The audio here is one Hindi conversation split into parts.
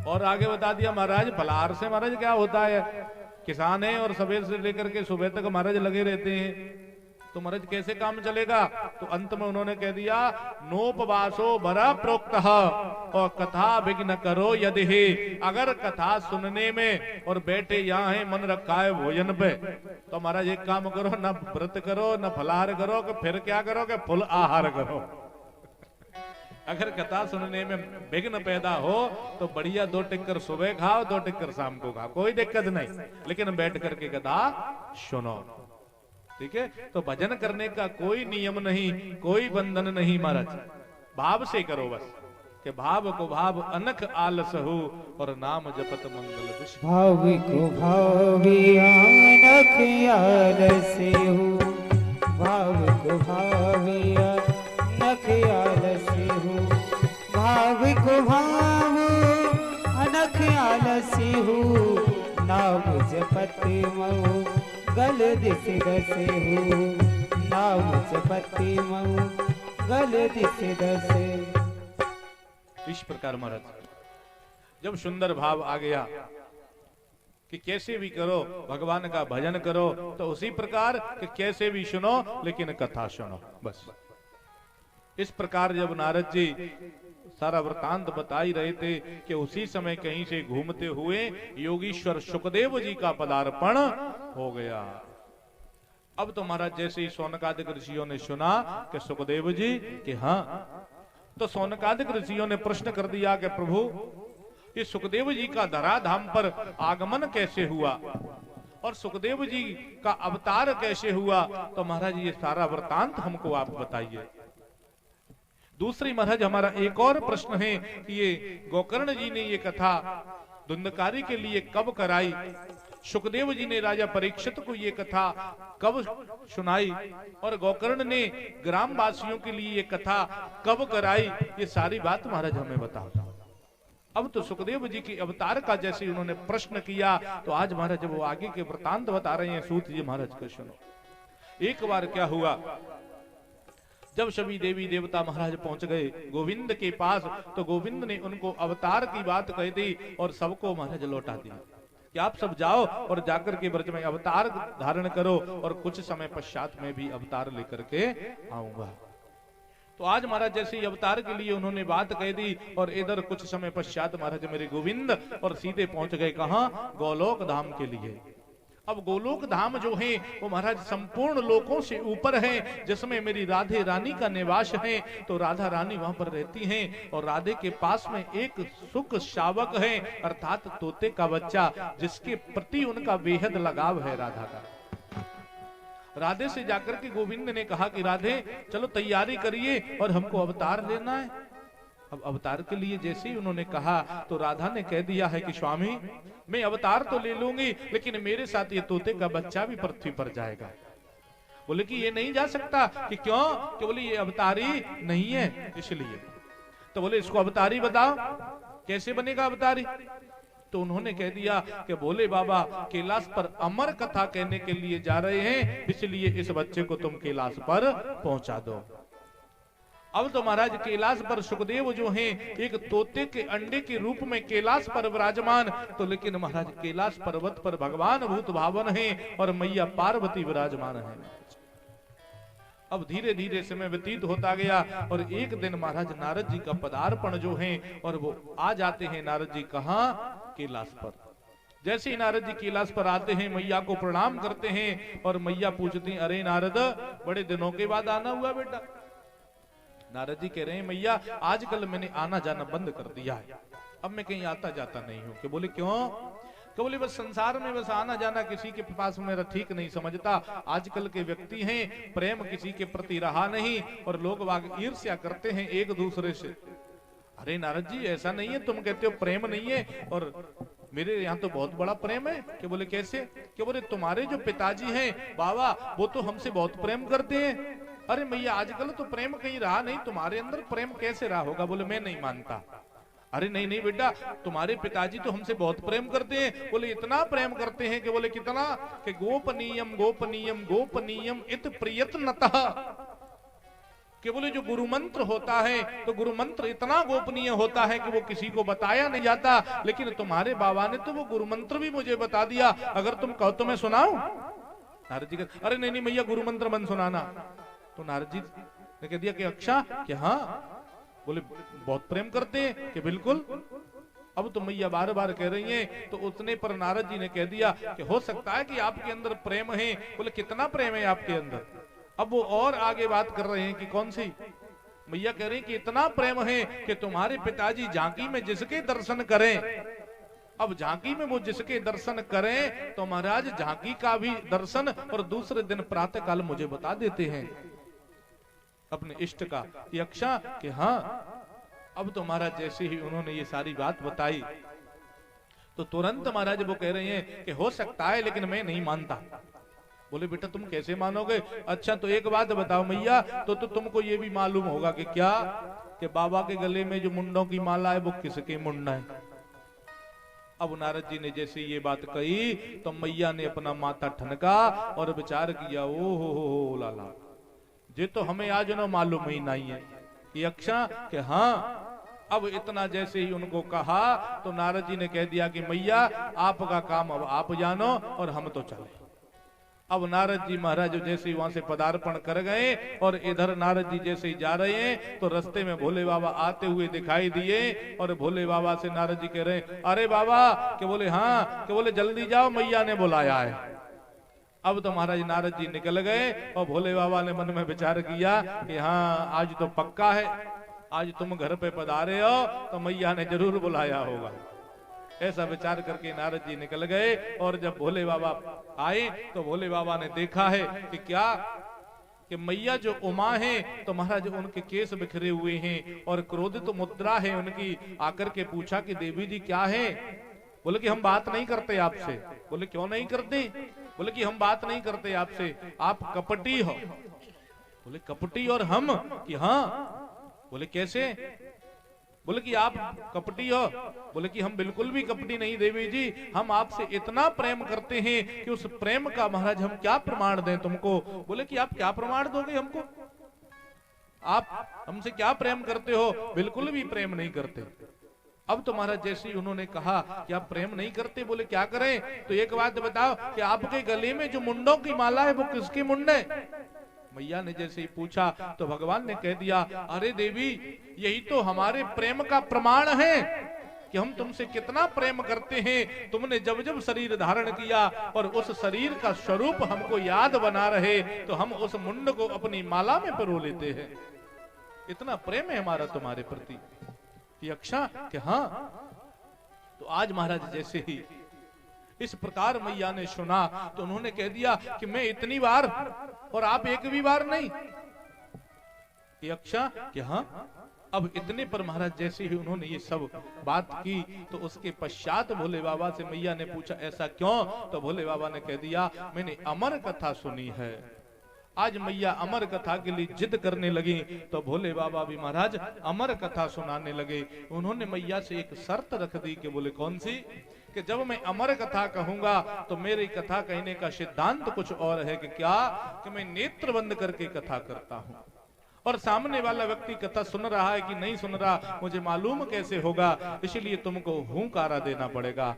और आगे बता दिया महाराज फलाहार से महाराज क्या होता है, किसान है और सवेर से लेकर के सुबह तक महाराज लगे रहते हैं, तो महाराज कैसे काम चलेगा। तो अंत में उन्होंने कह दिया नोपवासो बरा प्रोक्त और कथा विघ्न करो यदि है। अगर कथा सुनने में और बैठे यहाँ है मन रखा है भोजन पे, तो महाराज एक काम करो, न व्रत करो न फलाहार करो, कि फिर क्या करो कि फुल आहार करो। अगर कथा सुनने में विघ्न पैदा हो तो बढ़िया 2 टिक्कर सुबह खाओ 2 टिक्कर शाम को खाओ, कोई दिक्कत नहीं, लेकिन बैठ करके कथा सुनो। ठीक है, तो भजन करने का कोई नियम नहीं, कोई बंधन नहीं महाराज, भाव से करो बस, कि भाव को भाव अनख आलस हो और नाम जपत मंगल विष्णु। भाव को भावी अनख आलस हो, भाव को भावी अनख आलस हो, भाव को भाव अनख आलस हो, नाम जपत मऊ गल दिस दसे हो, नाम जपति मऊ गल दिस दसे। इस प्रकार महाराज जब सुंदर भाव आ गया कि कैसे भी करो भगवान का भजन करो, तो उसी प्रकार कि कैसे भी सुनो लेकिन कथा सुनो बस। इस प्रकार जब नारद जी सारा वृतांत बता ही रहे थे कि उसी समय कहीं से घूमते हुए योगीश्वर सुखदेव जी का पदार्पण हो गया। अब तो महाराज जैसे ही शौनकादिक ऋषियों ने सुना कि सुखदेव जी कि हाँ, तो शौनकादिक ऋषियों ने प्रश्न कर दिया कि प्रभु ये सुखदेव जी का धराधाम पर आगमन कैसे हुआ और सुखदेव जी का अवतार कैसे हुआ, तो महाराज ये सारा वृतांत हमको आप बताइए। दूसरी महाराज हमारा एक और प्रश्न है कि ये गोकर्ण जी ने ये कथा धुंधकारी के लिए कब कराई, सुखदेव जी ने राजा परीक्षित को ये कथा कब सुनाई और गोकर्ण ने ग्राम वासियों के लिए ये कथा कब कराई, ये सारी बात महाराज हमें बताओ। अब तो सुखदेव जी के अवतार का जैसे उन्होंने प्रश्न किया, तो आज महाराज जब वो आगे के वृतांत बता रहे हैं सूत जी महाराज को सुनो। एक बार क्या हुआ, जब सभी देवी देवता महाराज पहुंच गए गोविंद के पास, तो गोविंद ने उनको अवतार की बात कह दी और सबको महाराज लौटा दिया कि आप सब जाओ और जाकर के ब्रज में अवतार धारण करो और कुछ समय पश्चात में भी अवतार लेकर के आऊंगा। तो आज महाराज जैसे ही अवतार के लिए उन्होंने बात कह दी और इधर कुछ समय पश्चात महाराज मेरे गोविंद और सीधे पहुंच गए कहां, गोलोक धाम के लिए। अब गोलोक धाम जो है वो महाराज संपूर्ण लोकों से ऊपर है, जिसमें मेरी राधे रानी का निवास है। तो राधा रानी वहां पर रहती हैं और राधे के पास में एक सुख शावक है, अर्थात तोते का बच्चा, जिसके प्रति उनका बेहद लगाव है राधा का। राधे से जाकर के गोविंद ने कहा कि राधे चलो तैयारी करिए और हमको अवतार लेना है। अब अवतार के लिए जैसे ही उन्होंने कहा तो राधा ने कह दिया है कि स्वामी मैं अवतार तो ले लूंगी, लेकिन मेरे साथ ये तोते का बच्चा भी पृथ्वी पर जाएगा। बोले कि ये नहीं जा सकता, कि क्यों, कि बोले ये अवतारी नहीं है इसलिए। तो बोले इसको अवतारी बताओ, कैसे बनेगा अवतारी। तो उन्होंने कह दिया कि बोले बाबा कैलाश पर अमर कथा कहने के लिए जा रहे हैं, इसलिए इस बच्चे को तुम कैलाश पर पहुंचा दो। अब तो महाराज कैलाश पर सुखदेव जो हैं एक तोते के अंडे के रूप में कैलाश पर विराजमान, तो लेकिन महाराज कैलाश पर्वत पर भगवान भूत भावन हैं और मैया पार्वती विराजमान है। अब धीरे धीरे समय व्यतीत होता गया और एक दिन महाराज नारद जी का पदार्पण जो है और वो आ जाते हैं नारद जी कहां, कैलाश पर। जैसे ही नारद जी कैलाश पर आते हैं मैया को प्रणाम करते हैं और मैया पूछती अरे नारद बड़े दिनों के बाद आना हुआ बेटा। नारद जी कह रहे हैं मैया आजकल मैंने आना जाना बंद कर दिया है, अब मैं कहीं आता जाता नहीं हूँ। कि बोले क्यों, कि बोले बस संसार में बस आना जाना किसी के पास मेरा ठीक नहीं समझता। आजकल के व्यक्ति हैं प्रेम किसी के प्रति रहा नहीं और लोग वाग ईर्ष्या करते हैं एक दूसरे से। अरे नारद जी ऐसा नहीं है, तुम कहते हो प्रेम नहीं है और मेरे यहाँ तो बहुत बड़ा प्रेम है। कि बोले कैसे, कि बोले तुम्हारे जो पिताजी हैं बाबा वो तो हमसे बहुत प्रेम करते हैं। अरे मैया आजकल तो प्रेम कहीं रहा नहीं, तुम्हारे अंदर प्रेम कैसे रहा होगा। बोले मैं नहीं मानता। अरे नहीं नहीं बेटा तुम्हारे पिताजी तो हमसे बहुत प्रेम करते हैं। बोले इतना प्रेम करते हैं, कि बोले कितना, कि गोपनीयम गोपनीयम गोपनीयम इत प्रयत्नतः। कि बोले जो गुरु मंत्र होता है तो गुरु मंत्र इतना गोपनीय होता है कि वो किसी को बताया नहीं जाता, लेकिन तुम्हारे बाबा ने तो वो गुरु मंत्र भी मुझे बता दिया, अगर तुम कहो तो मैं सुनाऊं। नारद जी कहते अरे नहीं नहीं मैया गुरु मंत्र मन सुनाना। तो नारद जी ने कह दिया कि अच्छा कि हाँ, बोले बहुत प्रेम करते हैं कि बिल्कुल। अब तो मैया बार बार कह रही हैं, तो उतने पर नारद जी ने कह दिया कि हो सकता है कि आपके अंदर प्रेम है। बोले कितना प्रेम है आपके अंदर? अब वो और आगे बात कर रहे हैं कि कौन सी? मैया कह रही हैं कि इतना प्रेम है कि तुम्हारे पिताजी झांकी में जिसके दर्शन करें, अब झांकी में वो जिसके दर्शन करें तो महाराज झांकी का भी दर्शन और दूसरे दिन प्रातः काल मुझे बता देते हैं अपने इष्ट का। यक्षा कि हाँ। अब तो महाराज जैसे ही उन्होंने ये सारी बात बताई तो तुरंत महाराज वो कह रहे हैं कि हो सकता है लेकिन मैं नहीं मानता। बोले बेटा तुम कैसे मानोगे? अच्छा तो एक बात बताओ मैया, तो तुमको ये भी मालूम होगा कि क्या कि बाबा के गले में जो मुंडों की माला है वो किसके मुंड है? अब नारद जी ने जैसे ये बात कही तो मैया ने अपना माथा ठनका और विचार किया, ओ हो लाला, ये तो हमें आज ना मालूम ही नहीं है। यक्षा कि हाँ। अब इतना जैसे ही उनको कहा तो नारद जी ने कह दिया कि मैया आपका काम अब आप जानो और हम तो चले। अब नारद जी महाराज जैसे ही वहां से पदार्पण कर गए और इधर नारद जी जैसे ही जा रहे हैं तो रास्ते में भोले बाबा आते हुए दिखाई दिए और भोले बाबा से नारद जी कह रहे हैं अरे बाबा, के बोले हाँ, के बोले जल्दी जाओ मैया ने बुलाया है। अब तो महाराज नारद जी निकल गए और भोले बाबा ने मन में विचार किया कि हाँ आज तो पक्का है, आज तुम घर पे पधारे हो तो मैया ने जरूर बुलाया होगा। ऐसा विचार करके नारद जी निकल गए और जब भोले बाबा आए तो भोले बाबा ने देखा है कि क्या कि मैया जो उमा है तो महाराज उनके केस बिखरे हुए हैं और क्रोधित तो मुद्रा है उनकी। आकर के पूछा कि देवी जी क्या है? बोले कि हम बात नहीं करते आपसे। बोले क्यों नहीं करते? बोले कि हम बात नहीं करते आपसे, आप कपटी हो। बोले कपटी और हम? कि हाँ। बोले कैसे? बोले कि आप कपटी हो। बोले कि हम बिल्कुल भी कपटी नहीं देवी जी, हम आपसे इतना प्रेम करते हैं कि उस प्रेम का महाराज हम क्या प्रमाण दें तुमको? बोले कि आप क्या प्रमाण दोगे हमको? आप हमसे क्या प्रेम करते हो? बिल्कुल भी प्रेम नहीं करते। अब तो महाराज जैसे ही उन्होंने कहा कि आप प्रेम नहीं करते, बोले क्या करें? तो एक बात बताओ कि आपके गले में जो मुंडों की माला है वो किसकी मुंड है? मैया ने जैसे ही पूछा तो भगवान ने कह दिया अरे देवी, यही तो हमारे प्रेम का प्रमाण है कि हम तुमसे कितना प्रेम करते हैं। तुमने जब जब शरीर धारण किया और उस शरीर का स्वरूप हमको याद बना रहे तो हम उस मुंड को अपनी माला में पिरो लेते हैं। इतना प्रेम है हमारा तुम्हारे प्रति। यक्षा कि हाँ। तो आज महाराज जैसे ही इस प्रकार मैया ने सुना तो उन्होंने कह दिया कि मैं इतनी बार और आप एक भी बार नहीं। यक्षा कि हाँ। अब इतने पर महाराज जैसे ही उन्होंने ये सब बात की तो उसके पश्चात भोले बाबा से मैया ने पूछा ऐसा क्यों? तो भोले बाबा ने कह दिया मैंने अमर कथा सुनी है। आज मैया अमर कथा के लिए जिद करने लगी तो भोले बाबा भी महाराज अमर कथा सुनाने लगे। उन्होंने मैया से एक शर्त रख दी कि बोले कौन सी? कि जब मैं अमर कथा कहूंगा तो मेरी कथा कहने का सिद्धांत कुछ और है कि क्या कि मैं नेत्र बंद करके कथा करता हूं और सामने वाला व्यक्ति कथा सुन रहा है कि नहीं सुन रहा मुझे मालूम कैसे होगा, इसलिए तुमको हुंकारा देना पड़ेगा।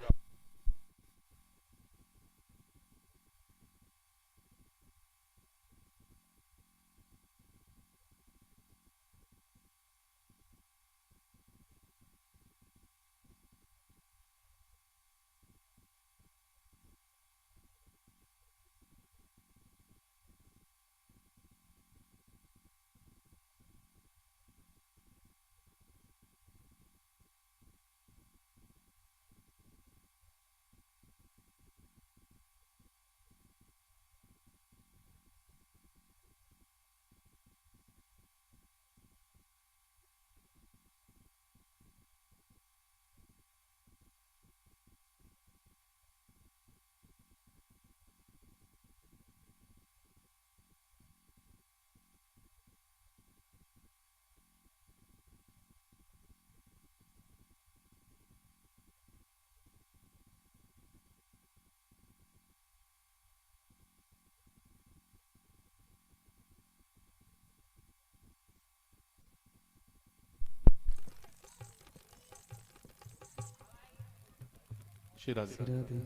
श्री राधे।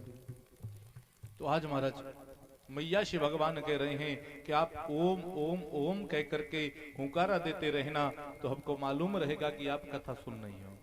तो आज महाराज मैया श्री भगवान कह रहे हैं कि आप ओम ओम ओम कह करके हुंकारा देते रहना, तो हमको मालूम रहेगा कि आप कथा सुन रही हो।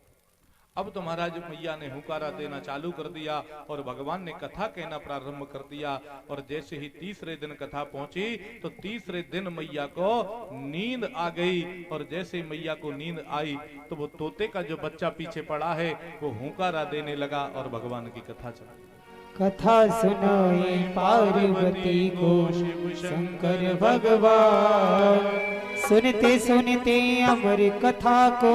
अब तो महाराज मैया ने हुंकारा देना चालू कर दिया और भगवान ने कथा कहना प्रारंभ कर दिया। और जैसे ही तीसरे दिन कथा पहुंची तो तीसरे दिन मैया को नींद आ गई। और जैसे मैया को नींद आई तो वो तोते का जो बच्चा पीछे पड़ा है वो हुंकारा देने लगा और भगवान की कथा चली। कथा सुनाए पार्वती को शिव शंकर भगवान, सुनते सुनते अमर कथा को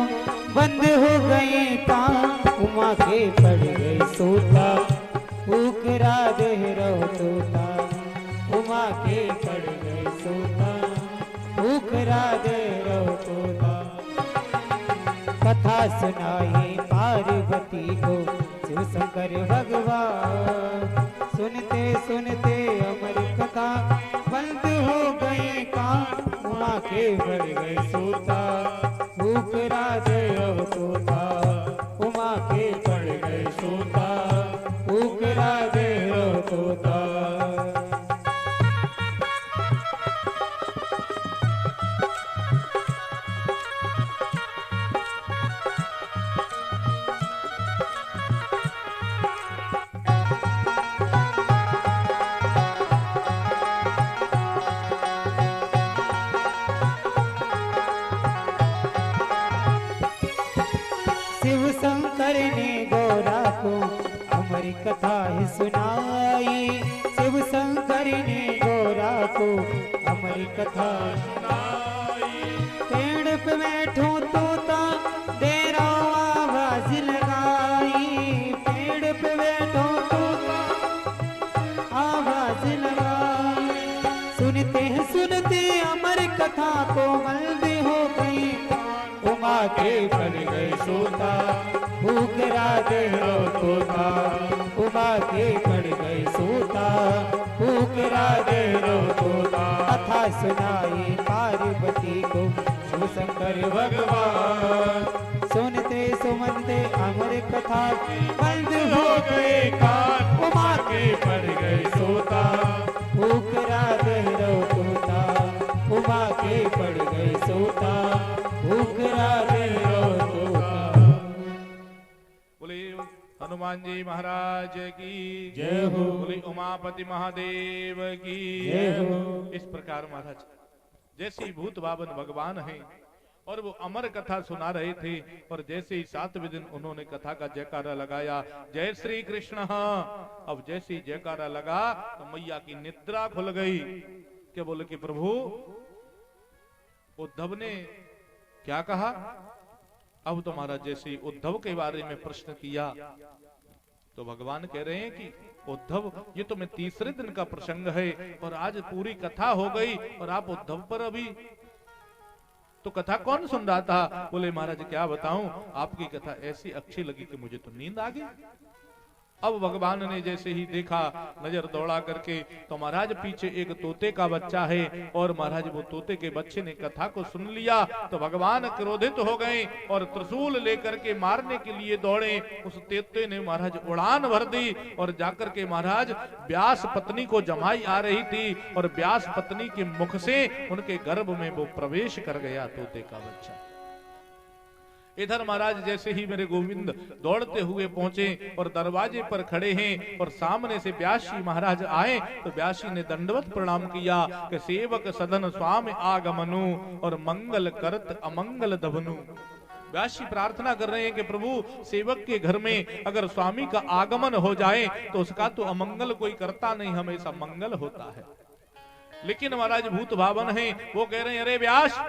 बंद हो गए कान। उमा के पड़ गए सोता, उकरा दे रहो तोता। उमा के पड़ गए सोता, उकरा दे रहो तोता। कथा सुनाए पार्वती को शिव शंकर भगवान, सुनते सुनते अमर कथा बंद हो गए कान। उमा के बढ़ गए सोता, उकरा दे रहो तोता। उमा के बढ़ गए सोता, उकरा दे रहो तोता। शिव शंकर ने गौरा को अमर कथा ही सुनाई। शिव शंकर ने गौरा को अमर कथा सुनाई। पेड़ पे बैठो तोता तेरा आवाज लगाई। पेड़ पे बैठो तोता आवाज लगाई। सुनते अमर कथा को बंद हो गई। उमा के पड़ गए सोता, उकरा दे रहो तोता। उमा के पड़ गए सोता, उकरा दे रहो तोता। कथा सुनाई पार्वती को शिव शंकर भगवान, सुनते सुमनते अमर कथा बंद हो गए कान। उमा के पड़ गए सोता, उकरा दे रहो तोता। उमा के पड़ गए सोता, उकरा दे रहो तोता। बोले हनुमान जी महाराज की जय हो। बोले उमापति महादेव की जय हो। इस प्रकार महाराज जैसे भूत बावन भगवान हैं और वो अमर कथा सुना रहे थे और जैसे ही 7वें दिन उन्होंने कथा का जयकारा लगाया, जय श्री कृष्ण। अब जैसे ही जयकारा लगा तो मैया की निद्रा खुल गई। क्या बोले कि प्रभु उद्धव ने क्या कहा? अब तो महाराज जैसे उद्धव के बारे में प्रश्न किया तो भगवान कह रहे हैं कि उद्धव ये तो मैं तीसरे दिन का प्रसंग है और आज पूरी कथा हो गई और आप उद्धव पर अभी तो कथा कौन सुन रहा था? बोले महाराज क्या बताऊं, आपकी कथा ऐसी अच्छी लगी कि मुझे तो नींद आ गई। अब भगवान ने जैसे ही देखा नजर दौड़ा करके तो महाराज पीछे एक तोते का बच्चा है और महाराज वो तोते के बच्चे ने कथा को सुन लिया तो भगवान क्रोधित हो गए और त्रिशूल लेकर के मारने के लिए दौड़े। उस तोते ने महाराज उड़ान भर दी और जाकर के महाराज व्यास पत्नी को जमाई आ रही थी और व्यास पत्नी के मुख से उनके गर्भ में वो प्रवेश कर गया तोते का बच्चा। इधर महाराज जैसे ही मेरे गोविंद दौड़ते हुए पहुंचे और दरवाजे पर खड़े हैं और सामने से व्यास जी महाराज आए तो व्यास जी ने दंडवत प्रणाम किया कि सेवक सदन स्वामी आगमनु और मंगल करत अमंगल दभनु। व्यास जी प्रार्थना कर रहे हैं कि प्रभु सेवक के घर में अगर स्वामी का आगमन हो जाए तो उसका तो अमंगल कोई करता नहीं, हमेशा मंगल होता है। लेकिन महाराज भूत भावन है, वो कह रहे हैं अरे व्यास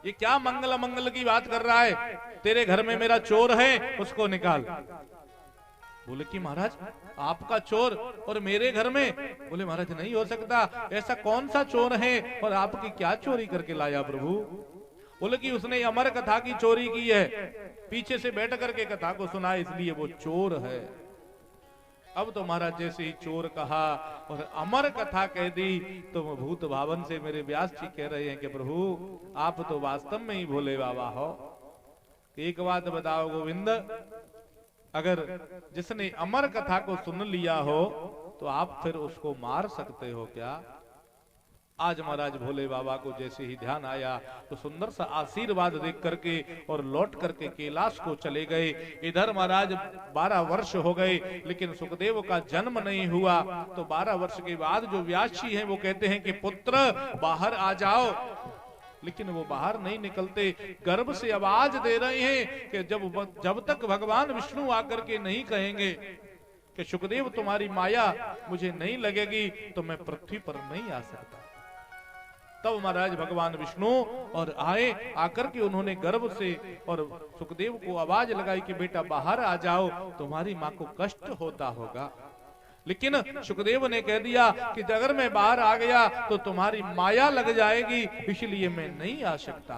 ये क्या मंगल अमंगल की बात कर रहा है, तेरे घर में मेरा चोर है उसको निकाल। बोले कि महाराज आपका चोर और मेरे घर में? बोले महाराज नहीं हो सकता, ऐसा कौन सा चोर है और आपकी क्या चोरी करके लाया प्रभु? बोले कि उसने अमर कथा की चोरी की है, पीछे से बैठ करके कथा को सुना इसलिए वो चोर है। अब तो महाराज जैसे ही चोर कहा और अमर कथा कह दी तो भूत भावन से मेरे व्यास जी कह रहे हैं कि प्रभु आप तो वास्तव में ही भोले बाबा हो। एक बात बताओ गोविंद, अगर जिसने अमर कथा को सुन लिया हो तो आप फिर उसको मार सकते हो क्या? आज महाराज भोले बाबा को जैसे ही ध्यान आया तो सुंदर सा आशीर्वाद देख करके और लौट करके कैलाश को चले गए। इधर महाराज 12 वर्ष हो गए लेकिन सुखदेव का जन्म नहीं हुआ। तो 12 वर्ष के बाद जो व्यास जी हैं वो कहते हैं कि पुत्र बाहर आ जाओ, लेकिन वो बाहर नहीं निकलते। गर्भ से आवाज दे रहे हैं कि जब तक भगवान विष्णु आकर के नहीं कहेंगे कि सुखदेव तुम्हारी माया मुझे नहीं लगेगी तो मैं पृथ्वी पर नहीं आ सकता। तब महाराज भगवान विष्णु और आए, आकर के उन्होंने गर्भ से और सुखदेव को आवाज लगाई कि बेटा बाहर आ जाओ, तुम्हारी माँ को कष्ट होता होगा। लेकिन सुखदेव ने कह दिया कि अगर मैं बाहर आ गया तो तुम्हारी माया लग जाएगी, इसलिए मैं नहीं आ सकता।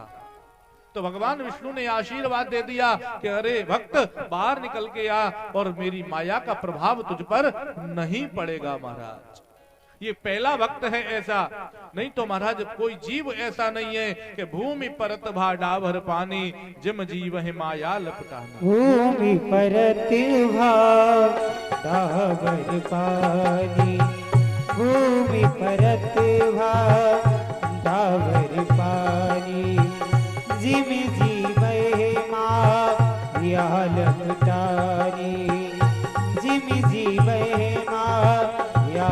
तो भगवान विष्णु ने आशीर्वाद दे दिया कि अरे भक्त बाहर निकल के आ और मेरी माया का प्रभाव तुझ पर नहीं पड़ेगा। महाराज ये पहला भक्त है ऐसा, नहीं तो महाराज कोई जीव ऐसा नहीं है कि भूमि परत भा डाभर पानी जिम जीव है माया लपटाना। भूमि परत भा डाभर पानी, भूमि परत भा डाभर पानी जिम जीव है माया लपटानी, जिम जीव है माया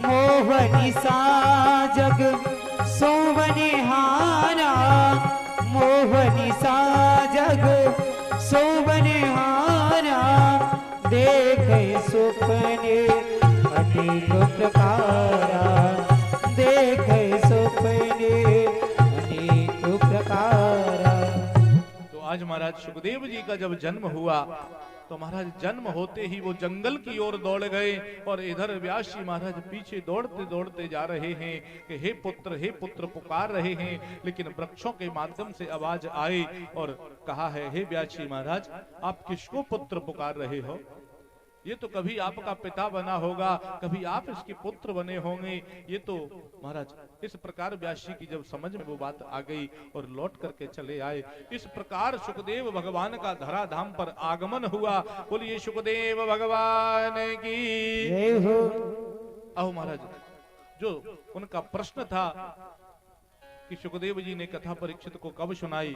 मोहनी सा जग सोवने हारा, मोहनी सा जग सोवने हारा, देखे सुपने अनेक प्रकारा, देखे सुपने अनेक प्रकारा। तो आज महाराज सुखदेव जी का जब जन्म हुआ तो महाराज जन्म होते ही वो जंगल की ओर दौड़ गए और इधर व्यास जी महाराज पीछे दौड़ते दौड़ते जा रहे हैं कि हे पुत्र पुकार रहे हैं। लेकिन वृक्षों के माध्यम से आवाज आई और कहा है, हे व्यास जी महाराज आप किसको पुत्र पुकार रहे हो? ये तो कभी आपका पिता बना होगा, कभी आप इसके पुत्र बने होंगे। ये तो महाराज इस प्रकार व्यास जी की जब समझ में वो बात आ गई और लौट करके चले आए। इस प्रकार सुखदेव भगवान का धराधाम पर आगमन हुआ। बोलिए सुखदेव भगवान की जय हो। अहो महाराज जो उनका प्रश्न था कि सुखदेव जी ने कथा परीक्षित को कब सुनाई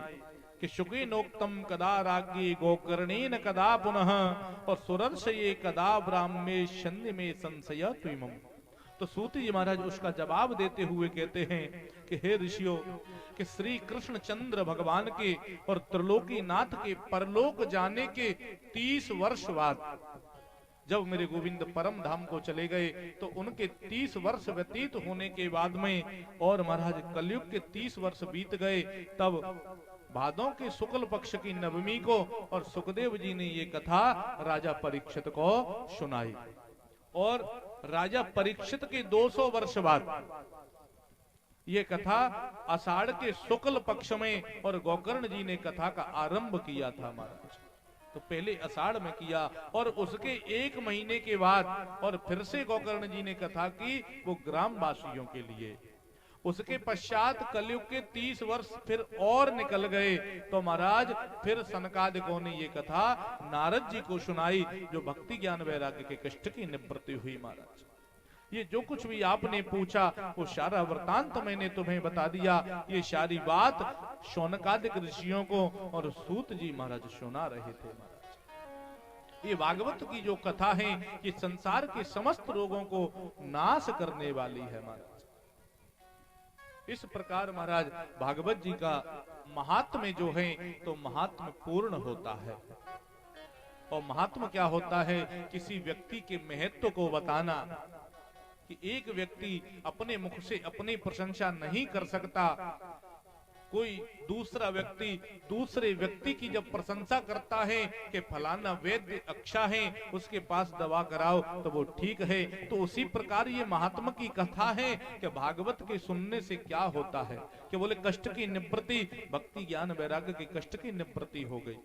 कि शुकेनोक्तम कदा राज्ञी गोकर्णेन कदा पुनः और सुरर्षये कदा ब्राह्मे शन्य में संशय त्विमम्। तो सूत जी महाराज उसका जवाब देते हुए कहते हैं कि हे ऋषियों कि श्री कृष्ण चंद्र भगवान के और त्रिलोकीनाथ के परलोक जाने के 30 वर्ष बाद जब मेरे गोविंद परम धाम को चले गए तो उनके 30 वर्ष व्यतीत होने के बाद में और महाराज कलयुग के 30 वर्ष बीत गए। तब भादों के शुक्ल पक्ष की नवमी को और सुखदेव जी ने ये कथा राजा परीक्षित को सुनाई और राजा परीक्षित के 200 वर्ष बाद ये कथा आषाढ़ के शुक्ल पक्ष में और गोकर्ण जी ने कथा का आरंभ किया था महाराज। तो पहले आषाढ़ में किया और उसके 1 महीने के बाद और फिर से गोकर्ण जी ने कथा की वो ग्राम वासियों के लिए। उसके पश्चात कलयुग के 30 वर्ष फिर और निकल गए तो महाराज फिर सनकादिकों ने ये कथा नारद जी को सुनाई जो भक्ति ज्ञान वैराग्य के कष्ट की निवृत्ति हुई। महाराज ये जो कुछ भी आपने पूछा वो सारा वृतांत मैंने तुम्हें बता दिया। ये सारी बात शौनकादिक ऋषियों को और सूत जी महाराज सुना रहे थे। महाराज ये भागवत की जो कथा है ये संसार के समस्त रोगों को नाश करने वाली है। महाराज इस प्रकार महाराज भागवत जी का महात्म्य जो है तो महात्म्य पूर्ण होता है। और महात्म्य क्या होता है? किसी व्यक्ति के महत्व को बताना कि एक व्यक्ति अपने मुख से अपनी प्रशंसा नहीं कर सकता, कोई दूसरा व्यक्ति दूसरे व्यक्ति की जब प्रशंसा करता है कि फलाना वैद्य अच्छा है उसके पास दवा कराओ तो वो ठीक है। तो उसी प्रकार ये महात्मा की कथा है कि भागवत के सुनने से क्या होता है कि बोले कष्ट की निवृत्ति, भक्ति ज्ञान वैराग्य के कष्ट की निवृत्ति हो गई।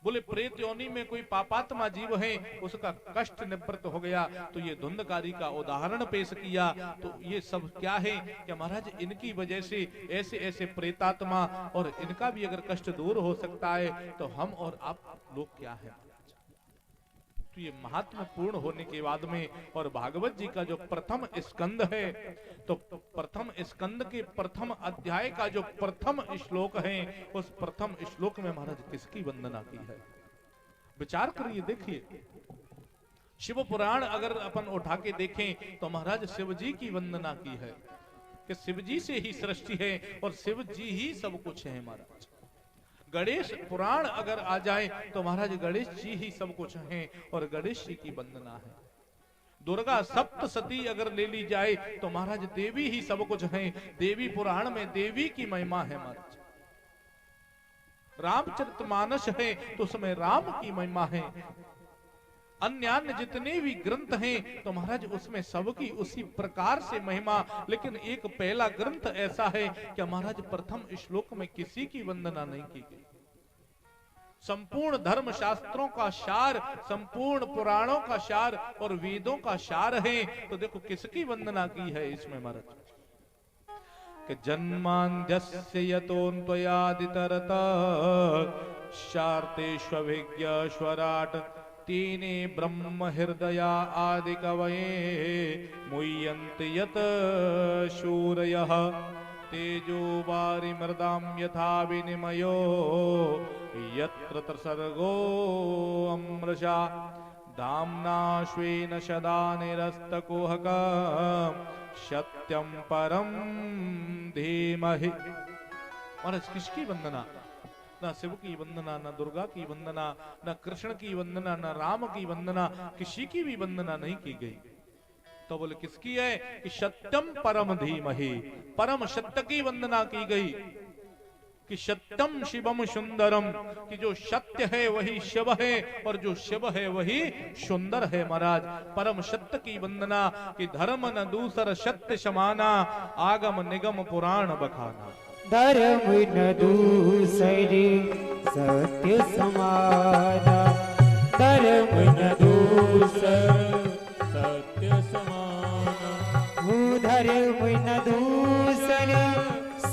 बोले प्रेत योनि में कोई पापात्मा जीव है, उसका कष्ट निवृत्त हो गया। तो ये धुंधकारी का उदाहरण पेश किया। तो ये सब क्या है कि महाराज इनकी वजह से ऐसे ऐसे प्रेतात्मा और इनका भी अगर कष्ट दूर हो सकता है तो हम और आप लोग क्या है। तो ये महात्मा पूर्ण होने के बाद में और भागवत जी का जो प्रथम स्कंद है, तो प्रथम स्कंद के प्रथम अध्याय का जो प्रथम श्लोक है, उस प्रथम श्लोक में महाराज किसकी वंदना की है, विचार करिए। देखिए शिव पुराण अगर अपन उठा के देखें तो महाराज शिव जी की वंदना की है कि शिव जी से ही सृष्टि है और शिव जी ही सब कुछ है महाराज। गणेश पुराण अगर आ जाए तो महाराज गणेश जी ही सब कुछ हैं और गणेश जी की वंदना है। दुर्गा सप्तशती अगर ले ली जाए तो महाराज देवी ही सब कुछ हैं। देवी पुराण में देवी की महिमा है महाराज। रामचरितमानस है तो उसमें राम की महिमा है। अन्य जितने भी ग्रंथ हैं तो महाराज उसमें सबकी उसी प्रकार से महिमा। लेकिन एक पहला ग्रंथ ऐसा है कि महाराज प्रथम श्लोक में किसी की वंदना नहीं की गई। संपूर्ण धर्म शास्त्रों का सार, संपूर्ण पुराणों का सार और वेदों का सार है। तो देखो किसकी वंदना की है इसमें महाराज कि जन्मांद्यस्य यतोऽन्वयादितरतः शार्तेष्वभिज्ञस्वराट् तीने ब्रह्म हृदया आदि कवये मुह्यन्ति यत शूरयः तेजो वारि मृदां यथा विनिमयो यत्र त्रिसर्गो अमृषा धाम्ना स्वेन सदा निरस्तकुहकं सत्यं परं धीमहि। महाराज किसकी वंदना, न शिव की वंदना, न दुर्गा की वंदना, न कृष्ण की वंदना, न राम की वंदना, किसी की भी वंदना नहीं की गई। तो बोले किसकी है कि सत्यम परम धीमहि, परम सत्य की वंदना की गई कि सत्यम शिवम सुंदरम, कि जो सत्य है वही शिव है और जो शिव है वही सुंदर है। महाराज परम सत्य की वंदना कि धर्म न दूसर सत्य समाना आगम निगम पुराण बखाना। धर्म न दूसरे सत्य समाना, धर्म न दूसर सत्य समाना, धर्म न दूसर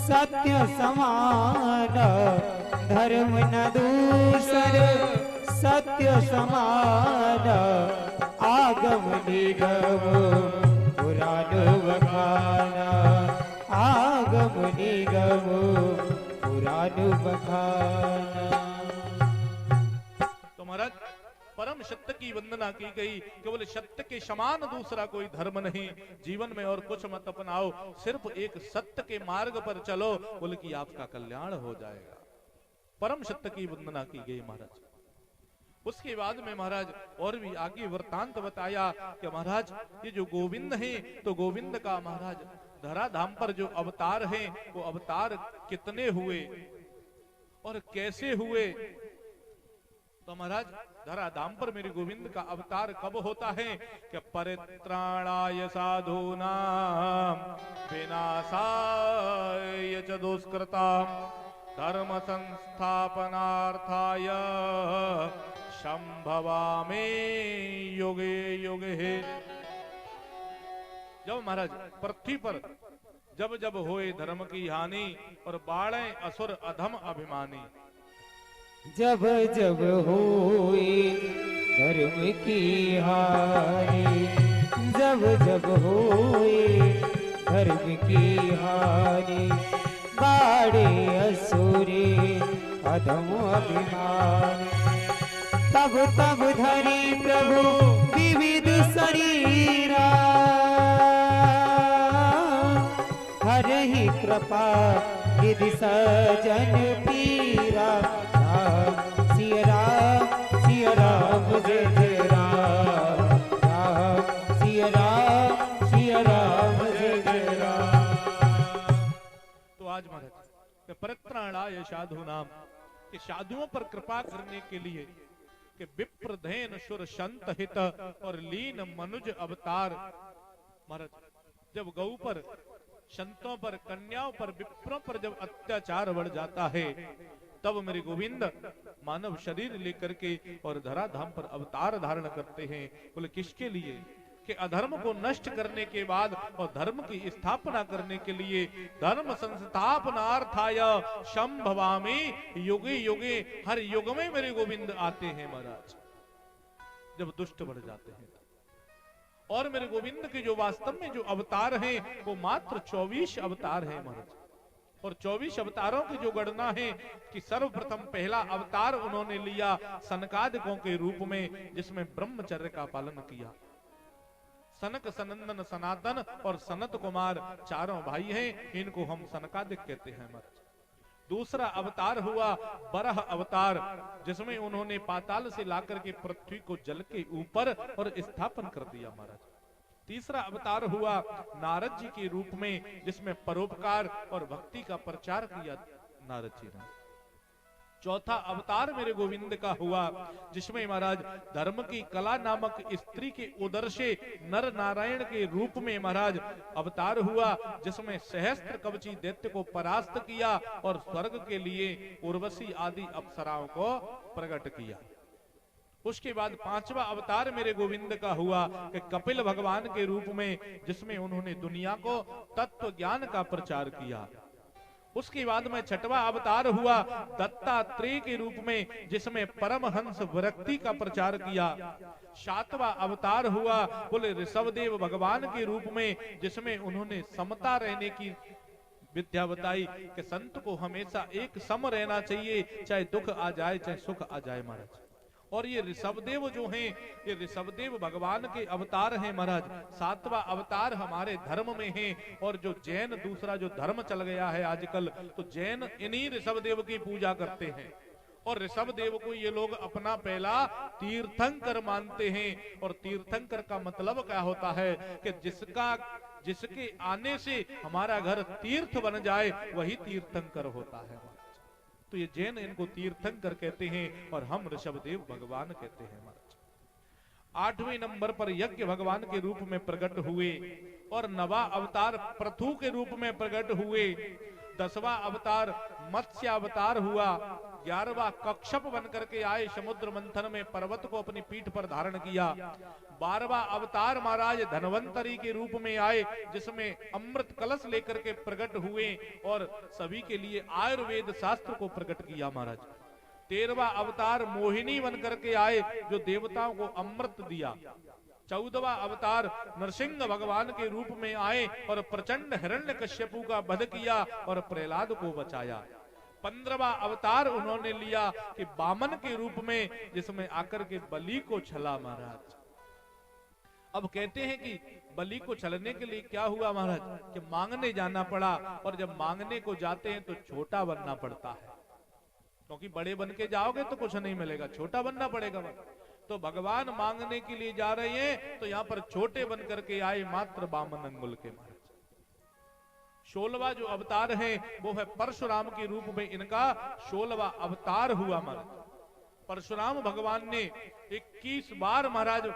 सत्य समाना, धर्म न दूसर सत्य समाना आगम निगम पुराण बखाना, आगम निगम पुराण बखाना। तो महाराज परम सत्य की वंदना की गई। केवल सत्य के समान दूसरा कोई धर्म नहीं। जीवन में और कुछ मत अपनाओ, सिर्फ एक सत्य के मार्ग पर चलो, बोले कि आपका कल्याण हो जाएगा। परम सत्य की वंदना की गई महाराज। उसके बाद में महाराज और भी आगे वृतांत बताया कि महाराज ये जो गोविंद है, तो गोविंद का महाराज धराधाम पर जो अवतार है वो अवतार कितने हुए और कैसे हुए। तो महाराज धराधाम पर मेरे गोविंद का अवतार कब होता है कि परित्राणाय साधूनां विनाशाय च दुष्कृतां धर्म संस्थापनार्थाय संभवामि युगे युगे। जब महाराज पृथ्वी पर जब जब होए धर्म की हानि और बाढ़े असुर अधम अभिमानी, जब जब होए धर्म की हानि, जब जब होए धर्म की हानि बाड़े असुरे अधम अभिमानी, तब तब धरी प्रभु विविध शरीरा हर ही कृपा निधि सजन पीरा। सिया राम जय जय राम, सिया राम जय जय राम। तो आज महाराज परित्राणाय साधु नाम कि साधुओं पर कृपा करने के लिए कि विप्र धैन सुर संत हित और लीन मनुज अवतार। महाराज जब गौ पर, संतों पर, कन्याओं पर, विप्रों पर जब अत्याचार बढ़ जाता है तब मेरे गोविंद मानव शरीर लेकर के और धराधाम पर अवतार धारण करते हैं। बोले किसके लिए? कि अधर्म को नष्ट करने के बाद और धर्म की स्थापना करने के लिए, धर्म संस्थापनार्थाय संभवामि युगे युगे, हर युग में मेरे गोविंद आते हैं महाराज, जब दुष्ट बढ़ जाते हैं। और मेरे गोविंद के जो वास्तव में जो अवतार हैं वो मात्र 24 अवतार हैं महाराज। और 24 अवतारों की जो गणना है कि सर्वप्रथम पहला अवतार उन्होंने लिया सनकादिकों के रूप में, जिसमें ब्रह्मचर्य का पालन किया। सनक, सनंदन, सनातन और सनत कुमार चारों भाई हैं, इनको हम सनकादिक कहते हैं महाराज। दूसरा अवतार हुआ बरह अवतार, जिसमें उन्होंने पाताल से लाकर के पृथ्वी को जल के ऊपर और स्थापन कर दिया महाराज। तीसरा अवतार हुआ नारद जी के रूप में, जिसमें परोपकार और भक्ति का प्रचार किया नारद जी ने। चौथा अवतार मेरे गोविंद का हुआ, जिसमें महाराज धर्म की कला नामक स्त्री के उदर से नर नारायण के रूप में महाराज अवतार हुआ, जिसमें सहस्त्र कवची दैत्य को परास्त किया और स्वर्ग के लिए उर्वशी आदि अप्सराओं को प्रकट किया। उसके बाद पांचवा अवतार मेरे गोविंद का हुआ कि कपिल भगवान के रूप में, जिसमें उन्होंने दुनिया को तत्व ज्ञान का प्रचार किया। उसके बाद में छठवां अवतार हुआ दत्तात्रेय के रूप में, जिसमें परमहंस विरक्ति का प्रचार किया। सातवां अवतार हुआ बोले ऋषभदेव भगवान के रूप में, जिसमें उन्होंने समता रहने की विद्या बताई कि संत को हमेशा एक सम रहना चाहिए, चाहे दुख आ जाए चाहे सुख आ जाए महाराज। और ये ऋषभदेव जो हैं, ये ऋषभदेव भगवान के अवतार हैं महाराज। सातवां अवतार हमारे धर्म में है। और जो जैन दूसरा जो धर्म चल गया है आजकल, तो जैन इन्हीं ऋषभदेव की पूजा करते हैं। और ऋषभदेव को ये लोग अपना पहला तीर्थंकर मानते हैं। और तीर्थंकर का मतलब क्या होता है कि जिसके आने से हमारा घर तीर्थ बन जाए, वही तीर्थंकर होता है। तो ये जैन इनको तीर्थंकर कहते हैं और हम ऋषभदेव भगवान कहते हैं महाराज। 8वें नंबर पर यज्ञ भगवान के रूप में प्रकट हुए और नवा अवतार पृथु के रूप में प्रकट हुए। 10वां अवतार मत्स्य अवतार हुआ। 11वां कक्षप बन करके आए, समुद्र मंथन में पर्वत को अपनी पीठ पर धारण किया। 12वां अवतार महाराज धनवंतरी के रूप में आए, जिसमें अमृत कलश लेकर के प्रकट हुए और सभी के लिए आयुर्वेद शास्त्र को प्रकट किया महाराज। 13वां अवतार मोहिनी बन करके आए, जो देवताओं को अमृत दिया। 14वां अवतार नरसिंह भगवान के रूप में आए और प्रचंड हिरण्यकश्यपु का वध किया और प्रहलाद को बचाया। 15वां अवतार उन्होंने लिया कि वामन के रूप में, जिसमें आकर के बलि को छला महाराज। अब कहते हैं कि बलि को छलने के लिए क्या हुआ महाराज कि मांगने जाना पड़ा। और जब मांगने को जाते हैं तो छोटा बनना पड़ता है, क्योंकि बड़े बन के जाओगे तो कुछ नहीं मिलेगा, छोटा बनना पड़ेगा। तो भगवान मांगने के लिए जा रहे हैं, तो यहाँ पर छोटे बन करके आए, मात्र 52 अंगुल के महाराज। 16वां जो अवतार है वो है परशुराम के रूप में, इनका 16वां अवतार हुआ महाराज। परशुराम भगवान ने 21 बार महाराज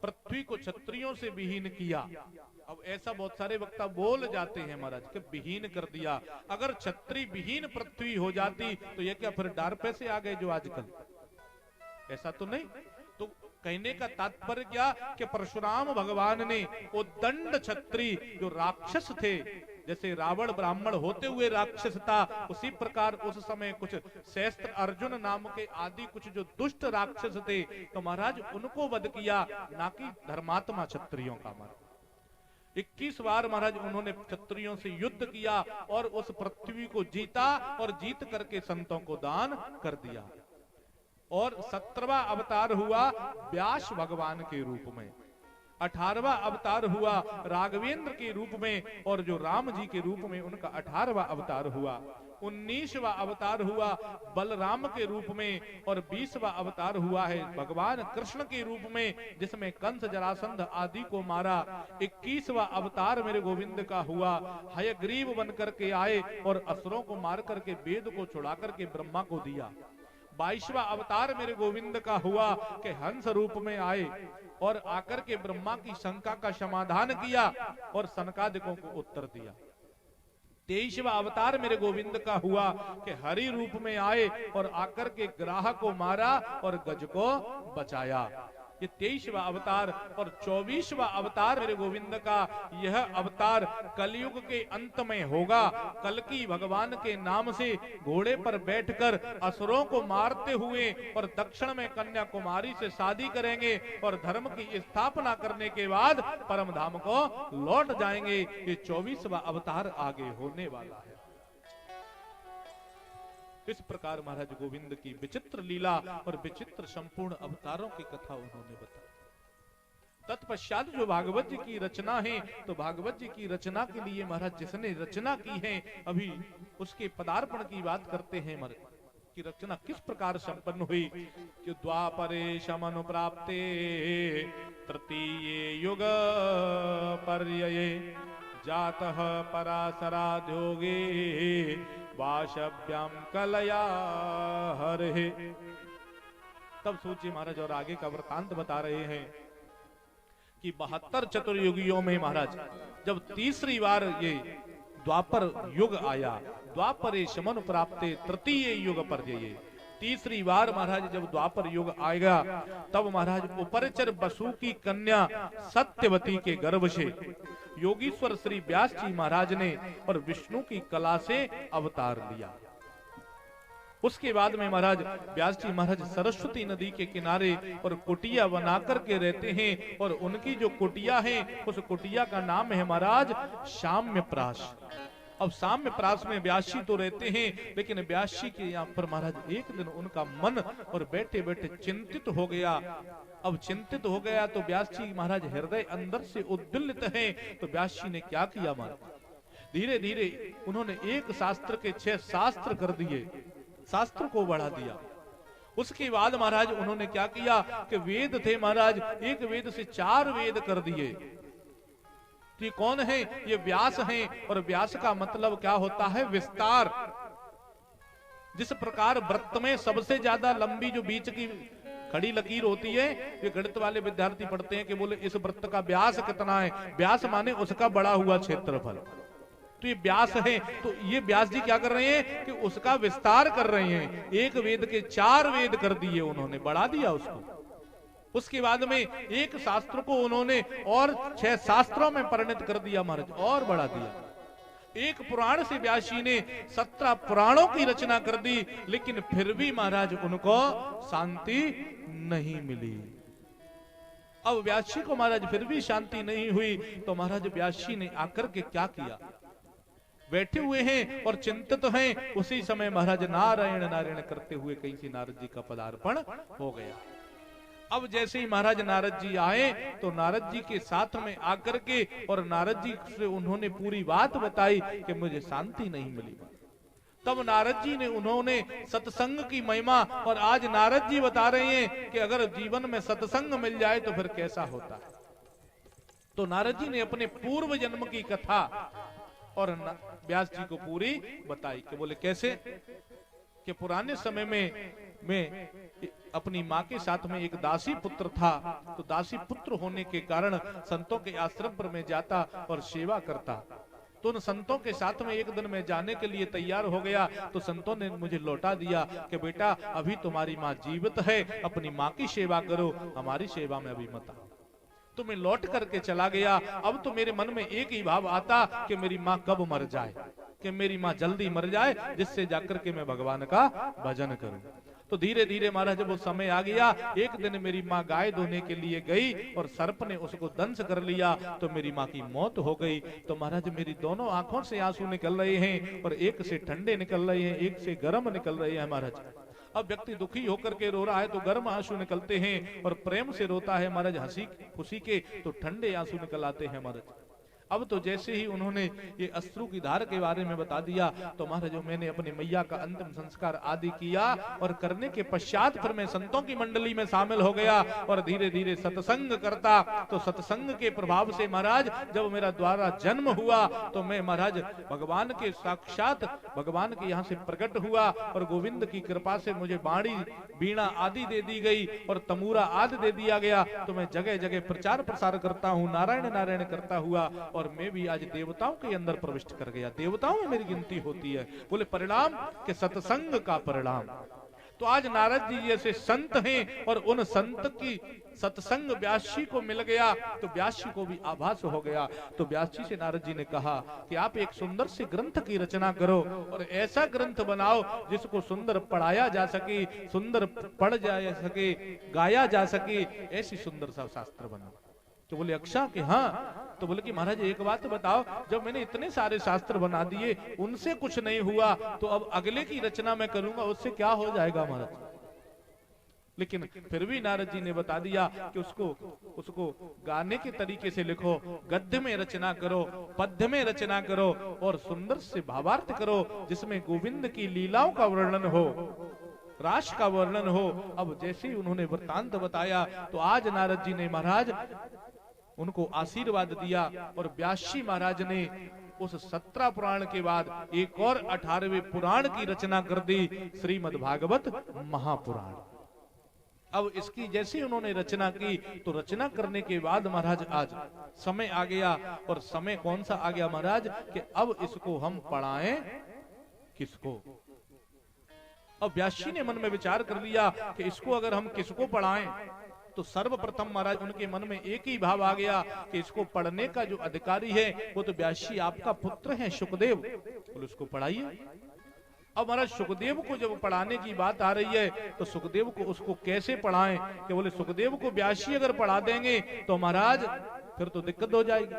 पृथ्वी को क्षत्रियों से विहीन किया। अब ऐसा बहुत सारे वक्ता बोल जाते हैं महाराज कि विहीन कर दिया। अगर क्षत्रिय विहीन पृथ्वी हो जाती तो ये क्या फिर डार पे से आ गए जो आजकल? ऐसा तो नहीं। तो कहने का तात्पर्य क्या कि परशुराम भगवान ने वो दंड क्षत्रिय जो राक्षस थे, जैसे रावण ब्राह्मण होते हुए राक्षस था, उसी प्रकार उस समय कुछ शस्त्र अर्जुन नाम के आदि कुछ जो दुष्ट राक्षस थे, तो महाराज उनको वध किया, ना कि धर्मात्मा क्षत्रियों का। महाराज 21 बार महाराज उन्होंने क्षत्रियों से युद्ध किया और उस पृथ्वी को जीता और जीत करके संतों को दान कर दिया। और 17वां अवतार हुआ व्यास भगवान के रूप में। 18वां अवतार हुआ राघवेंद्र के रूप में, और जो राम जी के रूप में उनका 18वां अवतार हुआ। 19वां अवतार हुआ बलराम के रूप में, और 20वां अवतार हुआ है भगवान कृष्ण के रूप में, जिसमें कंस जरासंध आदि को मारा। 21वां अवतार मेरे गोविंद का हुआ, हयग्रीव बन करके आए और असुरों को मार करके वेद को छुड़ा करके ब्रह्मा को दिया। 22वां अवतार मेरे गोविंद का हुआ कि हंस रूप में आए और आकर के ब्रह्मा की शंका का समाधान किया और सनकादिकों को उत्तर दिया। 23वां अवतार मेरे गोविंद का हुआ कि हरि रूप में आए और आकर के ग्राह को मारा और गज को बचाया। ये 23वां अवतार। और 24वां अवतार मेरे गोविंद का यह अवतार कलयुग के अंत में होगा। कल्कि भगवान के नाम से घोड़े पर बैठकर असुरों को मारते हुए और दक्षिण में कन्याकुमारी से शादी करेंगे और धर्म की स्थापना करने के बाद परम धाम को लौट जाएंगे। ये 24वां अवतार आगे होने वाला है। इस प्रकार महाराज गोविंद की विचित्र लीला और विचित्र संपूर्ण अवतारों की कथा उन्होंने बताई। तत्पश्चात जो भागवत जी की रचना है, तो भागवत जी की रचना के लिए महाराज जिसने रचना की है अभी उसके पदार्पण की बात करते हैं। महाराज की रचना किस प्रकार संपन्न हुई कि द्वापरे शमनु प्राप्ते तृतीये युग पर्यये जातः पराशराध्योगे वाशभ्याम कलया हरे। तब सोचिए महाराज और आगे का वृतांत बता रहे हैं कि 72 चतुर्युगियों में महाराज जब तीसरी बार ये द्वापर युग आया, द्वापरे शमन प्राप्ते तृतीय युग पर ये तीसरी बार महाराज जब द्वापर युग आएगा तब महाराज उपरचर बसु की कन्या सत्यवती के गर्भ से योगीश्वर श्री व्यास जी महाराज ने और विष्णु की कला से अवतार लिया। उसके बाद में महाराज व्यास जी महाराज सरस्वती नदी के किनारे और कुटिया बना करके रहते हैं और उनकी जो कुटिया है उस कुटिया का नाम है महाराज साम्यप्रास। अब साम्यप्रास में व्यास जी तो रहते हैं लेकिन व्यास जी के यहाँ पर महाराज एक दिन उनका मन और बैठे बैठे चिंतित हो गया। अब चिंतित हो गया तो व्यास जी महाराज हृदय अंदर से उद्विलित हैं। तो व्यास जी ने क्या किया महाराज धीरे धीरे उन्होंने एक शास्त्र के 6 शास्त्र कर दिए, शास्त्र को बढ़ा दिया। उसके बाद महाराज उन्होंने क्या किया कि वेद थे महाराज, एक वेद से 4 वेद कर दिए। ये कौन है? ये व्यास हैं और व्यास का मतलब क्या होता है? विस्तार। जिस प्रकार वृत्त में सबसे ज्यादा लंबी जो बीच की खड़ी लकीर होती है, ये गणित वाले विद्यार्थी पढ़ते हैं कि बोले इस वृत्त का व्यास कितना है, व्यास माने उसका बड़ा हुआ क्षेत्रफल। तो ये व्यास है, तो ये व्यास जी क्या कर रहे हैं कि उसका विस्तार कर रहे हैं। एक वेद के 4 वेद कर दिए उन्होंने, बढ़ा दिया उसको। उसके बाद में एक शास्त्र को उन्होंने और 6 शास्त्रों में परिणत कर दिया महाराज, और बढ़ा दिया। एक पुराण से व्यास जी ने 17 पुराणों की रचना कर दी, लेकिन फिर भी महाराज उनको शांति नहीं मिली। अब व्यास जी को महाराज फिर भी शांति नहीं हुई, तो महाराज व्यास जी ने आकर के क्या किया, बैठे हुए हैं और चिंतित हैं। उसी समय महाराज नारायण नारायण करते हुए कहीं से नारद जी का पदार्पण हो गया। अब जैसे ही महाराज नारद जी आए तो नारद जी के साथ में आकर के और नारद जी से उन्होंने पूरी बात बताई कि मुझे शांति नहीं मिली। तब नारद जी ने उन्होंने सत्संग की महिमा, और आज नारद जी बता रहे हैं कि अगर जीवन में सत्संग मिल जाए तो फिर कैसा होता है। तो नारद जी ने अपने पूर्व जन्म की कथा और व्यास जी को पूरी बताई कि बोले कैसे कि पुराने समय में मैं अपनी माँ के साथ में एक दासी पुत्र था। तो दासी पुत्र होने के कारण संतों के आश्रम पर मैं जाता और सेवा करता। तो उन संतों के साथ में एक दिन मैं जाने के लिए तैयार हो गया, तो संतों ने मुझे लौटा दिया कि बेटा अभी तुम्हारी माँ जीवित है, अपनी माँ की सेवा करो, हमारी सेवा में अभी मत आओ। तो मैं लौट करके चला गया। अब तो मेरे मन में एक ही भाव आता कि मेरी माँ कब मर जाए, कि मेरी माँ जल्दी मर जाए, जिससे जाकर के मैं भगवान का भजन करूं। तो धीरे धीरे महाराज जब वो समय आ गया, एक दिन मेरी माँ गाय धोने के लिए गई और सर्प ने उसको दंश कर लिया, तो मेरी माँ की मौत हो गई। तो महाराज मेरी दोनों आंखों से आंसू निकल रहे हैं, और एक से ठंडे निकल रहे हैं, एक से गर्म निकल रहे हैं महाराज। अब व्यक्ति दुखी होकर के रो रहा है तो गर्म आंसू निकलते हैं, और प्रेम से रोता है महाराज हंसी खुशी के तो ठंडे आंसू निकल आते हैं महाराज। अब तो जैसे ही उन्होंने ये अश्रु की धार के बारे में बता दिया, तो महाराज मैंने अपने मैया का अंतिम संस्कार आदि किया, और करने के पश्चात फिर मैं संतों की मंडली में शामिल हो गया और धीरे धीरे सत्संग करता। तो सत्संग के प्रभाव से महाराज जब मेरा द्वारा जन्म हुआ, तो मैं महाराज भगवान के साक्षात भगवान के यहाँ से प्रकट हुआ, और गोविंद की कृपा से मुझे बाणी बीणा आदि दे दी गई और तमूरा आदि दे दिया गया। तो मैं जगह जगह प्रचार प्रसार करता हूँ, नारायण नारायण करता हुआ और मैं भी आज देवताओं के अंदर प्रविष्ट कर गया, देवताओं में मेरी गिनती होती है। बोले परिणाम के सत्संग का परिणाम। तो आज नारद जी जैसे संत हैं और उन संत की सत्संग व्यास जी को मिल गया तो व्यास जी को भी आभास हो गया। तो व्यास जी से नारद जी ने कहा कि आप एक सुंदर से ग्रंथ की रचना करो और ऐसा ग्रंथ बनाओ जिसको सुंदर पढ़ाया जा सके, सुंदर पढ़ जा सके, गाया जा सके, ऐसी सुंदर सा शास्त्र बनाओ। तो बोले अच्छा कि हाँ। तो बोले कि महाराज एक बात बताओ, जब मैंने इतने सारे शास्त्र बना दिए उनसे कुछ नहीं हुआ तो अब अगले की रचना मैं करूंगा उससे क्या हो जाएगा महाराज। लेकिन फिर भी नारद जी ने बता दिया कि उसको गाने के तरीके से लिखो, गद्य में रचना करो, पद्य में रचना करो और सुंदर से भावार्थ करो जिसमें गोविंद की लीलाओं का वर्णन हो, रास का वर्णन हो। अब जैसे ही उन्होंने वृत्तांत बताया तो आज नारद जी ने महाराज उनको आशीर्वाद दिया और व्यास जी महाराज ने उस 17 पुराण के बाद एक और 18वें पुराण की रचना कर दी, श्रीमद् भागवत महापुराण। अब इसकी जैसे उन्होंने रचना की तो रचना करने के बाद महाराज आज समय आ गया। और समय कौन सा आ गया महाराज कि अब इसको हम पढ़ाएं किसको। अब व्यास जी ने मन में विचार कर लिया कि इसको अगर हम किसको पढ़ाएं तो सर्वप्रथम महाराज उनके मन में एक ही भाव आ गया कि इसको पढ़ने का जो अधिकारी है वो तो व्यास जी आपका पुत्र है सुखदेव, बोले उसको पढ़ाइए। अब महाराज सुखदेव को जब पढ़ाने की बात आ रही है तो सुखदेव को उसको कैसे पढ़ाएं कि बोले सुखदेव को व्यास जी अगर पढ़ा देंगे तो महाराज फिर तो दिक्कत हो जाएगी।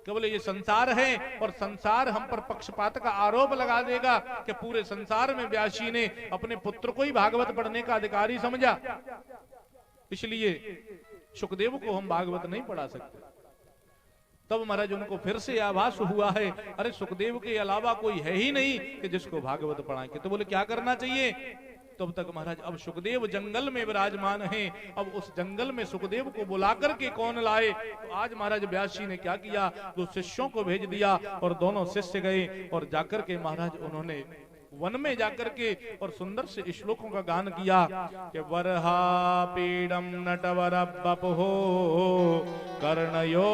कि बोले ये संसार है और संसार हम पर पक्षपात का आरोप लगा देगा कि पूरे संसार में व्यास जी ने अपने पुत्र को ही भागवत पढ़ने का अधिकारी समझा, इसलिए सुखदेव को हम भागवत नहीं पढ़ा सकते। तब महाराज उनको फिर से आभास हुआ है अरे सुखदेव के अलावा कोई है ही नहीं कि जिसको भागवत पढ़ाएंगे। तो बोले क्या करना चाहिए। तब तक महाराज अब सुखदेव जंगल में विराजमान हैं। अब उस जंगल में सुखदेव को बुला करके कौन लाए। तो आज महाराज व्यास जी ने क्या किया, दो शिष्यों को भेज दिया और दोनों शिष्य गए और जाकर के महाराज उन्होंने वन में जाकर के और सुंदर से श्लोकों का गान किया कि वरहा पीडम नटवर बपहो कर्णयो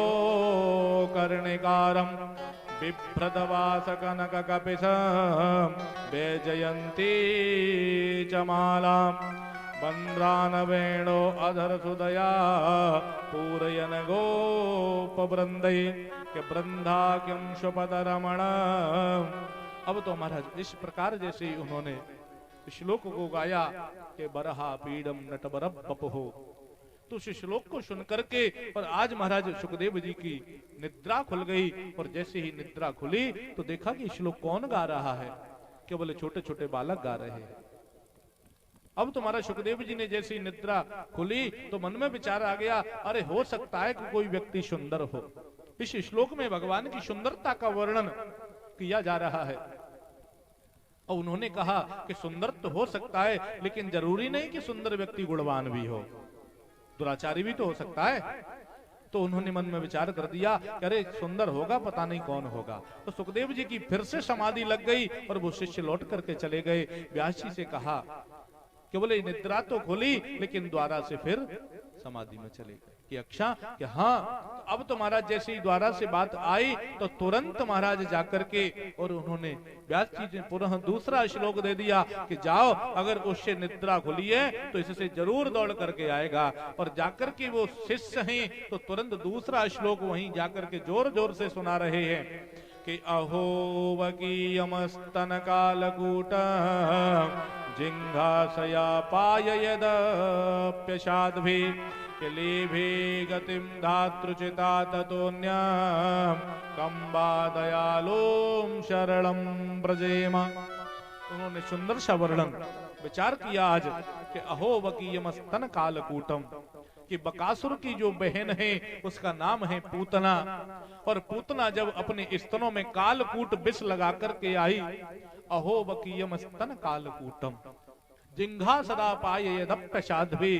कर्णिकारम बिभ्रतवास कनक कपिशम वैजयंती चमाला बंद्रान वेणो अधर सुदया पूरयन गोप वृंदे के वृंदा किम शुपद रमण। अब तो महाराज इस प्रकार जैसे ही उन्होंने श्लोक को गाया कि बरहा पीडम नटवर बपहो, तो उस श्लोक को सुन करके और आज महाराज सुखदेव जी की निद्रा खुल गई। और जैसे ही निद्रा खुली तो देखा कि श्लोक कौन गा रहा है, कि बोले छोटे छोटे बालक गा रहे हैं। अब तो महाराज सुखदेव जी ने जैसे ही निद्रा खुली तो मन में विचार आ गया अरे हो सकता है कि कोई व्यक्ति सुंदर हो। इस श्लोक में भगवान की सुंदरता का वर्णन किया जा रहा है और उन्होंने कहा कि सुंदर तो हो सकता है लेकिन जरूरी नहीं कि सुंदर व्यक्ति गुणवान भी हो, दुराचारी भी तो हो सकता है। तो उन्होंने मन में विचार कर दिया कि अरे सुंदर होगा पता नहीं कौन होगा। तो सुखदेव जी की फिर से समाधि लग गई और वो शिष्य लौट करके चले गए। व्यास जी से कहा कि बोले निद्रा तो खुली लेकिन द्वारा से फिर समाधि में चले गए कि अच्छा कि हाँ। अब तो महाराज जैसे ही द्वारा से बात आई तो तुरंत महाराज जाकर के और उन्होंने व्यास जी ने पुनः दूसरा श्लोक दे दिया कि जाओ अगर उससे निद्रा खुली है तो इससे जरूर दौड़ करके आएगा। और जाकर के वो शिष्य हैं तो तुरंत दूसरा श्लोक वहीं जाकर के जोर जोर से सुना रहे हैं कि अहो वकीयमस्तन कालकूट जिंघासया पाययदप्यशाद्भि लेभे गतिम धातृचिता ततोन्यम कंबा दयालोम शरणम ब्रजेम। उन्होंने सुंदर सा वर्णन विचार किया आज कि अहो वकीयमस्तन कालकूटम, कि बकासुर की जो बहन है उसका नाम है पूतना। और पूतना जब अपने स्तनों में कालकूट विष लगा करके आई, अहो वकीयमस्तन कालकूटम जिंघा सदा पाए यदप्यशाद्भि।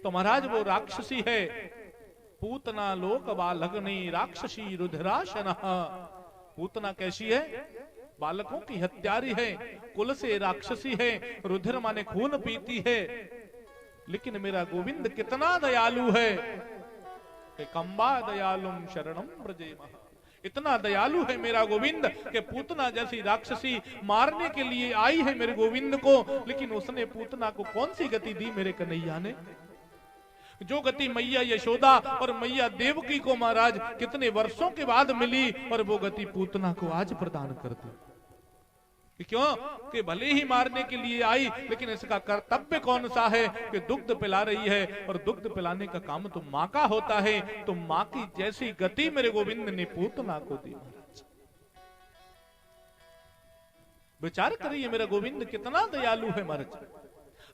तो महाराज वो राक्षसी है पूतना लोक बालग्नि राक्षसी रुधिराशना। पूतना कैसी है, बालकों की हत्यारी है, कुल से राक्षसी है, रुधिर माने खून पीती है। लेकिन मेरा गोविंद कितना दयालु है कि कंबा दयालुम शरणम ब्रजेम। इतना दयालु है मेरा गोविंद कि पूतना जैसी राक्षसी मारने के लिए आई है मेरे गोविंद को, लेकिन उसने पूतना को कौन सी गति दी मेरे कन्हैया ने? जो गति मैया यशोदा और मैया देवकी को महाराज कितने वर्षों के बाद मिली, और वो गति पूतना को आज प्रदान कर दी। क्यों? कि भले ही मारने के लिए आई, लेकिन इसका कर्तव्य कौन सा है कि दुग्ध पिला रही है, और दुग्ध पिलाने का काम तो माँ का होता है। तो माँ की जैसी गति मेरे गोविंद ने पूतना को दी। विचार करिए मेरा गोविंद कितना दयालु है महाराज।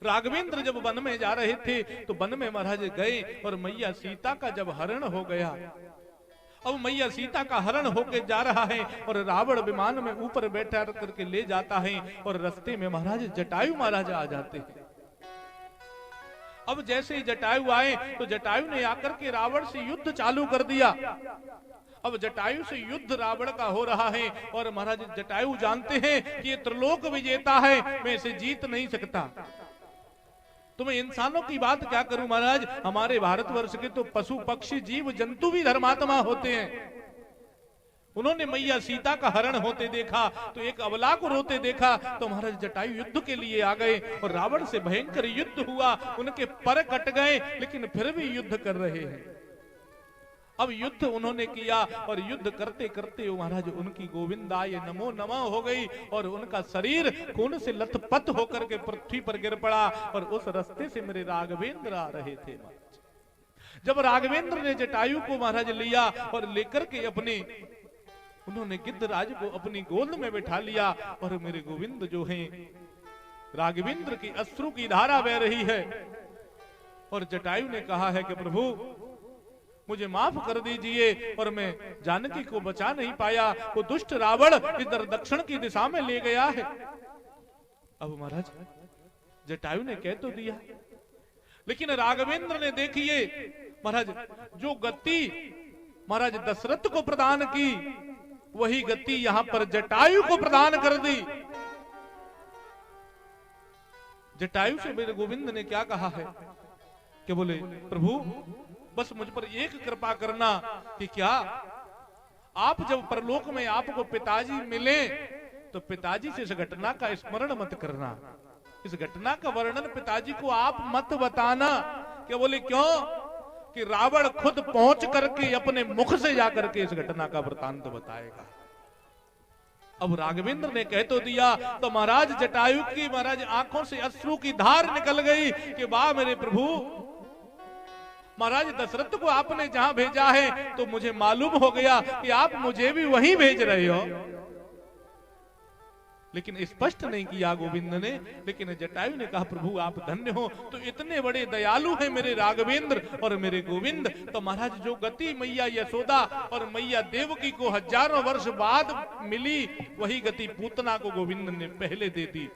राघवेंद्र जब वन में जा रहे थे तो वन में महाराज गए, और मैया सीता का जब हरण हो गया, अब मैया सीता का हरण होके जा रहा है, और रावण विमान में ऊपर बैठा करके ले जाता है, और रास्ते में महाराज जटायु महाराज आ जाते हैं। अब जैसे ही जटायु आए तो जटायु ने आकर के रावण से युद्ध चालू कर दिया। अब जटायु से युद्ध रावण का हो रहा है, और महाराज जटायु जानते हैं कि ये त्रिलोक विजेता है, मैं इसे जीत नहीं सकता। तो मैं इंसानों की बात क्या करूं महाराज, हमारे भारतवर्ष के तो पशु पक्षी जीव जंतु भी धर्मात्मा होते हैं। उन्होंने मैया सीता का हरण होते देखा, तो एक अबला को रोते देखा, तो महाराज जटायु युद्ध के लिए आ गए, और रावण से भयंकर युद्ध हुआ, उनके पर कट गए, लेकिन फिर भी युद्ध कर रहे हैं। अब युद्ध उन्होंने किया, और युद्ध करते करते महाराज उनकी गोविंदाय नमो नमः हो गई, और उनका शरीर खून से लथपथ होकर के पृथ्वी पर गिर पड़ा। और उस रास्ते से मेरे राघवेंद्र आ रहे थे। जब राघवेंद्र ने जटायु को महाराज लिया, और लेकर के उन्होंने गिद्धराज को अपनी गोद में बैठा लिया, और मेरे गोविंद जो हैं राघवेंद्र की अश्रु की धारा बह रही है, और जटायु ने कहा है कि प्रभु मुझे माफ कर दीजिए, और मैं जानकी को बचा नहीं पाया, वो दुष्ट रावण इधर दक्षिण की दिशा में ले गया है। अब महाराज जटायु ने कह तो दिया, लेकिन राघवेंद्र ने देखिए महाराज जो गति महाराज दशरथ को प्रदान की, वही गति यहां पर जटायु को प्रदान कर दी। जटायु से मेरे गोविंद ने क्या कहा है कि बोले प्रभु बस मुझ पर एक कृपा करना कि क्या आप जब परलोक में आपको पिताजी मिले तो पिताजी से इस घटना का स्मरण मत करना, इस घटना का वर्णन पिताजी को आप मत बताना। क्या बोले क्यों? कि रावण खुद पहुंच करके अपने मुख से जाकर के इस घटना का वृतांत बताएगा। अब राघवेंद्र ने कह तो दिया, तो महाराज जटायु की महाराज आंखों से अश्रु की धार निकल गई कि वाह मेरे प्रभु, महाराज दशरथ को आपने जहां भेजा है तो मुझे मालूम हो गया कि आप मुझे भी वहीं भेज रहे हो। लेकिन स्पष्ट नहीं किया गोविंद ने, लेकिन जटायु ने कहा प्रभु आप धन्य हो, तो इतने बड़े दयालु हैं मेरे राघवेंद्र और मेरे गोविंद। तो महाराज जो गति मैया यशोदा और मैया देवकी को हजारों वर्ष बाद मिली, वही गति पूतना को गोविंद ने पहले दे दी।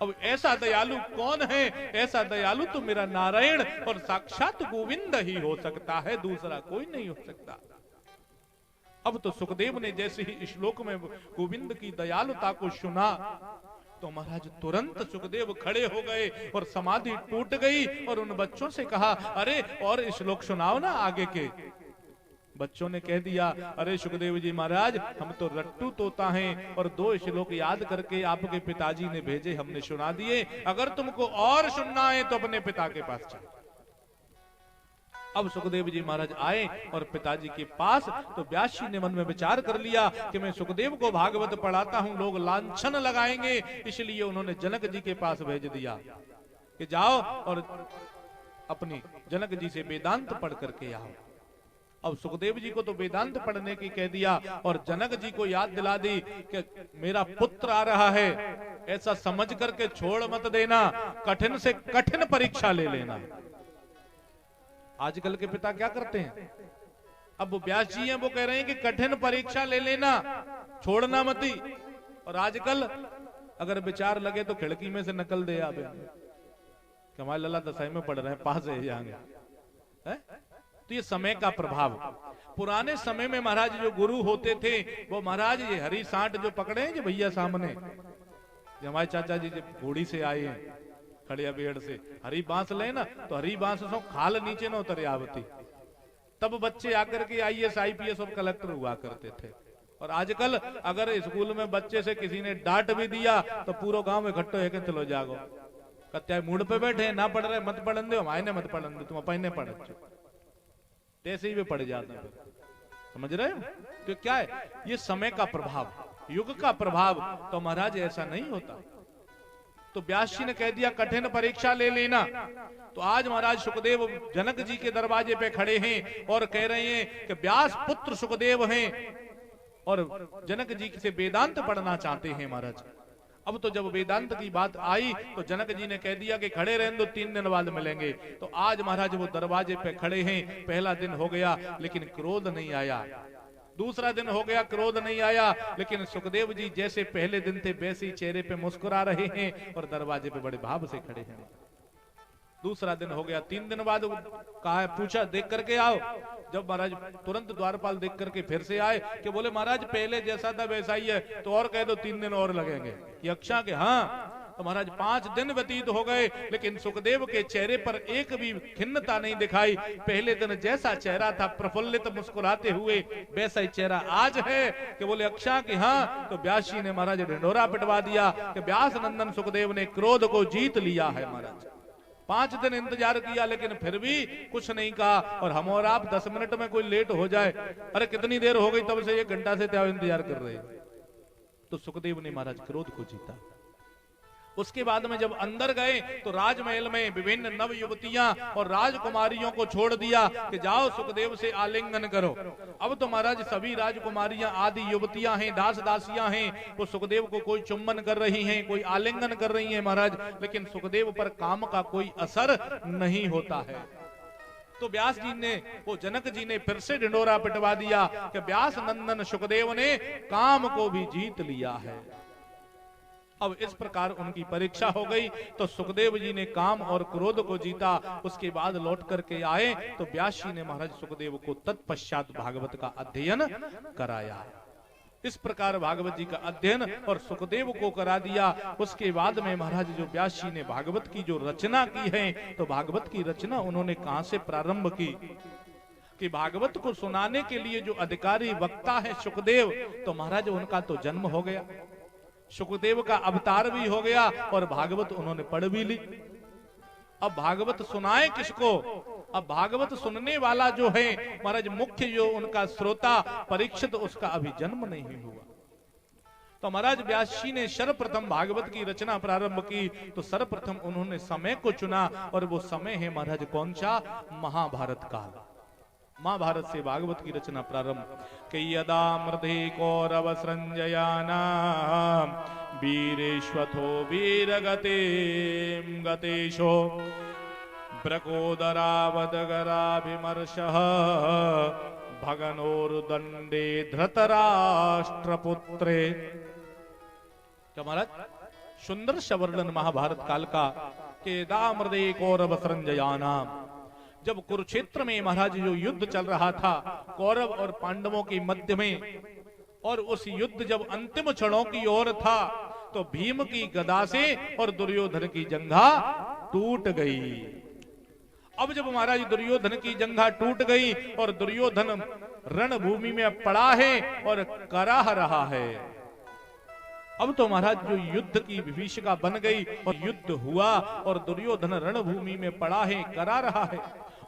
अब ऐसा दयालु कौन है? ऐसा दयालु तो मेरा नारायण और साक्षात गोविंद ही हो सकता है, दूसरा कोई नहीं हो सकता। अब तो सुखदेव ने जैसे ही श्लोक में गोविंद की दयालुता को सुना तो महाराज तुरंत सुखदेव खड़े हो गए और समाधि टूट गई, और उन बच्चों से कहा अरे और श्लोक सुनाओ ना आगे के। बच्चों ने कह दिया अरे सुखदेव जी महाराज हम तो रट्टू तोता हैं, और 2 श्लोक याद करके आपके पिताजी ने भेजे, हमने सुना दिए। अगर तुमको और सुनना है तो अपने पिता के पास चलो। अब सुखदेव जी महाराज आए और पिताजी के पास, तो व्यास जी ने मन में विचार कर लिया कि मैं सुखदेव को भागवत पढ़ाता हूं, लोग लांछन लगाएंगे, इसलिए उन्होंने जनक जी के पास भेज दिया कि जाओ और अपनी जनक जी से वेदांत पढ़ करके आओ। अब सुखदेव जी को तो वेदांत पढ़ने की कह दिया, और जनक जी को याद दिला दी कि मेरा पुत्र आ रहा है, ऐसा समझ करके छोड़ मत देना, कठिन से कठिन परीक्षा ले लेना। आजकल के पिता क्या करते हैं? अब वो व्यास जी हैं, वो कह रहे हैं कि कठिन परीक्षा ले लेना, छोड़ना मती। और आजकल अगर विचार लगे तो खिड़की में से नकल दे आवे कि हमारे लल्ला दसाई में पढ़ रहे हैं, पास है जाएंगे। तो ये समय का प्रभाव। पुराने समय में महाराज जो गुरु होते थे वो महाराज ये हरी सांट जो पकड़े हैं जो भैया सामने, जो हमारे चाचा जी घोड़ी से आए हैं खड़िया बेड़ से, हरी बांस ले ना तो हरी बांस सो खाल नीचे न उतरे आवती, तब बच्चे आकर के IAS IPS और कलेक्टर हुआ करते थे। और आजकल अगर स्कूल में बच्चे से किसी ने डांट भी दिया तो पूरा गांव इकट्ठो है कि चलो जागो, कत्या मूड पे बैठे ना पढ़ रहे, मत पढ़न दो, हमारे मत पढ़न दो, तुम अपने पढ़, ऐसे ही वे पढ़ जाते हैं। समझ रहे हो? तो क्या है ये समय का प्रभाव, युग का प्रभाव। तो महाराज ऐसा नहीं होता। तो व्यास जी ने कह दिया कठिन परीक्षा ले लेना। तो आज महाराज सुखदेव जनक जी के दरवाजे पे खड़े हैं और कह रहे हैं कि व्यास पुत्र सुखदेव हैं और जनक जी से वेदांत पढ़ना चाहते हैं महाराज। अब तो जब वेदांत की बात आई तो जनक जी ने कह दिया कि खड़े रहने दो, 3 दिन बाद मिलेंगे। तो आज महाराज वो दरवाजे पे खड़े हैं। पहला दिन हो गया लेकिन क्रोध नहीं आया, दूसरा दिन हो गया क्रोध नहीं आया, लेकिन सुखदेव जी जैसे पहले दिन थे वैसे ही चेहरे पे मुस्कुरा रहे हैं और दरवाजे पे बड़े भाव से खड़े हैं। दूसरा दिन हो गया, 3 दिन बाद कहा है, पूछा देख करके आओ। जब महाराज तुरंत द्वारपाल देख करके फिर से आए कि बोले महाराज पहले जैसा था वैसा ही है, तो और कह दो 3 दिन और लगेंगे कि अच्छा के हाँ। तो महाराज 5 दिन व्यतीत हो गए लेकिन सुखदेव के चेहरे पर एक भी खिन्नता नहीं दिखाई। पहले दिन जैसा चेहरा था प्रफुल्लित मुस्कुराते हुए वैसा ही चेहरा आज है कि बोले अच्छा कि हाँ। तो व्यास जी ने महाराज ढिंढोरा पिटवा दिया कि व्यास नंदन सुखदेव ने क्रोध को जीत लिया है। महाराज 5 दिन इंतजार किया लेकिन फिर भी कुछ नहीं कहा। और हम और आप 10 मिनट में कोई लेट हो जाए, अरे कितनी देर हो गई तब से 1 घंटा से क्या इंतजार कर रहे हैं। तो सुखदेव ने महाराज क्रोध को जीता। उसके बाद में जब अंदर गए तो राजमहल में विभिन्न नव युवतियां और राजकुमारियों को छोड़ दिया कि जाओ सुखदेव से आलिंगन करो। अब तो महाराज सभी राजकुमारियां आदि युवतियां हैं, दास दासियां हैं, वो सुखदेव को कोई चुम्बन कर रही हैं, कोई आलिंगन कर रही हैं महाराज, लेकिन सुखदेव पर काम का कोई असर नहीं होता है। तो व्यास जी ने, वो जनक जी ने फिर से ढिंढोरा पिटवा दिया कि व्यास नंदन सुखदेव ने काम को भी जीत लिया है। अब इस प्रकार उनकी परीक्षा हो गई। तो सुखदेव जी ने काम और क्रोध को जीता। उसके बाद लौट करके आए तो व्यास जी ने महाराज सुखदेव को तत्पश्चात भागवत का अध्ययन कराया। इस प्रकार भागवत जी का अध्ययन और सुखदेव को करा दिया। उसके बाद में महाराज जो व्यास जी ने भागवत की जो रचना की है, तो भागवत की रचना उन्होंने कहां से प्रारंभ की कि भागवत को सुनाने के लिए जो अधिकारी वक्ता है सुखदेव, तो महाराज उनका तो जन्म हो गया, सुखदेव का अवतार भी हो गया और भागवत उन्होंने पढ़ भी ली। अब भागवत सुनाए किसको? अब भागवत सुनने वाला जो है महाराज मुख्य जो उनका श्रोता परीक्षित, उसका अभी जन्म नहीं हुआ। तो महाराज व्यास जी ने सर्वप्रथम भागवत की रचना प्रारंभ की। तो सर्वप्रथम उन्होंने समय को चुना और वो समय है महाराज कौन सा? महाभारत काल। महाभारत से भागवत की रचना प्रारंभ कि यदा मृधे कौरव संजयानाम वीरेश्वथो वीरगते गतेशो ब्रकोदरावदगराभिमर्शः भगनोर्दंडे धृतराष्ट्रपुत्रे। क्या महाराज सुंदर वर्णन महाभारत काल का कि यदा मृधे कौरव संजयानाम, जब कुरुक्षेत्र में महाराज जो युद्ध चल रहा था कौरव और पांडवों के मध्य में, और उस युद्ध जब अंतिम क्षणों की ओर था तो भीम की गदा से और दुर्योधन की जंघा टूट गई। अब जब महाराज दुर्योधन की जंघा टूट गई और दुर्योधन रणभूमि में पड़ा है और कराह रहा है, अब तो महाराज जो युद्ध की विभीषिका बन गई और युद्ध हुआ और दुर्योधन रणभूमि में पड़ा है, करा रहा है।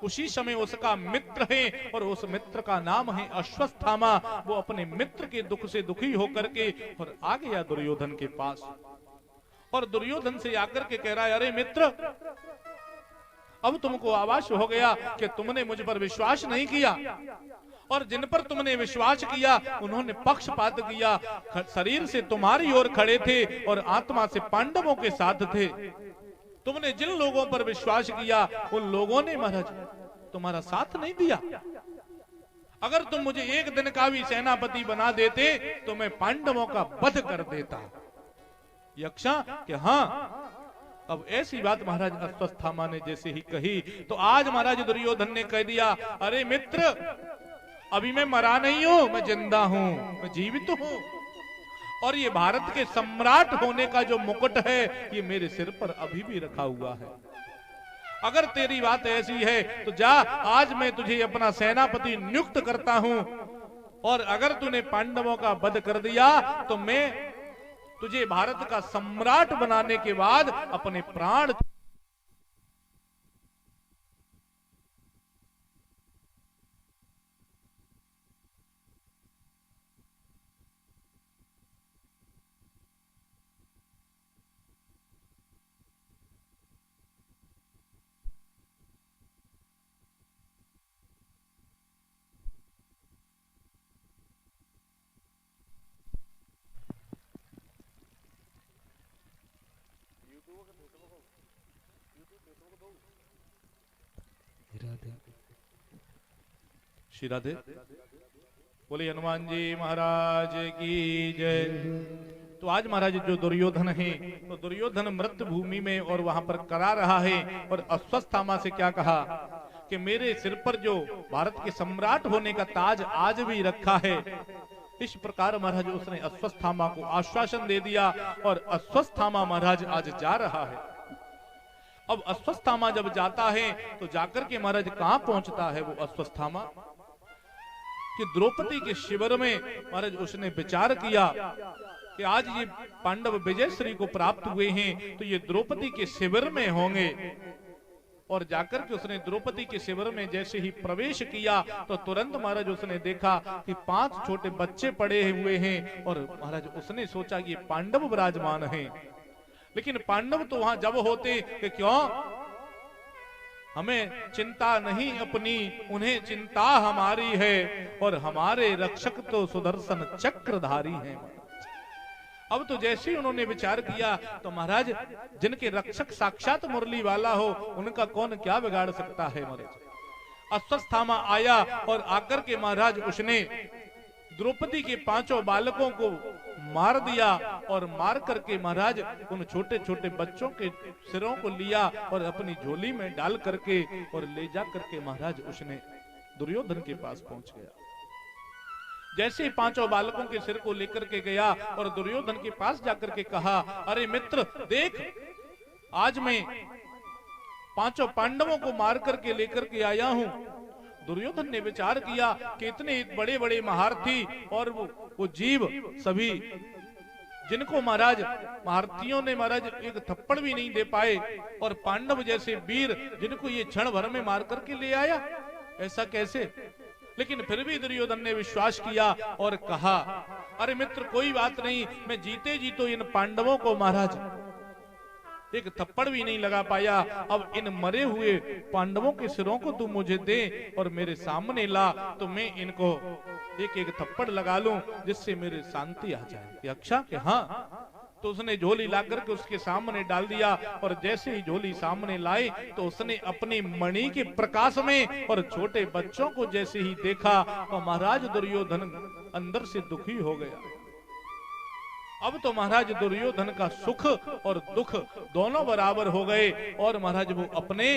उसी समय उसका मित्र है और उस मित्र का नाम है अश्वत्थामा। वो अपने मित्र के दुख से दुखी होकर के और आ गया दुर्योधन के पास और दुर्योधन से आकर के कह रहा है, अरे मित्र, अब तुमको आभास हो गया कि तुमने मुझ पर विश्वास नहीं किया और जिन पर तुमने विश्वास किया उन्होंने पक्षपात किया। शरीर से तुम्हारी ओर खड़े थे और आत्मा से पांडवों के साथ थे। तुमने जिन लोगों पर विश्वास किया उन लोगों ने महाराज तुम्हारा साथ नहीं दिया। अगर तुम मुझे एक दिन का भी सेनापति बना देते तो मैं पांडवों का वध कर देता। यक्षा कि हाँ। अब ऐसी बात महाराज अश्वत्थामा ने जैसे ही कही तो आज महाराज दुर्योधन ने कह दिया, अरे मित्र, अभी मैं मरा नहीं हूं, मैं जिंदा हूं, मैं जीवित हूं और ये भारत के सम्राट होने का जो मुकुट है ये मेरे सिर पर अभी भी रखा हुआ है। अगर तेरी बात ऐसी है तो जा, आज मैं तुझे अपना सेनापति नियुक्त करता हूं, और अगर तूने पांडवों का वध कर दिया तो मैं तुझे भारत का सम्राट बनाने के बाद अपने प्राण श्री राधे। बोले हनुमान जी महाराज की जय। तो आज महाराज जो दुर्योधन है, तो दुर्योधन मृत्यु भूमि में और वहां पर करा रहा है, और अश्वत्थामा से क्या कहा कि मेरे सिर पर जो भारत के सम्राट होने का ताज आज भी रखा है। इस प्रकार महाराज उसने अश्वत्थामा को आश्वासन दे दिया, और अश्वत्थामा महाराज आज जा रहा है। अब अश्वत्थामा जब जाता है तो जाकर के महाराज कहां पहुंचता है वो अश्वत्थामा, कि द्रौपदी के शिविर में महाराज उसने विचार किया कि आज ये पांडव विजय श्री को प्राप्त हुए हैं, तो ये द्रौपदी के शिविर में होंगे। और जाकर के उसने द्रौपदी के शिविर में जैसे ही प्रवेश किया तो तुरंत महाराज उसने देखा कि 5 छोटे बच्चे पड़े हुए हैं, और महाराज उसने सोचा कि ये पांडव विराजमान हैं। लेकिन पांडव तो वहां जब होते कि क्यों हमें चिंता नहीं अपनी, उन्हें चिंता हमारी है, और हमारे रक्षक तो सुदर्शन चक्रधारी हैं। अब तो जैसे ही उन्होंने विचार किया तो महाराज जिनके रक्षक साक्षात मुरली वाला हो, उनका कौन क्या बिगाड़ सकता है। महाराज अश्वत्थामा आया, और आकर के महाराज उसने द्रौपदी के 5 बालकों को मार दिया, और मार करके महाराज उन छोटे छोटे बच्चों के सिरों को लिया और अपनी झोली में डाल करके और ले जा करके महाराज उसने दुर्योधन के पास पहुंच गया। जैसे ही 5 बालकों के सिर को लेकर के गया और दुर्योधन के पास जाकर के कहा, अरे मित्र देख, आज मैं 5 पांडवों को मार करके लेकर के आया हूं। दुर्योधन ने विचार किया कि इतने बड़े बड़े महारथी और वो जीव सभी, जिनको महाराज महारथियों ने महाराज एक थप्पड़ भी नहीं दे पाए, और पांडव जैसे वीर जिनको ये क्षण भर में मार करके ले आया, ऐसा कैसे। लेकिन फिर भी दुर्योधन ने विश्वास किया और कहा, अरे मित्र कोई बात नहीं, मैं जीते जी तो इन पांडवों को महाराज एक थप्पड़ भी नहीं लगा पाया। अब इन मरे हुए पांडवों के सिरों को तू मुझे दे और मेरे सामने ला, तो मैं इनको एक एक थप्पड़ लगा लूं, जिससे मेरे शांति आ जाए। अच्छा कि हाँ। तो उसने झोली ला करके उसके सामने डाल दिया, और जैसे ही झोली सामने लाई तो उसने अपनी मणि के प्रकाश में और छोटे बच्चों को जैसे ही देखा तो महाराज दुर्योधन अंदर से दुखी हो गया। अब तो महाराज दुर्योधन का सुख और दुख दोनों बराबर हो गए, और महाराज वो अपने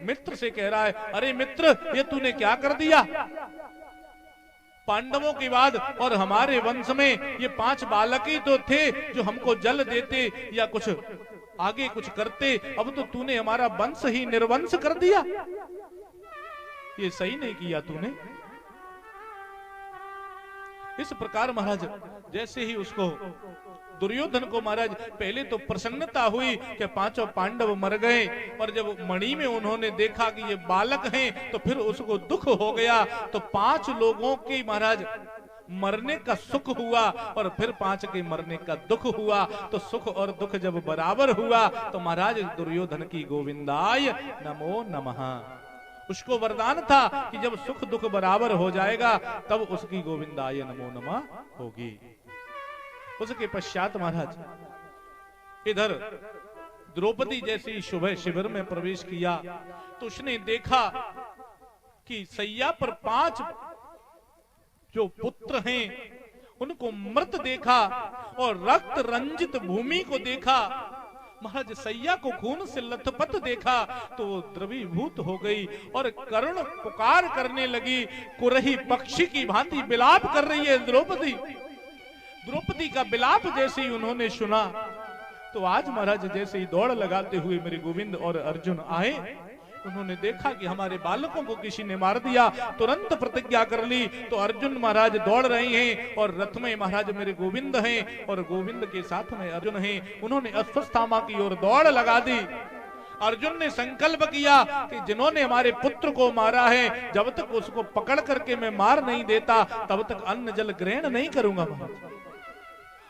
मित्र से कह रहा है, अरे मित्र ये तूने क्या कर दिया। पांडवों के बाद और हमारे वंश में ये 5 बालक ही तो थे जो हमको जल देते या कुछ आगे कुछ करते, अब तो तूने हमारा वंश ही निर्वंश कर दिया। ये सही नहीं किया तूने। इस प्रकार महाराज जैसे ही उसको दुर्योधन को महाराज पहले तो प्रसन्नता हुई कि 5 पांडव मर गए, और जब मणि में उन्होंने देखा कि ये बालक हैं तो फिर उसको दुख हो गया। तो 5 लोगों की महाराज मरने का सुख हुआ और फिर 5 के मरने का दुख हुआ। तो सुख और दुख जब बराबर हुआ तो महाराज दुर्योधन की गोविंदाय नमो नमः। उसको वरदान था कि जब सुख दुख बराबर हो जाएगा तब उसकी गोविंदाय नमो नमः होगी। उसके पश्चात महाराज इधर द्रौपदी जैसे ही सुबह शिविर में प्रवेश किया तो उसने देखा कि सैया पर 5 जो पुत्र हैं उनको मृत देखा, और रक्त रंजित भूमि को देखा। महाराज सैया को खून से लथपथ देखा तो वो द्रवीभूत हो गई और करुण पुकार करने लगी। कुरही पक्षी की भांति विलाप कर रही है द्रौपदी। द्रौपदी का विलाप जैसे ही उन्होंने सुना तो आज महाराज जैसे ही दौड़ लगाते हुए मेरे गोविंद और अर्जुन आए, उन्होंने देखा कि हमारे बालकों को किसी ने मार दिया, तुरंत प्रतिज्ञा कर ली। तो अर्जुन महाराज दौड़ रहे हैं और रथ में महाराज मेरे गोविंद हैं और गोविंद के साथ में अर्जुन हैं। उन्होंने अश्वत्थामा की ओर दौड़ लगा दी। अर्जुन ने संकल्प किया कि जिन्होंने हमारे पुत्र को मारा है, जब तक उसको पकड़ करके मैं मार नहीं देता तब तक अन्न जल ग्रहण नहीं करूंगा।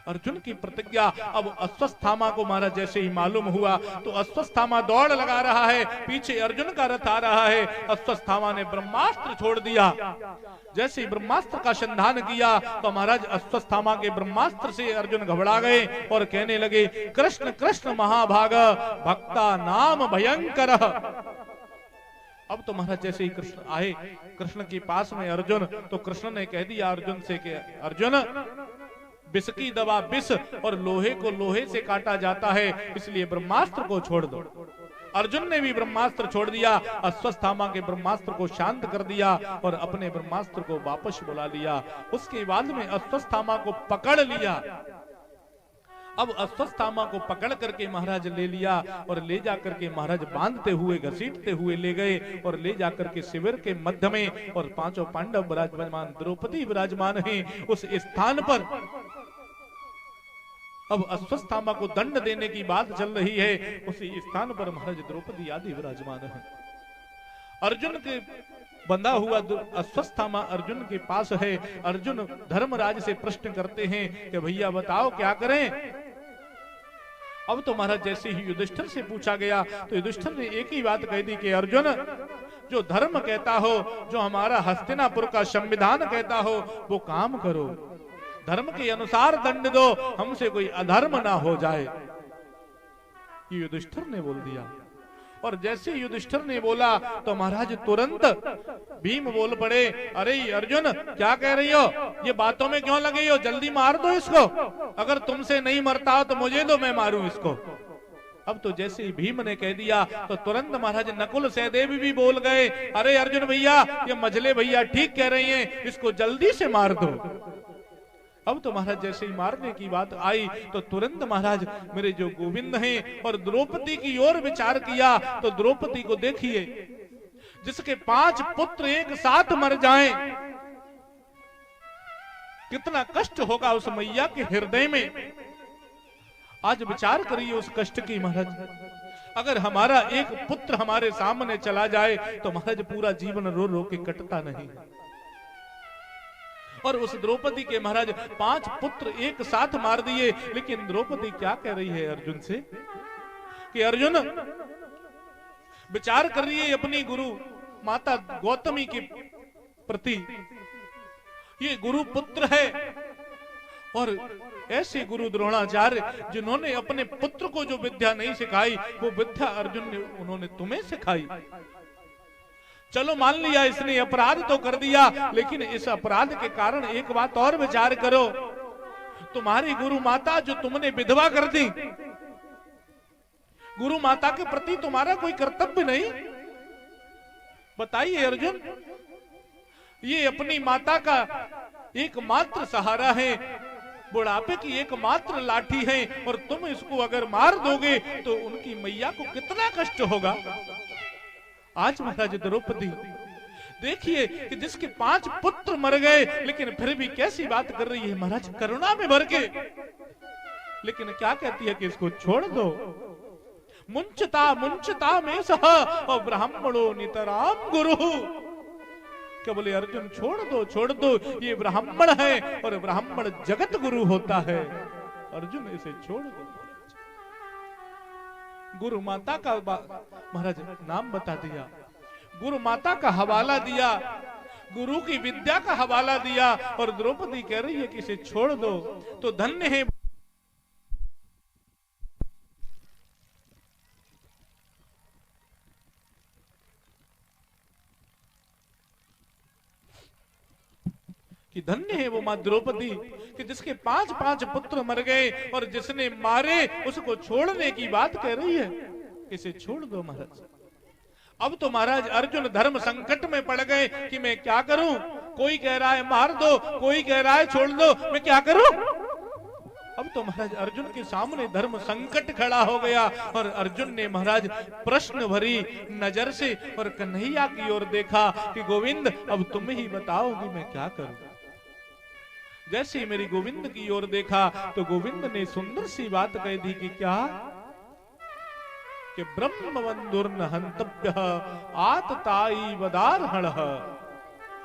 अर्जुन की प्रतिज्ञा अब अश्वत्थामा को मारा जैसे ही मालूम हुआ तो अश्वत्थामा दौड़ लगा रहा है, पीछे अर्जुन का रथ आ रहा है। अश्वत्थामा ने ब्रह्मास्त्र छोड़ दिया। जैसे ही ब्रह्मास्त्र का संधान किया तो महाराज अश्वत्थामा के ब्रह्मास्त्र से अर्जुन घबरा गए और कहने लगे, कृष्ण कृष्ण महाभाग भक्ता नाम भयंकर। अब तो महाराज जैसे ही कृष्ण आए, कृष्ण के पास में अर्जुन, तो कृष्ण ने कह दिया अर्जुन से कि अर्जुन, विष की दवा विष और लोहे को लोहे से काटा जाता है, इसलिए ब्रह्मास्त्र को छोड़ दो। अर्जुन ने भी ब्रह्मास्त्र छोड़ दिया, अश्वत्थामा के ब्रह्मास्त्र को शांत कर दिया और अपने ब्रह्मास्त्र को वापस बुला लिया। उसके बाद में अश्वत्थामा को पकड़ लिया। अब अश्वत्थामा को पकड़ करके महाराज ले लिया और ले जाकर के महाराज बांधते हुए घसीटते हुए ले गए और ले जाकर के शिविर के मध्य में, और पांचों पांडव विराजमान, द्रौपदी विराजमान हैं उस स्थान पर। अब अश्वत्थामा को दंड देने की बात चल रही है, उसी स्थान पर महाराज द्रौपदी आदि विराजमान है। अर्जुन के बंधा हुआ अश्वत्थामा अर्जुन के पास है। अर्जुन धर्मराज से प्रश्न करते हैं कि भैया बताओ क्या करें। अब तो महाराज जैसे ही युधिष्ठिर से पूछा गया तो युधिष्ठिर ने एक ही बात कह दी कि अर्जुन, जो धर्म कहता हो, जो हमारा हस्तिनापुर का संविधान कहता हो, वो काम करो। धर्म के अनुसार दंड दो, हमसे कोई अधर्म ना हो जाए। ये युधिष्ठिर ने बोल दिया। और जैसे युधिष्ठिर ने बोला तो महाराज तुरंत भीम बोल पड़े, अरे अर्जुन क्या कह रही हो, ये बातों में क्यों लगे हो, जल्दी मार दो इसको। अगर तुमसे नहीं मरता हो तो मुझे दो, मैं मारूं इसको। अब तो जैसे ही भीम ने कह दिया तो तुरंत महाराज नकुल सहदेव भी बोल गए, अरे अर्जुन भैया, ये मझले भैया ठीक कह रही हैं, इसको जल्दी से मार दो। अब तो महाराज जैसे ही मारने की बात आई तो तुरंत महाराज मेरे जो गोविंद हैं और द्रौपदी की ओर विचार किया तो द्रौपदी को देखिए, जिसके 5 पुत्र एक साथ मर जाएं, कितना कष्ट होगा उस मैया के हृदय में। आज विचार करिए उस कष्ट की महाराज। अगर हमारा एक पुत्र हमारे सामने चला जाए तो महाराज पूरा जीवन रो रो के कटता नहीं। और उस द्रौपदी के महाराज 5 पुत्र एक साथ मार दिए। लेकिन द्रौपदी क्या कह रही है अर्जुन से कि अर्जुन विचार कर रही है अपनी गुरु माता गौतमी के प्रति, ये गुरु पुत्र है और ऐसे गुरु द्रोणाचार्य जिन्होंने अपने पुत्र को जो विद्या नहीं सिखाई वो विद्या अर्जुन ने उन्होंने तुम्हें सिखाई। चलो मान लिया इसने अपराध तो कर दिया, लेकिन इस अपराध के कारण एक बात और विचार करो, तुम्हारी गुरु माता जो तुमने विधवा कर दी, गुरु माता के प्रति तुम्हारा कोई कर्तव्य नहीं। बताइए अर्जुन, ये अपनी माता का एकमात्र सहारा है, बुढ़ापे की एकमात्र लाठी है, और तुम इसको अगर मार दोगे तो उनकी मैया को कितना कष्ट होगा। आज महाराज द्रौपदी देखिए कि जिसके 5 पुत्र मर गए लेकिन फिर भी कैसी बात कर रही है महाराज, करुणा में भर के। लेकिन क्या कहती है कि इसको छोड़ दो। मुंचता मुंचता में सह और ब्राह्मणो नितराम गुरु। क्या बोले अर्जुन छोड़ दो, ये ब्राह्मण है और ब्राह्मण जगत गुरु होता है। अर्जुन इसे छोड़ दो। गुरु माता का महाराज नाम बता दिया, गुरु माता का हवाला दिया, गुरु की विद्या का हवाला दिया, और द्रौपदी कह रही है कि इसे छोड़ दो। तो धन्य है कि धन्य है वो मां द्रौपदी कि जिसके 5 पुत्र मर गए और जिसने मारे उसको छोड़ने की बात कह रही है, इसे छोड़ दो महाराज। अब तो महाराज अर्जुन धर्म संकट में पड़ गए कि मैं क्या करूं। कोई कह रहा है मार दो, कोई कह रहा है छोड़ दो, मैं क्या करूं। अब तो महाराज अर्जुन के सामने धर्म संकट खड़ा हो गया और अर्जुन ने महाराज प्रश्न भरी नजर से और कन्हैया की ओर देखा कि गोविंद अब तुम ही बताओ कि मैं क्या करूं। जैसे ही मेरी गोविंद की ओर देखा तो गोविंद ने सुंदर सी बात कह दी कि क्या, कि ब्रह्म बंधुर्न हंतव्य आतताई वदारहण।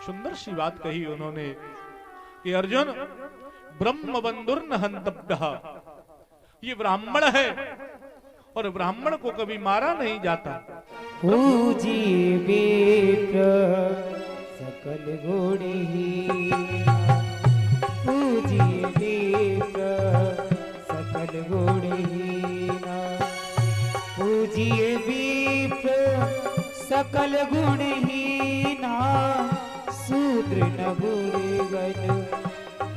सुंदर सी बात कही उन्होंने कि अर्जुन ब्रह्म बंधुर्न हंतव्य, ये ब्राह्मण है और ब्राह्मण को कभी मारा नहीं जाता। पूजिए विप्र सकल गुणी, पूजिए विप्र सकल गुणहीना, पूजिए विप्र सकल गुणहीना, शूद्र न गुणगण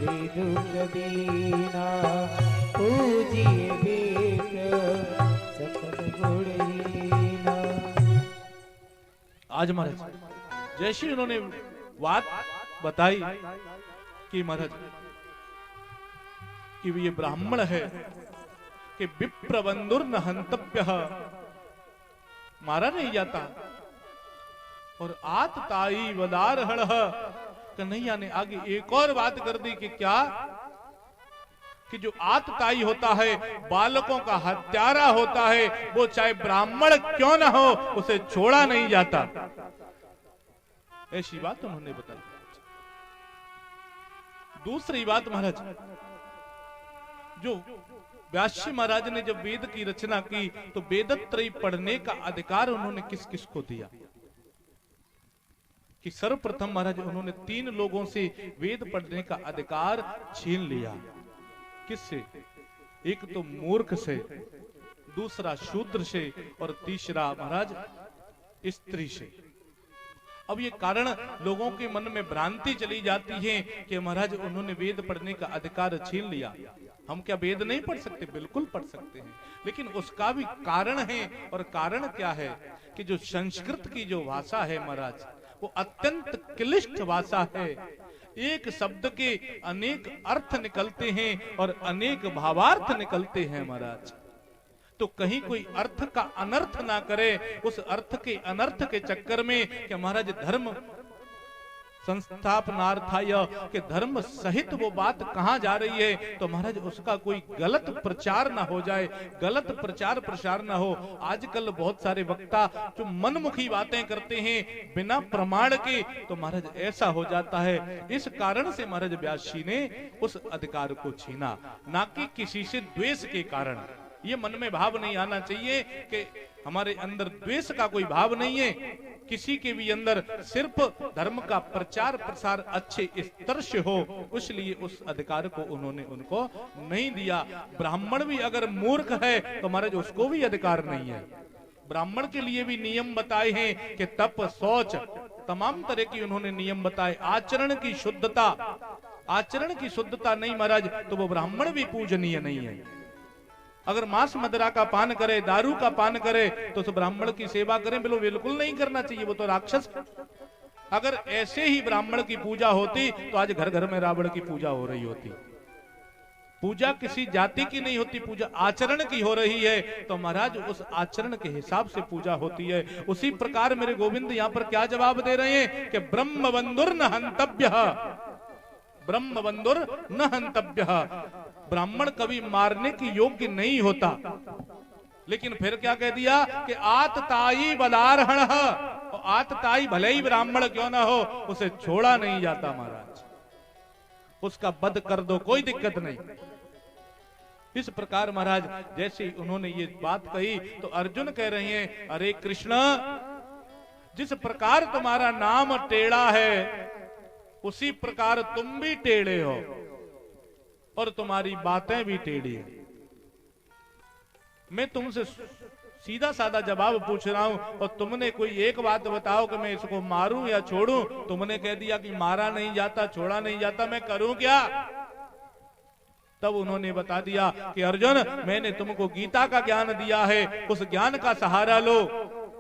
वेदु प्रवीणा, पूजिए विप्र सकल गुणहीना। आज महाराज जैसी उन्होंने बात बताई कि महाराज कि ये ब्राह्मण है कि विप्र बंधुर्न हंतव्य, मारा नहीं जाता, और आतताई वदारहण। कन्हैया ने आगे एक और बात कर दी कि क्या, कि जो आतताई होता है, बालकों का हत्यारा होता है, वो चाहे ब्राह्मण क्यों ना हो उसे छोड़ा नहीं जाता। ऐसी बात उन्होंने बताई। दूसरी बात महाराज, जो व्यास महाराज ने जब वेद की रचना की तो वेदत्रयी पढ़ने का अधिकार उन्होंने किस किस को दिया, कि सर्वप्रथम महाराज उन्होंने 3 लोगों से वेद पढ़ने का अधिकार छीन लिया। किससे? एक तो मूर्ख से, दूसरा शूद्र से, और तीसरा महाराज स्त्री से। अब ये कारण लोगों के मन में भ्रांति चली जाती है कि महाराज उन्होंने वेद पढ़ने का अधिकार छीन लिया। हम क्या वेद नहीं पढ़ सकते? बिल्कुल पढ़ सकते हैं, लेकिन उसका भी कारण है। और कारण क्या है कि जो संस्कृत की जो भाषा है महाराज, वो अत्यंत क्लिष्ट भाषा है। एक शब्द के अनेक अर्थ निकलते हैं और अनेक भावार्थ निकलते हैं महाराज। तो कहीं कोई अर्थ का अनर्थ ना करे, उस अर्थ के अनर्थ के चक्कर में कि महाराज धर्म संस्थापनार्थाय के धर्म सहित वो बात कहां जा रही है, तो महाराज उसका कोई गलत प्रचार ना हो जाए, गलत प्रचार प्रसार ना हो। आजकल बहुत सारे वक्ता जो मनमुखी बातें करते हैं बिना प्रमाण के, तो महाराज ऐसा हो जाता है। इस कारण से महाराज व्यास जी ने उस अधिकार को छीना, ना कि किसी से द्वेष के कारण। ये मन में भाव नहीं आना चाहिए कि हमारे अंदर द्वेष का कोई भाव नहीं है। किसी के भी अंदर सिर्फ धर्म का प्रचार प्रसार अच्छे स्तर से हो, इसलिए उस अधिकार को उन्होंने उनको नहीं दिया। ब्राह्मण भी अगर मूर्ख है तो महाराज उसको भी अधिकार नहीं है। ब्राह्मण के लिए भी नियम बताए हैं कि तप, शौच, तमाम तरह की उन्होंने नियम बताए। आचरण की शुद्धता, आचरण की शुद्धता नहीं महाराज तो वो ब्राह्मण भी पूजनीय नहीं है। अगर मांस मदिरा का पान करे, दारू का पान करे, तो उस ब्राह्मण की सेवा करें, बिल्कुल नहीं करना चाहिए, वो तो राक्षस। अगर ऐसे ही ब्राह्मण की पूजा होती तो आज घर घर में रावण की पूजा हो रही होती। पूजा किसी जाति की नहीं होती, पूजा आचरण की हो रही है, तो महाराज उस आचरण के हिसाब से पूजा होती है। उसी प्रकार मेरे गोविंद यहाँ पर क्या जवाब दे रहे हैं कि ब्रह्म बंधुर न हंतव्य, ब्रह्म बंधुर न हंतव्य। ब्राह्मण कभी मारने की योग्य नहीं होता। लेकिन फिर क्या कह दिया कि आतताई बलारहण, आतताई भले ही ब्राह्मण क्यों ना हो उसे छोड़ा नहीं जाता महाराज, उसका वध कर दो, कोई दिक्कत नहीं। इस प्रकार महाराज जैसे उन्होंने ये बात कही तो अर्जुन कह रहे हैं, अरे कृष्ण, जिस प्रकार तुम्हारा नाम टेढ़ा है उसी प्रकार तुम भी टेढ़े हो और तुम्हारी बातें भी टेढ़ी है। मैं तुमसे सीधा साधा जवाब पूछ रहा हूं और तुमने कोई एक बात बताओ कि मैं इसको मारूं या छोड़ूं। तुमने कह दिया कि मारा नहीं जाता, छोड़ा नहीं जाता, मैं करूं क्या? तब उन्होंने बता दिया कि अर्जुन, मैंने तुमको गीता का ज्ञान दिया है, उस ज्ञान का सहारा लो।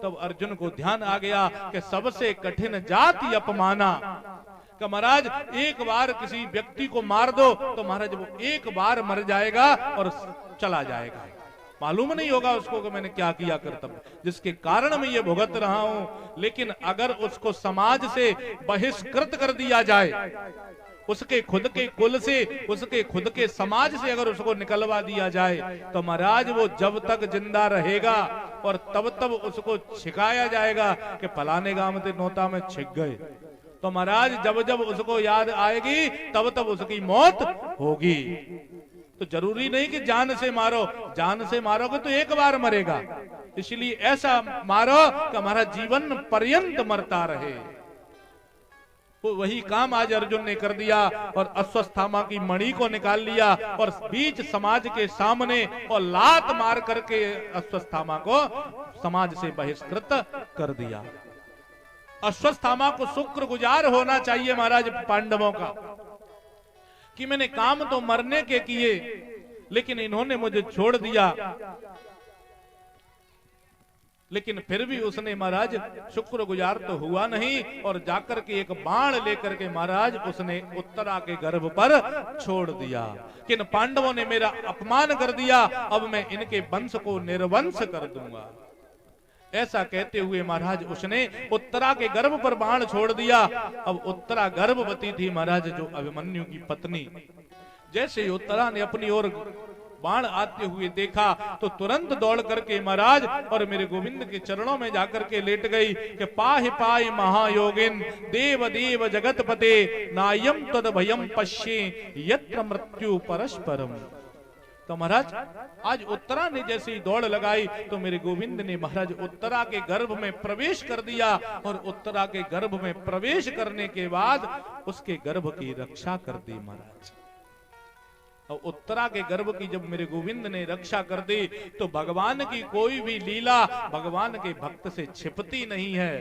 तब अर्जुन को ध्यान आ गया कि सबसे कठिन जाति अपमाना, कि महाराज एक बार किसी व्यक्ति को मार दो तो महाराज वो एक बार मर जाएगा और चला जाएगा, मालूम नहीं होगा उसको कि मैंने क्या किया कर्तव्य, जिसके कारण मैं ये भुगत रहा हूं। लेकिन अगर उसको समाज से बहिष्कृत कर दिया जाए, उसके खुद के कुल से, उसके खुद के समाज से अगर उसको निकलवा दिया जाए, तो महाराज वो जब तक जिंदा रहेगा और तब तब उसको छिकाया जाएगा कि फलाने गांव में नोता में छिक गए। तो महाराज जब जब उसको याद आएगी तब तब उसकी मौत होगी। तो जरूरी नहीं कि जान से मारो, जान से मारोगे तो एक बार मरेगा, इसलिए ऐसा मारो कि हमारा जीवन पर्यंत मरता रहे। तो वही काम आज अर्जुन ने कर दिया और अश्वत्थामा की मणि को निकाल लिया और बीच समाज के सामने और लात मार करके अश्वत्थामा को समाज से बहिष्कृत कर दिया। अश्वत्थामा को शुक्रगुजार होना चाहिए महाराज पांडवों का कि मैंने काम तो मरने के किए, लेकिन इन्होंने मुझे छोड़ दिया। लेकिन फिर भी उसने महाराज शुक्रगुजार तो हुआ नहीं और जाकर के एक बाण लेकर के महाराज उसने उत्तरा के गर्भ पर छोड़ दिया कि इन पांडवों ने मेरा अपमान कर दिया, अब मैं इनके वंश को निर्वंश कर दूंगा। ऐसा कहते हुए महाराज उसने उत्तरा के गर्भ पर बाण छोड़ दिया। अब उत्तरा गर्भवती थी महाराज, जो अभिमन्यु की पत्नी। जैसे ही उत्तरा ने अपनी ओर बाण आते हुए देखा तो तुरंत दौड़ करके महाराज और मेरे गोविंद के चरणों में जाकर के लेट गई कि पाहि पाहि महायोगिन देव देव जगतपते नायम तद भयम पश्ये यत्र मृत्यु परस्परम। तो महाराज आज उत्तरा ने जैसे ही दौड़ लगाई तो मेरे गोविंद ने महाराज उत्तरा के गर्भ में प्रवेश कर दिया और उत्तरा के गर्भ में प्रवेश करने के बाद उसके गर्भ की रक्षा कर दी महाराज। और उत्तरा के गर्भ की जब मेरे गोविंद ने रक्षा कर दी तो भगवान की कोई भी लीला भगवान के भक्त से छिपती नहीं है।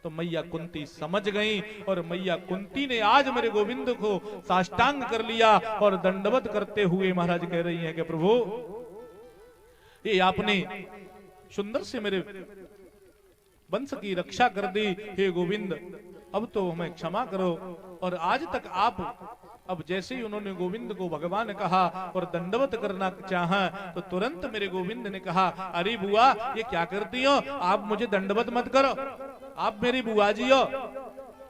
तो मैया कुंती समझ गई और मैया कुंती ने आज मेरे गोविंद को साष्टांग कर लिया और दंडवत करते हुए महाराज कह रही हैं कि प्रभु ये आपने सुंदर से मेरे वंश की रक्षा कर दी, हे गोविंद अब तो हमें क्षमा करो। और आज तक आप, अब जैसे ही उन्होंने गोविंद को भगवान कहा और दंडवत करना चाहा तो तुरंत मेरे गोविंद ने कहा अरे बुआ ये क्या करती हो, आप मुझे दंडवत मत करो, आप मेरी बुआ जी हो।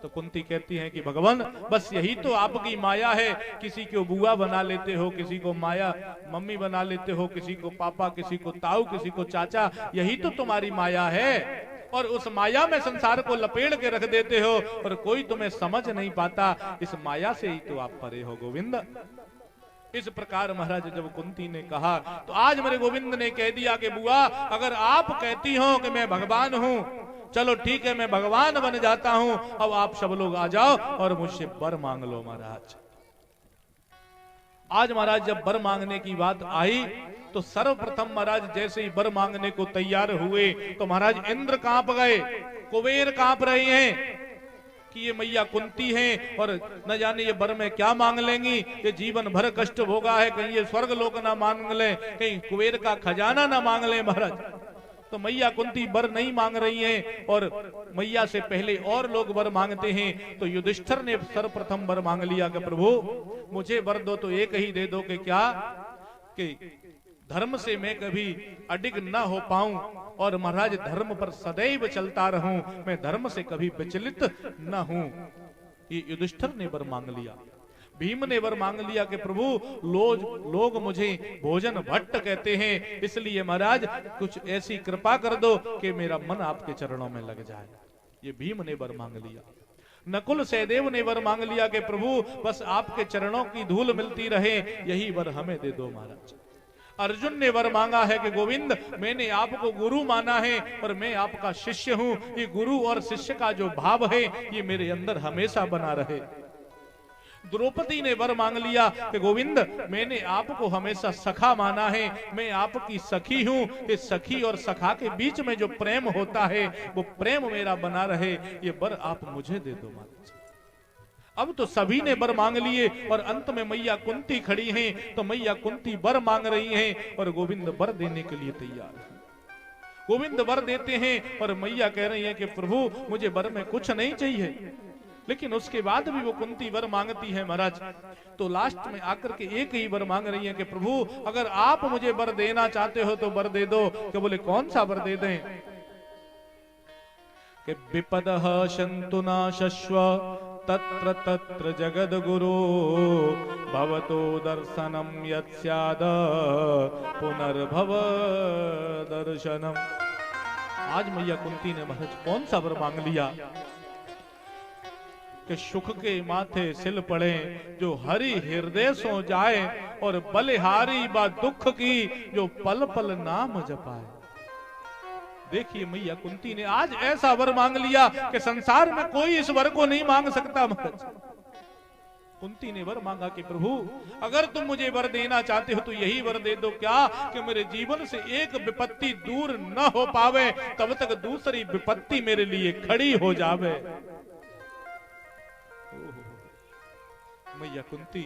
तो कुंती कहती हैं कि भगवान बस यही तो आपकी माया है, किसी को बुआ बना लेते हो, किसी को माया मम्मी बना लेते हो, किसी को पापा, किसी को ताऊ, किसी को चाचा, यही तो तुम्हारी माया है। और उस माया में संसार को लपेट के रख देते हो और कोई तुम्हें समझ नहीं पाता, इस माया से ही तो आप परे हो गोविंद। इस प्रकार महाराज जब कुंती ने कहा तो आज मेरे गोविंद ने कह दिया कि बुआ अगर आप कहती हो कि मैं भगवान हूं, चलो ठीक है मैं भगवान बन जाता हूं, अब आप सब लोग आ जाओ और मुझसे वर मांग लो महाराज। आज महाराज जब वर मांगने की बात आई तो सर्वप्रथम महाराज जैसे ही वर मांगने को तैयार हुए तो महाराज इंद्र कांप गए, कुबेर कांप रहे हैं कि ये मैया कुंती हैं और न जाने ये वर में क्या मांग लेंगी, ये जीवन भर कष्ट भोगा है, कहीं ये स्वर्ग लोक ना मांग ले, कहीं कुबेर का खजाना ना मांग ले महाराज। तो मैया कुंती वर नहीं मांग रही हैं और मैया से पहले और लोग वर मांगते हैं। तो युधिष्ठिर ने सर्वप्रथम वर मांग लिया कि प्रभु मुझे वर दो तो एक ही दे दो कि क्या कि धर्म से मैं कभी अडिग न हो पाऊं और महाराज धर्म पर सदैव चलता रहूं, मैं धर्म से कभी विचलित न हूं। ये युधिष्ठिर ने वर मांग लिया। भीम ने वर मांग लिया कि प्रभु लोग मुझे भोजन भट्ट कहते हैं, इसलिए महाराज कुछ ऐसी कृपा कर दो कि मेरा मन आपके चरणों में लग जाए। ये भीम ने वर मांग लिया। नकुल सहदेव ने वर मांग लिया कि प्रभु बस आपके चरणों की धूल मिलती रहे, यही वर हमें दे दो महाराज। अर्जुन ने वर मांगा है कि गोविंद मैंने आपको गुरु माना है और मैं आपका शिष्य हूं, ये गुरु और शिष्य का जो भाव है ये मेरे अंदर हमेशा बना रहे। द्रौपदी ने वर मांग लिया कि गोविंद मैंने आपको हमेशा सखा माना है, मैं आपकी सखी हूं, इस सखी और सखा के बीच में जो प्रेम होता है वो प्रेम मेरा बना रहे, ये वर आप मुझे दे दो महाराज। अब तो सभी ने वर मांग लिए और अंत में मैया कुंती खड़ी हैं, तो मैया कुंती वर मांग रही हैं और गोविंद वर देने के लिए तैयार है। गोविंद वर देते हैं और मैया कह रही है कि प्रभु मुझे वर में कुछ नहीं चाहिए, लेकिन उसके बाद भी वो कुंती वर मांगती है महाराज। तो लास्ट में आकर के एक ही वर मांग रही है कि प्रभु अगर आप मुझे वर देना चाहते हो तो वर दे दो। कि बोले कौन सा वर दे दें? कि विपदः शन्तु नाशश्व तत्र तत्र जगद गुरु भवतो दर्शनम यत् स्याद पुनर्भव दर्शनम। आज मैया कुंती ने महाराज कौन सा वर मांग लिया कि सुख के माथे सिल पड़े जो हरि हृदय सो जाए और बलिहारी बा दुख की जो पल पल नाम जपाए। देखिए मैया कुंती ने आज ऐसा वर मांग लिया कि संसार में कोई इस वर को नहीं मांग सकता महाराज। कुंती ने वर मांगा कि प्रभु अगर तुम मुझे वर देना चाहते हो तो यही वर दे दो क्या कि मेरे जीवन से एक विपत्ति दूर न हो पावे तब तक दूसरी विपत्ति मेरे लिए खड़ी हो जावे। मैया कुंती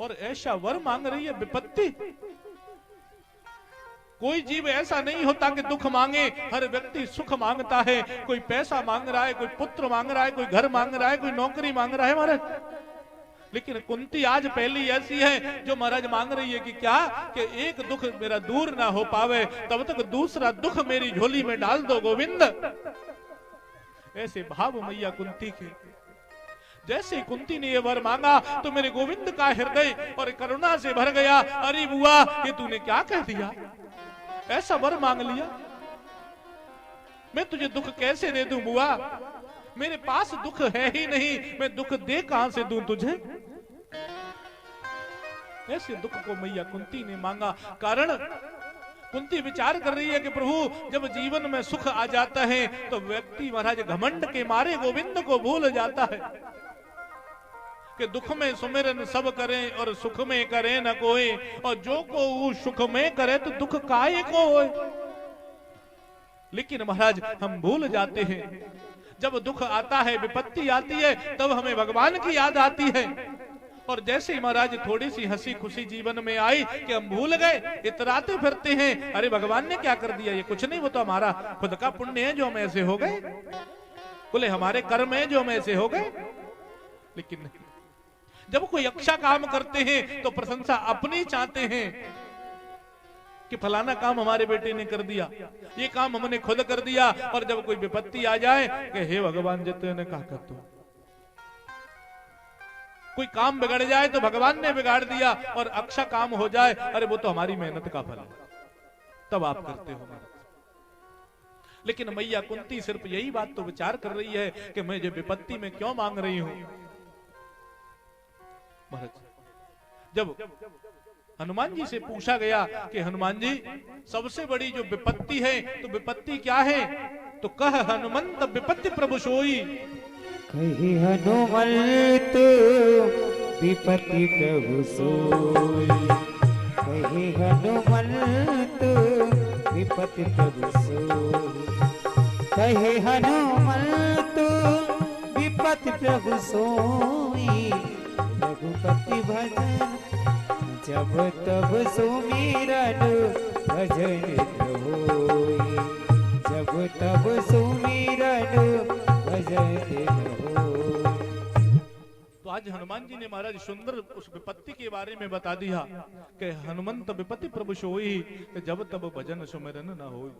और ऐसा वर मांग रही है विपत्ति। कोई जीव ऐसा नहीं होता कि दुख मांगे, हर व्यक्ति सुख मांगता है। कोई पैसा मांग रहा है, कोई पुत्र मांग रहा है, कोई घर मांग रहा है, कोई नौकरी मांग रहा है महाराज। लेकिन कुंती आज पहली ऐसी है जो महाराज मांग रही है कि क्या कि एक दुख मेरा दूर ना हो पावे तब तक दूसरा दुख मेरी झोली में डाल दो गोविंद। ऐसे भाव मैया कुंती के। जैसे कुंती ने ये वर मांगा तो मेरे गोविंद का हृदय और करुणा से भर गया। अरे बुआ ये तूने क्या कह दिया? ऐसा वर मांग लिया, मैं तुझे दुख कैसे दे दूं बुआ? मेरे पास दुख है ही नहीं, मैं दुख दे कहां से दूं तुझे? ऐसे दुख को मैया कुंती ने मांगा। कारण कुंती विचार कर रही है कि प्रभु जब जीवन में सुख आ जाता है तो व्यक्ति महाराज घमंड के मारे गोविंद को भूल जाता है कि दुख में सुमिरन सब करें और सुख में करे न कोई, और जो को सुख में करे तो दुख काहे को होए। लेकिन महाराज हम भूल जाते हैं जब दुख आता है, विपत्ति आती है, तब हमें भगवान की याद आती है। और जैसे ही महाराज थोड़ी सी हंसी खुशी जीवन में आई कि हम भूल गए, इतराते फिरते हैं अरे भगवान ने क्या कर दिया, ये कुछ नहीं, वो तो हमारा खुद का पुण्य है जो हम ऐसे हो गए, बोले हमारे कर्म है जो हम ऐसे हो गए। लेकिन नहीं, जब कोई अच्छा काम करते हैं तो प्रशंसा अपनी चाहते हैं कि फलाना काम हमारे बेटे ने कर दिया, ये काम हमने खुद कर दिया। और जब कोई विपत्ति आ जाए कि हे भगवान जितने ने कहा कर दो। कोई काम बिगड़ जाए तो भगवान ने बिगाड़ दिया, और अच्छा काम हो जाए अरे वो तो हमारी मेहनत का फल है, तब आप करते हो। लेकिन मैया कुंती सिर्फ यही बात तो विचार कर रही है कि मैं जो विपत्ति में क्यों मांग रही हूं। महाराज जब हनुमान जी से पूछा गया कि हनुमान जी सबसे बड़ी जो विपत्ति है तो विपत्ति क्या है, तो कह हनुमंत विपत्ति प्रभु सोई। कही हनुमंत विपत्ति प्रभु सोई, कही हनुमंत विपत्ति प्रभु सोई, कही हनुमंत विपत्ति प्रभु सोई। रघुपति भजन जब तब सुमिरन भजन होई, जब तब सुमिरन भजन होई। तो आज हनुमान जी ने महाराज सुंदर उस विपत्ति के बारे में बता दिया कि हनुमंत विपत्ति प्रभु सोई, जब तब भजन सुमिरन न होई।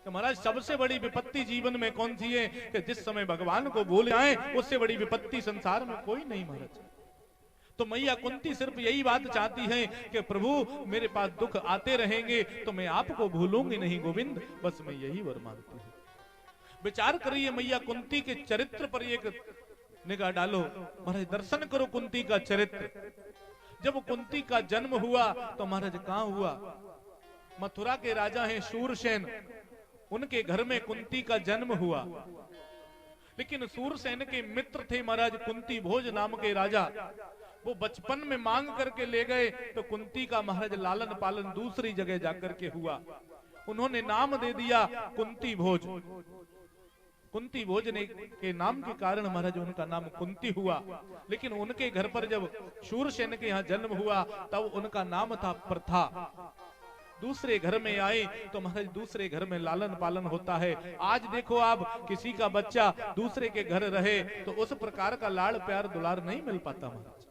तो महाराज सबसे बड़ी विपत्ति जीवन में कौन सी है कि जिस समय भगवान को भूल जाए, उससे बड़ी विपत्ति संसार में कोई नहीं महाराज। तो मैया कुंती सिर्फ यही बात चाहती है कि प्रभु मेरे पास दुख आते रहेंगे तो मैं आपको भूलूंगी नहीं गोविंद, बस मैं यही वर मांगती हूँ। विचार करिए मैया कुंती के चरित्र पर एक निगाह डालो महाराज, दर्शन करो कुंती का चरित्र। जब कुंती का जन्म हुआ तो महाराज कहां हुआ? मथुरा के राजा हैं शूरसेन, उनके घर में कुंती का जन्म हुआ। लेकिन शूरसेन के मित्र थे महाराज कुंती भोज नाम के राजा, वो बचपन में मांग करके ले गए तो कुंती का महाराज लालन पालन दूसरी जगह जाकर के हुआ। उन्होंने नाम दे दिया कुंती भोज। कुंती भोज ने के नाम के कारण महाराज उनका नाम कुंती हुआ। लेकिन उनके घर पर जब शूरसेन के यहाँ जन्म हुआ तब उनका नाम था प्रथा। दूसरे घर में आए तो महाराज दूसरे घर में लालन पालन होता है। आज देखो आप किसी का बच्चा दूसरे के घर रहे तो उस प्रकार का लाड़ प्यार दुलार नहीं मिल पाता महाराज।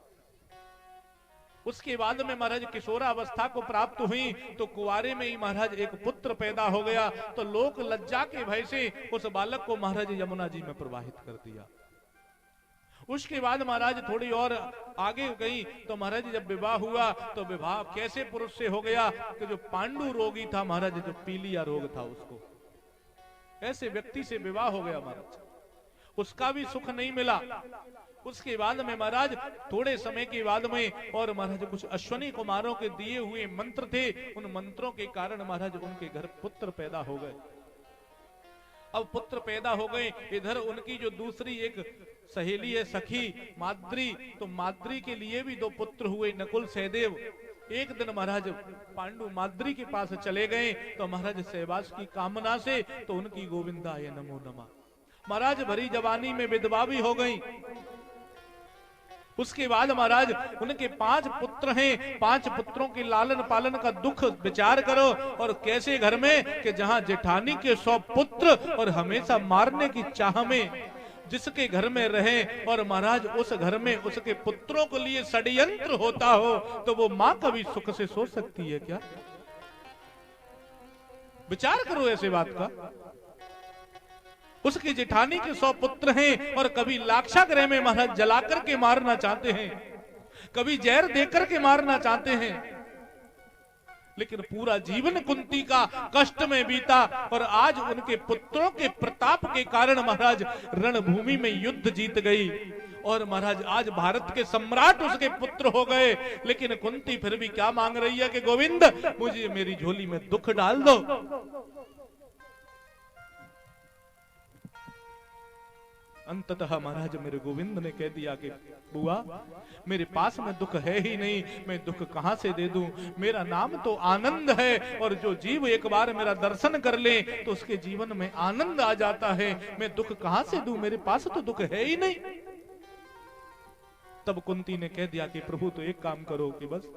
उसके बाद में महाराज किशोरावस्था को प्राप्त हुई तो कुंवारे में ही महाराज एक पुत्र पैदा हो गया, तो लोक लज्जा के भय से उस बालक को महाराज यमुना जी में प्रवाहित कर दिया। उसके बाद महाराज थोड़ी और आगे गई तो महाराज जब विवाह हुआ तो विवाह कैसे पुरुष से हो गया कि जो पांडु रोगी था महाराज, जो पीलिया रोग था, उसको ऐसे व्यक्ति से विवाह हो गया महाराज, उसका भी सुख नहीं मिला। उसके बाद में महाराज थोड़े समय के बाद में और महाराज कुछ अश्वनी कुमारों के दिए हुए मंत्र थे, उन मंत्रों के कारण महाराज उनके घर पुत्र पैदा हो गए। अब पुत्र पैदा हो गए, इधर उनकी जो दूसरी एक सहेली है सखी माद्री, तो माद्री के लिए भी दो पुत्र हुए, नकुल सहदेव। एक दिन महाराज पांडु माद्री के पास चले गए तो महाराज सहवास की कामना से तो उनकी गोविंदाय नमो नमः। महाराज भरी जवानी में विधवा भी हो गई। उसके बाद महाराज उनके 5 पुत्र हैं, 5 पुत्रों के लालन पालन का दुख विचार करो। और कैसे घर में कि जहां जेठानी के 100 पुत्र और हमेशा मारने की चाह में जिसके घर में रहे और महाराज उस घर में उसके पुत्रों के लिए षड्यंत्र होता हो तो वो मां कभी सुख से सो सकती है क्या? विचार करो ऐसे बात का। उसकी जेठानी के 100 पुत्र हैं और कभी लाक्षागृह में महाराज जलाकर के मारना चाहते हैं, कभी जहर देकर के मारना चाहते हैं, लेकिन पूरा जीवन कुंती का कष्ट में बीता और आज उनके पुत्रों के प्रताप के कारण महाराज रणभूमि में युद्ध जीत गई और महाराज आज भारत के सम्राट उसके पुत्र हो गए। लेकिन कुंती फिर भी क्या मांग रही है कि गोविंद मुझे मेरी झोली में दुख डाल दो। अंततः महाराज मेरे गोविंद ने कह दिया कि बुआ मेरे पास में दुख है ही नहीं, मैं दुख कहां से दे दूं? मेरा नाम तो आनंद है और जो जीव एक बार मेरा दर्शन कर ले तो उसके जीवन में आनंद आ जाता है, मैं दुख कहां से दूं? मेरे पास तो दुख है ही नहीं। तब कुंती ने कह दिया कि प्रभु तो एक काम करो कि बस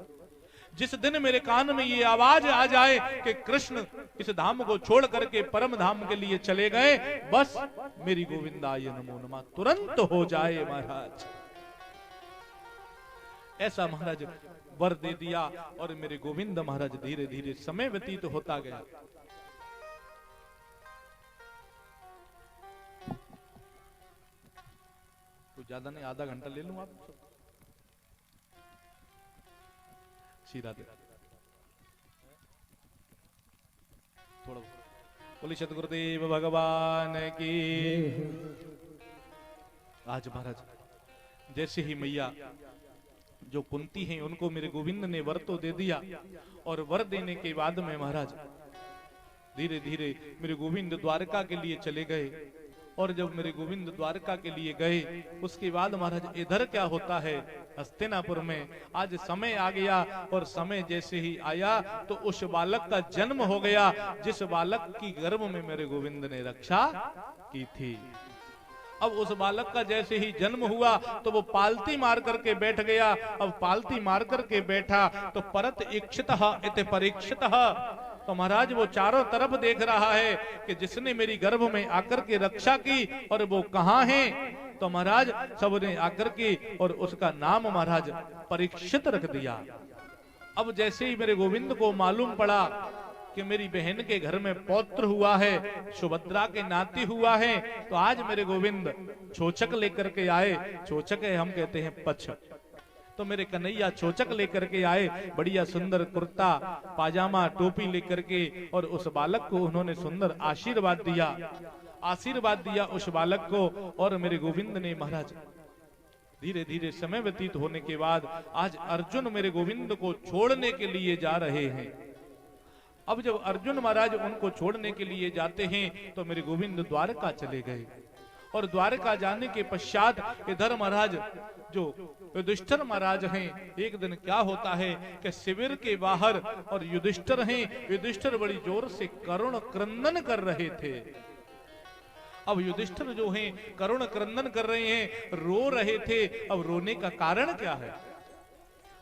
जिस दिन मेरे कान में ये आवाज आ जाए कि कृष्ण इस धाम को छोड़ करके परम धाम के लिए चले गए, बस मेरी गोविंदाय नमो नमः तुरंत हो जाए महाराज। ऐसा महाराज वर दे दिया और मेरे गोविंद महाराज धीरे धीरे समय व्यतीत होता गया। तो ज्यादा नहीं, आधा घंटा ले लूं आप सीधा दे थोड़ा। बोली सतगुरुदेव भगवान की। आज महाराज जैसे ही मैया जो कुंती हैं उनको मेरे गोविंद ने वर तो दे दिया और वर देने के बाद में महाराज धीरे धीरे मेरे गोविंद द्वारका के लिए चले गए। और जब मेरे गोविंद द्वारका के लिए गए उसके बाद महाराज इधर क्या होता है हस्तिनापुर में आज समय आ गया और समय जैसे ही आया तो उस बालक का जन्म हो गया जिस बालक की गर्भ में मेरे गोविंद ने रक्षा की थी। अब उस बालक का जैसे ही जन्म हुआ तो वो पालती मार करके बैठ गया। अब पालती मार करके बैठा तो परत इक्षितः इति परीक्षितः, तो महाराज वो चारों तरफ देख रहा है कि जिसने मेरी गर्भ में आकर के रक्षा की और वो कहाँ है। तो महाराज सबने आकर के और उसका नाम महाराज परीक्षित रख दिया। अब जैसे ही मेरे गोविंद को मालूम पड़ा कि मेरी बहन के घर में पौत्र हुआ है, सुभद्रा के नाती हुआ है, तो आज मेरे गोविंद छोचक लेकर के आए। छोचक है हम कहते हैं पछ, तो मेरे कन्हैया छोचक लेकर के आए, बढ़िया सुंदर कुर्ता पाजामा टोपी लेकर के, और उस बालक को उन्होंने सुंदर आशीर्वाद दिया उस बालक को। और मेरे गोविंद ने महाराज धीरे धीरे समय व्यतीत होने के बाद आज अर्जुन मेरे गोविंद को छोड़ने के लिए जा रहे हैं। अब जब अर्जुन महाराज उनको छोड़ने के लिए जाते हैं तो मेरे गोविंद द्वारका चले गए। और द्वारका जाने के पश्चात इधर महाराज जो युधिष्ठिर महाराज हैं, एक दिन क्या होता है कि शिविर के बाहर और युधिष्ठिर हैं, युधिष्ठिर बड़ी जोर से करुण क्रंदन कर रहे थे। अब युधिष्ठिर जो हैं करुण क्रंदन कर रहे हैं, रो रहे थे। अब रोने का कारण क्या है?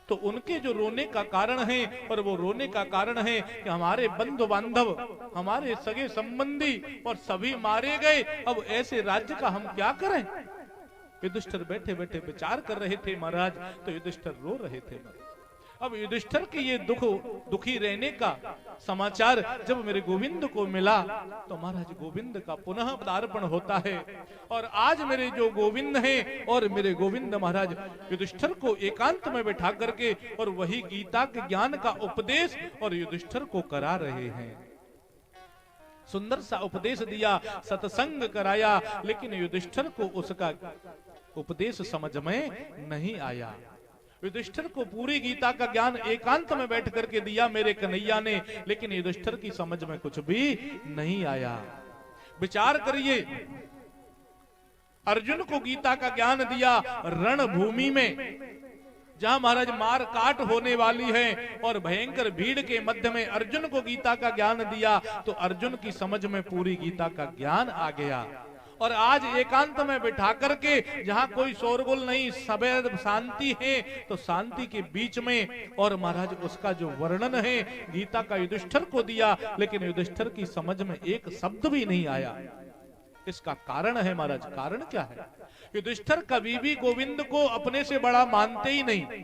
तो उनके जो रोने का कारण है, और वो रोने का कारण है कि हमारे बंधु बांधव, हमारे सगे संबंधी और सभी मारे गए, अब ऐसे राज्य का हम क्या करें। युधिष्ठिर बैठे बैठे विचार कर रहे थे महाराज, तो युधिष्ठिर रो रहे थे। अब युधिष्ठिर के ये दुखी रहने का समाचार जब मेरे गोविंद को मिला, तो महाराज गोविंद का पुनः पदार्पण होता है। और आज मेरे जो गोविंद हैं, और मेरे गोविंद महाराज युधिष्ठिर को एकांत में बैठा करके और वही गीता के ज्ञान का उपदेश और युधिष्ठिर को करा रहे हैं। सुंदर सा उपदेश दिया, सत्संग कराया, लेकिन युधिष्ठिर को उसका उपदेश समझ में नहीं आया। युधिष्ठिर को पूरी गीता का ज्ञान एकांत में बैठ करके दिया मेरे कन्हैया ने, लेकिन युधिष्ठिर की समझ में कुछ भी नहीं आया। विचार करिए, अर्जुन को गीता का ज्ञान दिया रणभूमि में, जहां महाराज मार काट होने वाली है, और भयंकर भीड़ के मध्य में अर्जुन को गीता का ज्ञान दिया, तो अर्जुन की समझ में पूरी गीता का ज्ञान आ गया। और आज एकांत में बिठा करके, जहां कोई शोरगुल नहीं, सवेद शांति है, तो शांति के बीच में और महाराज उसका जो वर्णन है गीता का युधिष्ठिर को दिया, लेकिन युधिष्ठिर की समझ में एक शब्द भी नहीं आया। इसका कारण है महाराज, कारण क्या है? युधिष्ठिर कभी भी गोविंद को अपने से बड़ा मानते ही नहीं।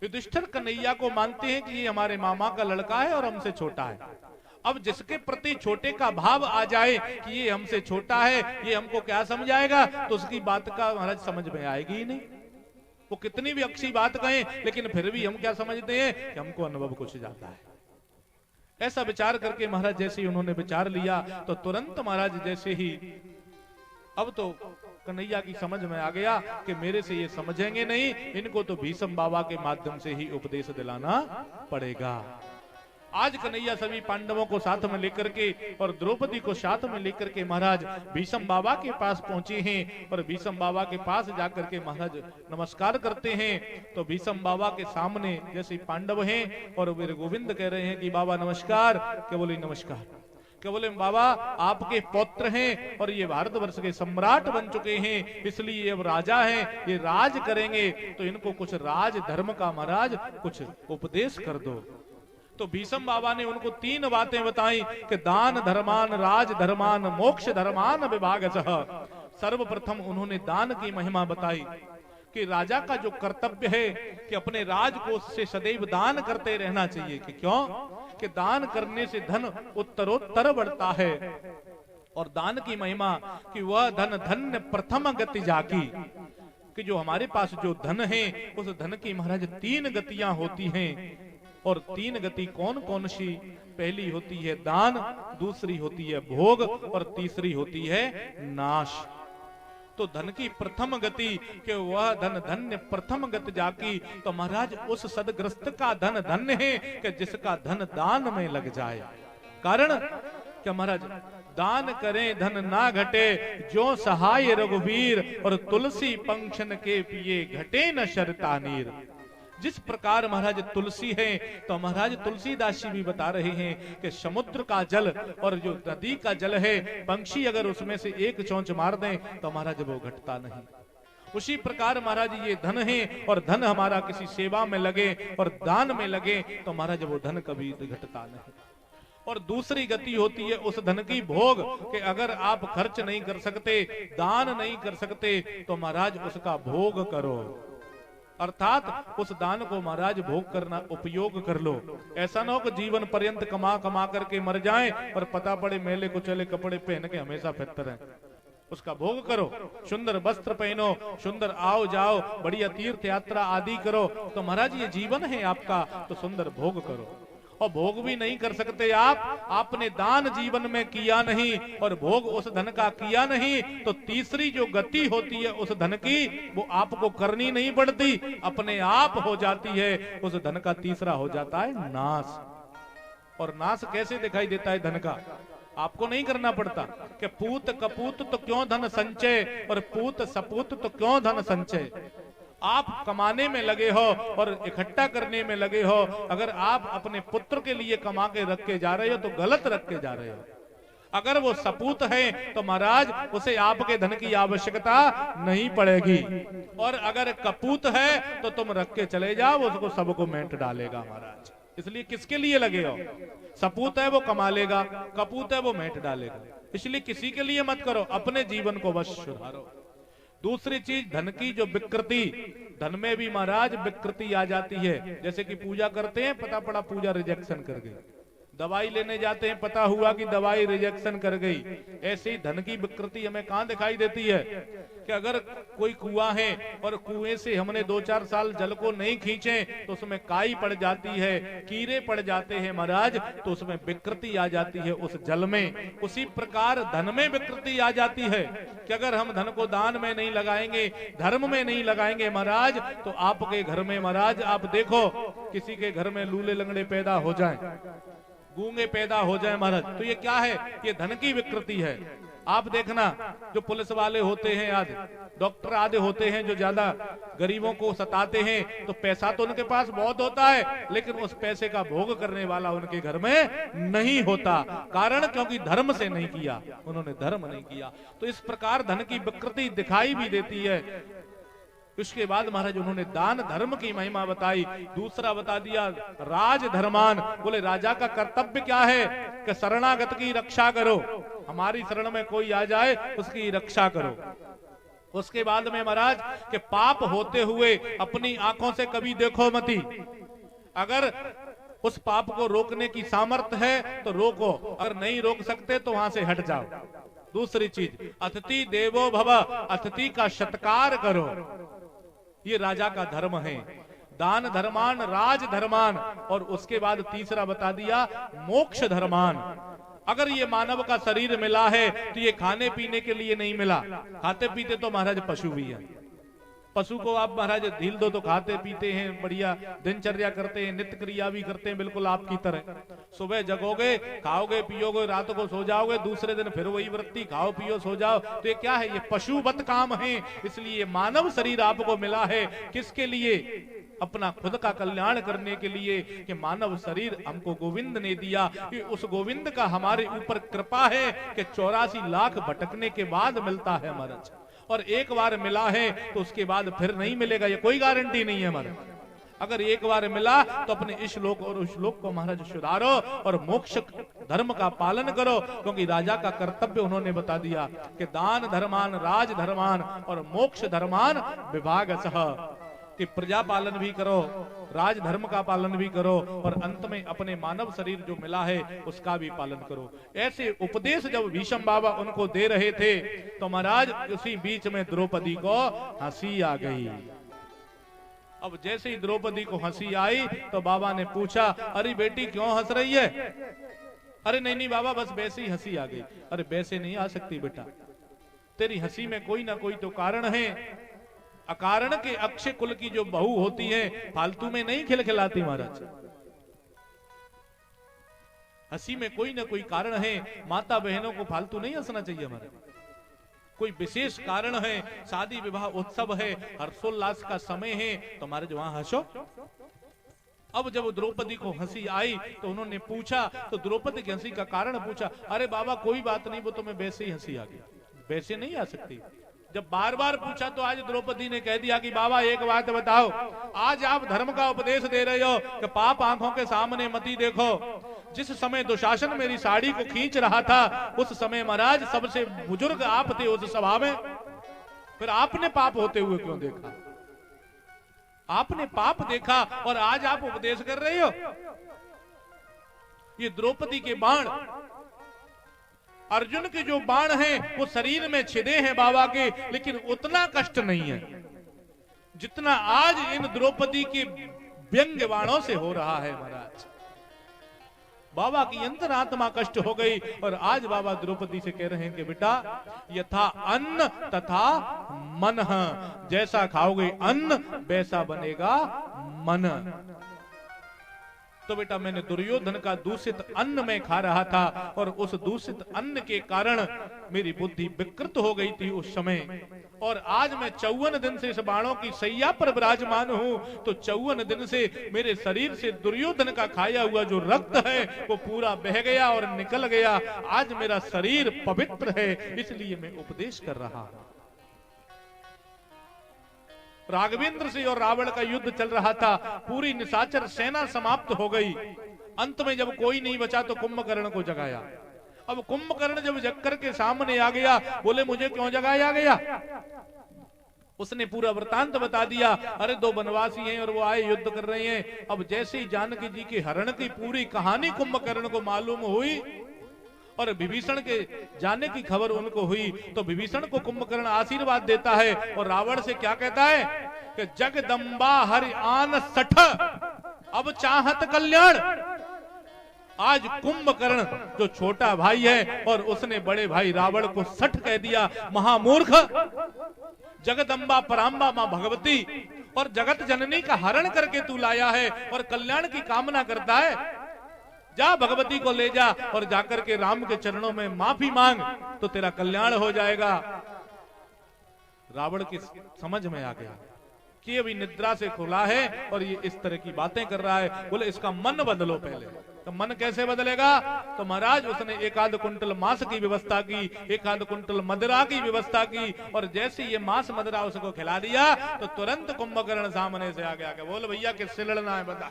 युधिष्ठिर कन्हैया को मानते हैं कि ये हमारे मामा का लड़का है और हमसे छोटा है। अब जिसके प्रति छोटे का भाव आ जाए कि ये हमसे छोटा है, ये हमको क्या समझाएगा, तो उसकी बात का महाराज समझ में आएगी ही नहीं। वो कितनी भी अच्छी बात कहें, लेकिन फिर भी हम क्या समझते हैं कि हमको अनुभव कुछ जाता है। ऐसा विचार करके महाराज जैसे ही उन्होंने विचार लिया, तो तुरंत महाराज जैसे ही, अब तो कन्हैया की समझ में आ गया कि मेरे से ये समझेंगे नहीं, इनको तो भीष्म बाबा के माध्यम से ही उपदेश दिलाना पड़ेगा। आज कन्हैया सभी पांडवों को साथ में लेकर के और द्रौपदी को साथ में लेकर के महाराज भीष्म बाबा के पास पहुंचे हैं, और भीष्म बाबा के पास जाकर के महाराज नमस्कार करते हैं। तो भीष्म बाबा के सामने जैसे पांडव हैं और मेरे गोविंद कह रहे हैं कि बाबा नमस्कार। क्या बोले? नमस्कार। क्या बोले? बाबा आपके पौत्र हैं और ये भारतवर्ष के सम्राट बन चुके हैं, इसलिए अब राजा हैं, ये राज करेंगे, तो इनको कुछ राज धर्म का महाराज कुछ उपदेश कर दो। तो भीष्म बाबा ने उनको 3 बातें बताई कि दान धर्मान, राज धर्मान, मोक्ष धर्मान विभागशः। सर्वप्रथम उन्होंने दान की महिमा बताई कि राजा का जो कर्तव्य है कि अपने राजकोष से सदैव दान करते रहना चाहिए। कि क्यों? कि दान करने से धन उत्तरोत्तर बढ़ता है। और दान की महिमा कि वह धन धन्य प्रथम गति जाकी, कि जो हमारे पास जो धन है उस धन की महाराज 3 गतियां होती हैं। और 3 गति कौन कौन सी? पहली होती है दान, दूसरी होती है भोग, और तीसरी होती है नाश। तो धन की प्रथम गति कि वह धन धन्य प्रथम गति जाकी, तो महाराज उस सदग्रस्त का धन धन्य है कि जिसका धन दान में लग जाए। कारण क्या महाराज? दान करें धन ना घटे, जो सहाय रघुवीर, और तुलसी पंक्शन के पिए घटे न शरता नीर। जिस प्रकार महाराज तुलसी है, तो महाराज तुलसीदास जी भी बता रहे हैं कि समुद्र का जल और जो नदी का जल है, पंछी अगर उसमें से एक चोंच मार दें तो महाराज वो घटता नहीं। उसी प्रकार महाराज ये धन है, और धन हमारा किसी सेवा में लगे और दान में लगे तो महाराज वो धन कभी घटता नहीं। और दूसरी गति होती है उस धन की भोग, कि अगर आप खर्च नहीं कर सकते, दान नहीं कर सकते, तो महाराज उसका भोग करो। अर्थात उस दान को महाराज भोग करना, उपयोग कर लो। ऐसा ना हो कि जीवन पर्यंत कमा कमा करके मर जाएं और पता पड़े मेले को चले कपड़े पहन के हमेशा फिरते रहें। उसका भोग करो, सुंदर वस्त्र पहनो, सुंदर आओ जाओ, बढ़िया तीर्थ यात्रा आदि करो। तो महाराज ये जीवन है आपका, तो सुंदर भोग करो। और भोग भी नहीं कर सकते आप, आपने दान जीवन में किया नहीं और भोग उस धन का किया नहीं, तो तीसरी जो गति होती है उस धन की, वो आपको करनी नहीं पड़ती, अपने आप हो जाती है। उस धन का तीसरा हो जाता है नाश। और नाश कैसे दिखाई देता है धन का? आपको नहीं करना पड़ता कि पूत कपूत तो क्यों धन संचय, और पूत सपूत तो क्यों धन संचय। आप कमाने में लगे हो और इकट्ठा करने में लगे हो। अगर आप अपने पुत्र के लिए कमा के रख के जा रहे हो तो गलत रख के जा रहे हो। अगर वो सपूत है तो महाराज उसे आपके धन की आवश्यकता नहीं पड़ेगी, और अगर कपूत है तो तुम रख के चले जाओ, उसको सबको मेंट डालेगा महाराज। इसलिए किसके लिए लगे हो? सपूत है वो कमा लेगा, कपूत है वो मेंट डालेगा। इसलिए किसी के लिए मत करो, अपने जीवन को बस सुधारो। दूसरी चीज, धन की जो विकृति, धन में भी महाराज विकृति आ जाती है। जैसे कि पूजा करते हैं, पता पड़ा पूजा रिजेक्शन कर गई, दवाई लेने जाते हैं, पता हुआ कि दवाई रिजेक्शन कर गई। ऐसे ही धन की विकृति हमें कहां दिखाई देती है कि अगर कोई कुआं है और कुएं से हमने 2-4 साल जल को नहीं खींचे तो उसमें काई पड़ जाती है, कीड़े पड़ जाते हैं महाराज, तो उसमें विकृति आ जाती है उस जल में। उसी प्रकार धन में विकृति आ जाती है कि अगर हम धन को दान में नहीं लगाएंगे, धर्म में नहीं लगाएंगे महाराज, तो आपके घर में महाराज आप देखो, किसी के घर में लूले लंगड़े पैदा हो जाए, गूंगे पैदा हो जाए महाराज, तो ये क्या है? ये धन की विकृति है। आप देखना, जो पुलिस वाले होते हैं आदि, डॉक्टर आदि होते हैं, जो ज्यादा गरीबों को सताते हैं, तो पैसा तो उनके पास बहुत होता है, लेकिन उस पैसे का भोग करने वाला उनके घर में नहीं होता। कारण क्योंकि धर्म से नहीं किया, उन्होंने धर्म नहीं किया। तो इस प्रकार धन की विकृति दिखाई भी देती है। उसके बाद महाराज उन्होंने दान धर्म की महिमा बताई। दूसरा बता दिया राज धर्मान। बोले राजा का कर्तव्य क्या है कि शरणागत की रक्षा करो, हमारी शरण में कोई आ जाए उसकी रक्षा करो। उसके बाद में महाराज के पाप होते हुए अपनी आंखों से कभी देखो मती, अगर उस पाप को रोकने की सामर्थ्य है तो रोको, अगर नहीं रोक सकते तो वहां से हट जाओ। दूसरी चीज, अतिथि देवो भव, अतिथि का सत्कार करो, ये राजा का धर्म है। दान धर्मान, राज धर्मान, और उसके बाद तीसरा बता दिया मोक्ष धर्मान। अगर ये मानव का शरीर मिला है तो ये खाने पीने के लिए नहीं मिला, खाते पीते तो महाराज पशु भी है। पशु को आप महाराज ढील दो तो खाते पीते हैं, बढ़िया दिनचर्या करते हैं, नित्य क्रिया भी करते हैं, बिल्कुल आपकी तरह। सुबह जगोगे, खाओगे पियोगे, रात को सो जाओगे, दूसरे दिन फिर वही वृत्ति, खाओ पियो सो जाओ। तो ये क्या है? ये पशुवत काम है। इसलिए मानव शरीर आपको मिला है किसके लिए? अपना खुद का कल्याण करने के लिए, कि मानव शरीर हमको गोविंद ने दिया। कि उस गोविंद का हमारे ऊपर कृपा है कि 84 लाख भटकने के बाद मिलता है महाराज, और एक बार मिला है तो उसके बाद फिर नहीं मिलेगा, ये कोई गारंटी नहीं है हमारे। अगर एक बार मिला तो अपने इस श्लोक और उस श्लोक को महाराज सुधारो और मोक्ष धर्म का पालन करो, क्योंकि राजा का कर्तव्य उन्होंने बता दिया कि दान धर्मान, राज धर्मान और मोक्ष धर्मान विभाग सह, कि प्रजा पालन भी करो, राज धर्म का पालन भी करो, और अंत में अपने मानव शरीर जो मिला है उसका भी पालन करो। ऐसे उपदेश जब भीष्म बाबा उनको दे रहे थे तो महाराज उसी बीच में द्रौपदी को हंसी आ गई। अब जैसे ही द्रौपदी को हंसी आई तो बाबा ने पूछा, अरे बेटी क्यों हंस रही है? अरे नहीं नहीं बाबा, बस वैसे ही हंसी आ गई। अरे वैसे नहीं आ सकती बेटा, तेरी हंसी में कोई ना कोई तो कारण है। अकारण के अक्षय कुल की जो बहू होती है फालतू में नहीं खिलखिलाती महाराज, हंसी में कोई ना कोई कारण है। माता बहनों को फालतू नहीं हंसना चाहिए हमारे, कोई विशेष कारण है, शादी विवाह उत्सव है, हर्षोल्लास का समय है, तो हमारे जो वहां हंसो। अब जब द्रौपदी को हंसी आई तो उन्होंने पूछा, तो द्रौपदी की हंसी का कारण पूछा। अरे बाबा कोई बात नहीं, वो तुम्हें वैसे ही हंसी आ गई, वैसे नहीं आ सकती। जब बार बार पूछा तो आज द्रौपदी ने कह दिया कि बाबा एक बात बताओ, आज आप धर्म का उपदेश दे रहे हो कि पाप आंखों के सामने मती देखो। जिस समय दुशासन मेरी साड़ी को खींच रहा था उस समय महाराज सबसे बुजुर्ग आप थे उस सभा में, फिर आपने पाप होते हुए क्यों देखा? आपने पाप देखा और आज आप उपदेश कर रहे हो। ये द्रौपदी के बाण, अर्जुन के जो बाण हैं वो शरीर में छिदे हैं बाबा के, लेकिन उतना कष्ट नहीं है जितना आज इन द्रौपदी के व्यंग्य बाणों से हो रहा है महाराज। बाबा की अंतरात्मा कष्ट हो गई और आज बाबा द्रौपदी से कह रहे हैं कि बेटा यथा अन्न तथा मन, जैसा खाओगे अन्न वैसा बनेगा मन। तो बेटा मैंने दुर्योधन का दूषित अन्न में खा रहा था और उस दूषित अन्न के कारण मेरी बुद्धि विकृत हो गई थी उस समय। और आज मैं 54 दिन से इस बाणों की सैया पर विराजमान हूं, तो 54 दिन से मेरे शरीर से दुर्योधन का खाया हुआ जो रक्त है वो पूरा बह गया और निकल गया। आज मेरा शरीर पवित्र है, इसलिए मैं उपदेश कर रहा हूं। राघवेंद्र से और रावण का युद्ध चल रहा था, पूरी निशाचर सेना समाप्त हो गई। अंत में जब कोई नहीं बचा तो कुंभकर्ण को जगाया। अब कुंभकर्ण जब जग करके सामने आ गया, बोले मुझे क्यों जगाया गया? उसने पूरा वृतांत बता दिया। अरे दो वनवासी हैं और वो आए युद्ध कर रहे हैं। अब जैसे ही जानकी जी के हरण की पूरी कहानी कुंभकर्ण को मालूम हुई और विभीषण के जाने की खबर उनको हुई, तो विभीषण को कुंभकर्ण आशीर्वाद देता है और रावण से क्या कहता है कि जगदम्बा हरि आन सठ अब चाहत कल्याण। आज कुंभकर्ण जो छोटा भाई है और उसने बड़े भाई रावण को सठ कह दिया, महामूर्ख। जगदम्बा पराम्बा मां भगवती और जगत जननी का हरण करके तू लाया है और कल्याण की कामना करता है। जा भगवती को ले जा और जाकर के राम के चरणों में माफी मांग तो तेरा कल्याण हो जाएगा। रावण की समझ में आ गया कि अभी निद्रा से खुला है और ये इस तरह की बातें कर रहा है। बोले इसका मन बदलो पहले। तो मन कैसे बदलेगा? तो महाराज उसने 1 कुंटल मांस की व्यवस्था की, 1 कुंटल मदिरा की व्यवस्था की और जैसे ये मांस मदिरा उसको खिला दिया तो तुरंत कुंभकर्ण सामने से आ गया कि बोल भैया किससे लड़ना है बता।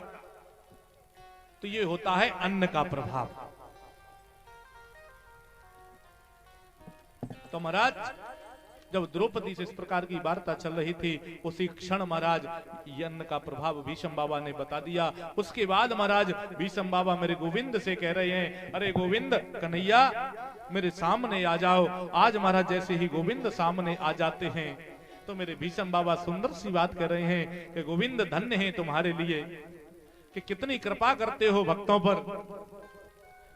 तो ये होता है अन्न का प्रभाव। तो महाराज जब द्रौपदी से इस प्रकार की वार्ता चल रही थी, उसी क्षण महाराज ये अन्न का प्रभाव भीष्म बाबा ने बता दिया। उसके बाद महाराज भीष्म बाबा मेरे गोविंद से कह रहे हैं, अरे गोविंद कन्हैया मेरे सामने आ जाओ। आज महाराज जैसे ही गोविंद सामने आ जाते हैं तो मेरे भीष्म बाबा सुंदर सी बात कर रहे हैं कि गोविंद धन्य है तुम्हारे लिए कि कितनी कृपा करते हो भक्तों पर,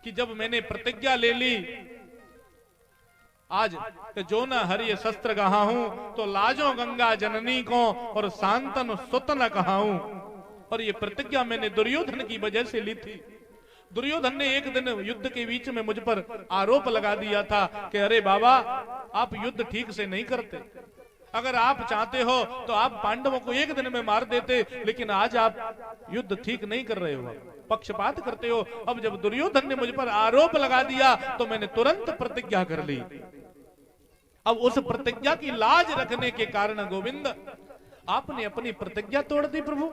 कि जब मैंने प्रतिज्ञा ले ली आज जो न हरि शस्त्र कहा हूं तो लाजो गंगा जननी को और शांतन सुत न कहा हूं। और ये प्रतिज्ञा मैंने दुर्योधन की वजह से ली थी। दुर्योधन ने एक दिन युद्ध के बीच में मुझ पर आरोप लगा दिया था कि अरे बाबा आप युद्ध ठीक से नहीं करते, अगर आप चाहते हो तो आप पांडवों को एक दिन में मार देते, लेकिन आज आप युद्ध ठीक नहीं कर रहे हो, पक्षपात करते हो। अब जब दुर्योधन ने मुझ पर आरोप लगा दिया तो मैंने तुरंत प्रतिज्ञा कर ली। अब उस प्रतिज्ञा की लाज रखने के कारण गोविंद आपने अपनी प्रतिज्ञा तोड़ दी प्रभु।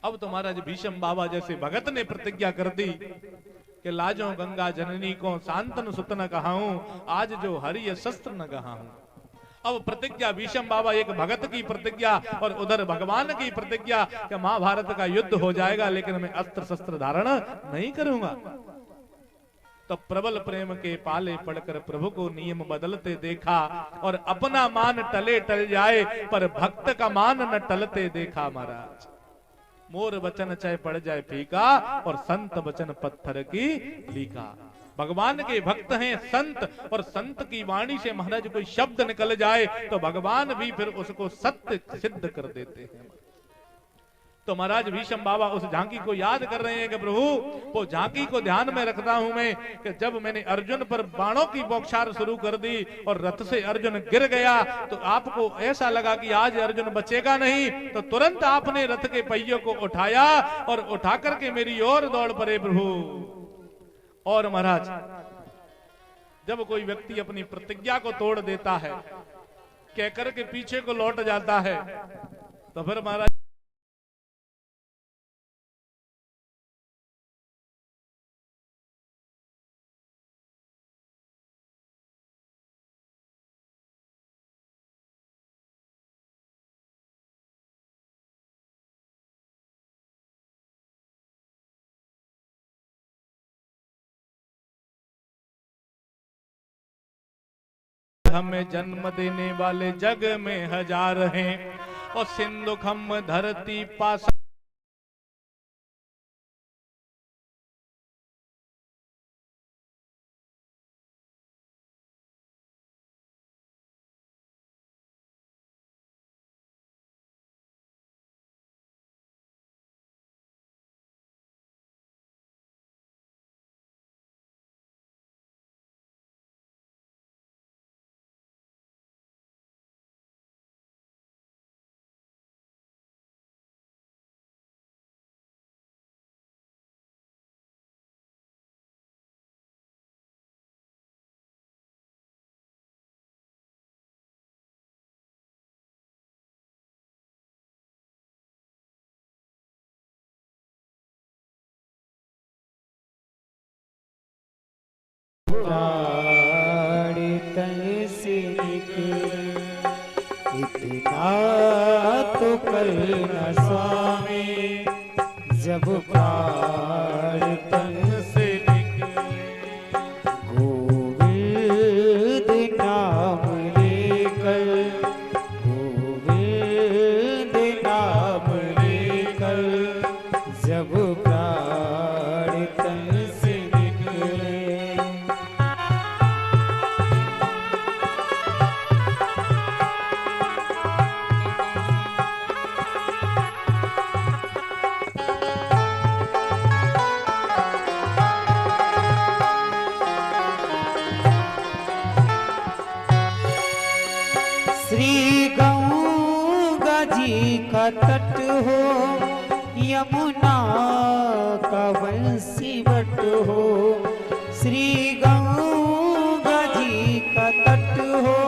अब तो महाराज भीष्म बाबा जैसे भगत ने प्रतिज्ञा कर दी कि लाजो गंगा जननी को शांतन सुत न कहाऊं, आज जो हरि शस्त्र न कहाऊं। अब प्रतिज्ञा भीष्म बाबा एक भगत की प्रतिज्ञा और उधर भगवान की प्रतिज्ञा कि महाभारत का युद्ध हो जाएगा लेकिन मैं अस्त्र शस्त्र धारण नहीं करूंगा। तो प्रबल प्रेम के पाले पड़कर प्रभु को नियम बदलते देखा और अपना मान टले टल जाए पर भक्त का मान न टलते देखा। महाराज मोर वचन चाहे पड़ जाए फीका और संत वचन पत्थर की लीका। भगवान के भक्त हैं संत, और संत की वाणी से महाराज कोई शब्द निकल जाए तो भगवान भी फिर उसको सत्य सिद्ध कर देते हैं। तो महाराज भीष्म बाबा उस झांकी को याद कर रहे हैं कि प्रभु वो झांकी को ध्यान में रखता हूं मैं कि जब मैंने अर्जुन पर बाणों की बौछार शुरू कर दी और रथ से अर्जुन गिर गया तो आपको ऐसा लगा कि आज अर्जुन बचेगा नहीं, तो तुरंत आपने रथ के पहियों को उठाया और उठा करके मेरी ओर दौड़ पड़े प्रभु। और महाराज जब कोई व्यक्ति अपनी प्रतिज्ञा को तोड़ देता है, कहकर के पीछे को लौट जाता है, तो फिर महाराज हमें जन्म देने वाले जग में हजार हैं और सिंधु खम धरती पास प्राण तन से निकले, इतना तो करना स्वामी, जब प्राण तन से निकले। गोविंद नाम लेकर, गोविंद नाम लेकर, जब प्राण तन से निकले। श्री गंगा जी का तट हो, यमुना का वंशीवट हो। श्री गंगा जी का तट हो,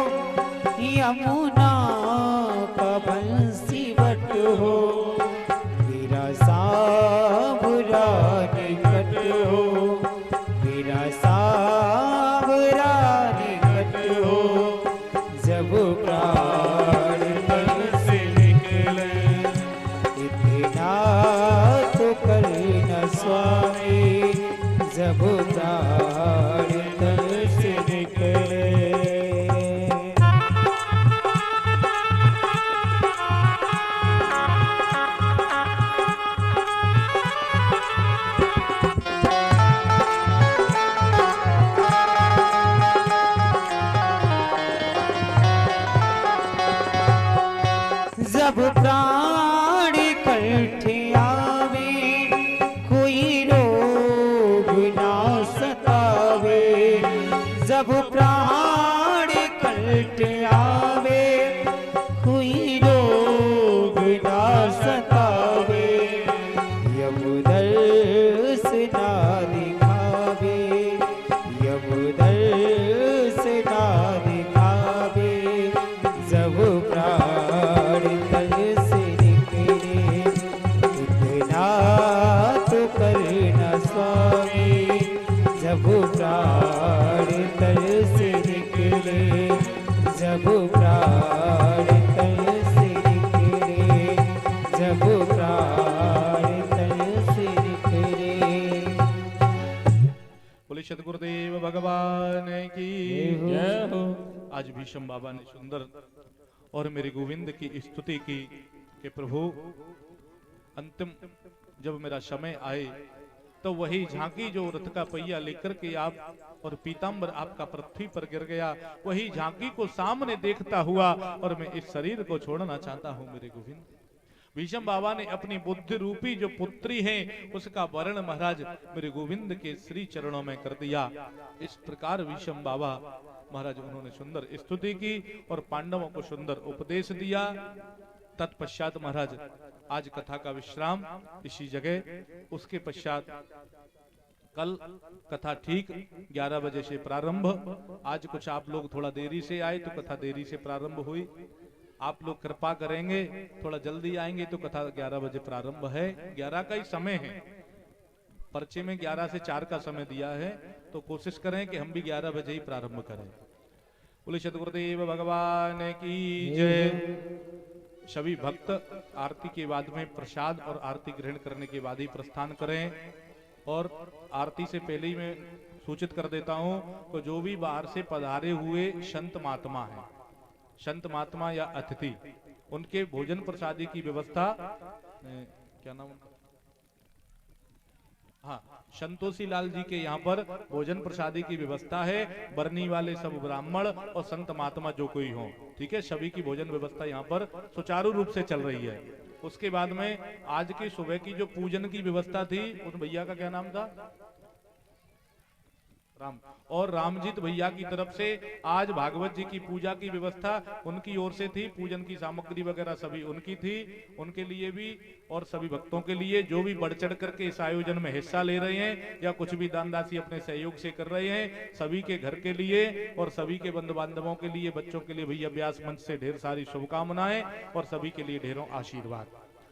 यमुना का वंशीवट हो। मेरा सांवरा निकट हो, मेरा सांवरा निकट हो, जब प्राण तन से निकले, इतना तो करना स्वामी, जब प्राण तन से निकले। जब प्राण कंठ आवे, कोई रोग ना सतावे। जब प्राण कंठ आवे, कोई रोग ना सतावे। यमदर्श ना दिखावे, यमदर्श ना दिखावे, जब प्राण तन से निकले, इतना तो करना स्वामी, जब प्राण तन से निकले, जब प्राण तन से निकले, जब प्राण तन से निकले। बोले सद्गुरुदेव भगवान की जय हो। आज भीष्म बाबा ने सुंदर और मेरे गोविंद की स्तुति की कि प्रभु अंतिम जब मेरा समय आए तो वही झांकी जो रथ का पहिया लेकर के आप और पीतांबर आपका पृथ्वी पर गिर गया, वही झांकी को सामने देखता हुआ और मैं इस शरीर को छोड़ना चाहता हूं मेरे गोविंद। भीष्म बाबा ने अपनी बुद्धि रूपी जो पुत्री है उसका वर्ण महाराज मेरे गोविंद के श्री चरणों में कर दिया। इस प्रकार भीष्म बाबा महाराज उन्होंने सुंदर स्तुति की और पांडवों को सुंदर उपदेश दिया। तत्पश्चात महाराज आज कथा का विश्राम इसी जगह, उसके पश्चात कल कथा ठीक 11 बजे से प्रारंभ। आज कुछ आप लोग थोड़ा देरी से आए तो कथा देरी से प्रारंभ हुई। आप लोग कृपा करेंगे थोड़ा जल्दी आएंगे तो कथा 11 बजे प्रारंभ है। 11 का ही समय है, पर्चे में 11 से 4 का समय दिया है, तो कोशिश करें कि हम भी 11 बजे ही प्रारंभ करें। बोले सद्गुरुदेव भगवान की जय। सभी भक्त आरती के बाद में प्रसाद और आरती ग्रहण करने के बाद ही प्रस्थान करें। और आरती से पहले ही मैं सूचित कर देता हूं तो जो भी बाहर से पधारे हुए संत महात्मा हैं, संत महात्मा या अतिथि, उनके भोजन प्रसादी की व्यवस्था, क्या नाम उनका, हाँ, संतोषी लाल जी के यहाँ पर भोजन प्रसादी की व्यवस्था है। बरनी वाले सब ब्राह्मण और संत महात्मा जो कोई हो, ठीक है, सभी की भोजन व्यवस्था यहाँ पर सुचारू रूप से चल रही है। उसके बाद में आज की सुबह की जो पूजन की व्यवस्था थी, उन भैया का क्या नाम था, राम, और रामजीत भैया की तरफ से आज भागवत जी की पूजा की व्यवस्था उनकी ओर से थी। पूजन की सामग्री वगैरह सभी उनकी थी। उनके लिए भी और सभी भक्तों के लिए जो भी बढ़ चढ़ करके इस आयोजन में हिस्सा ले रहे हैं या कुछ भी दान राशि अपने सहयोग से कर रहे हैं, सभी के घर के लिए और सभी के बंधु बांधवों के लिए, बच्चों के लिए भैया व्यास मंच से ढेर सारी शुभकामनाएं और सभी के लिए ढेरों आशीर्वाद।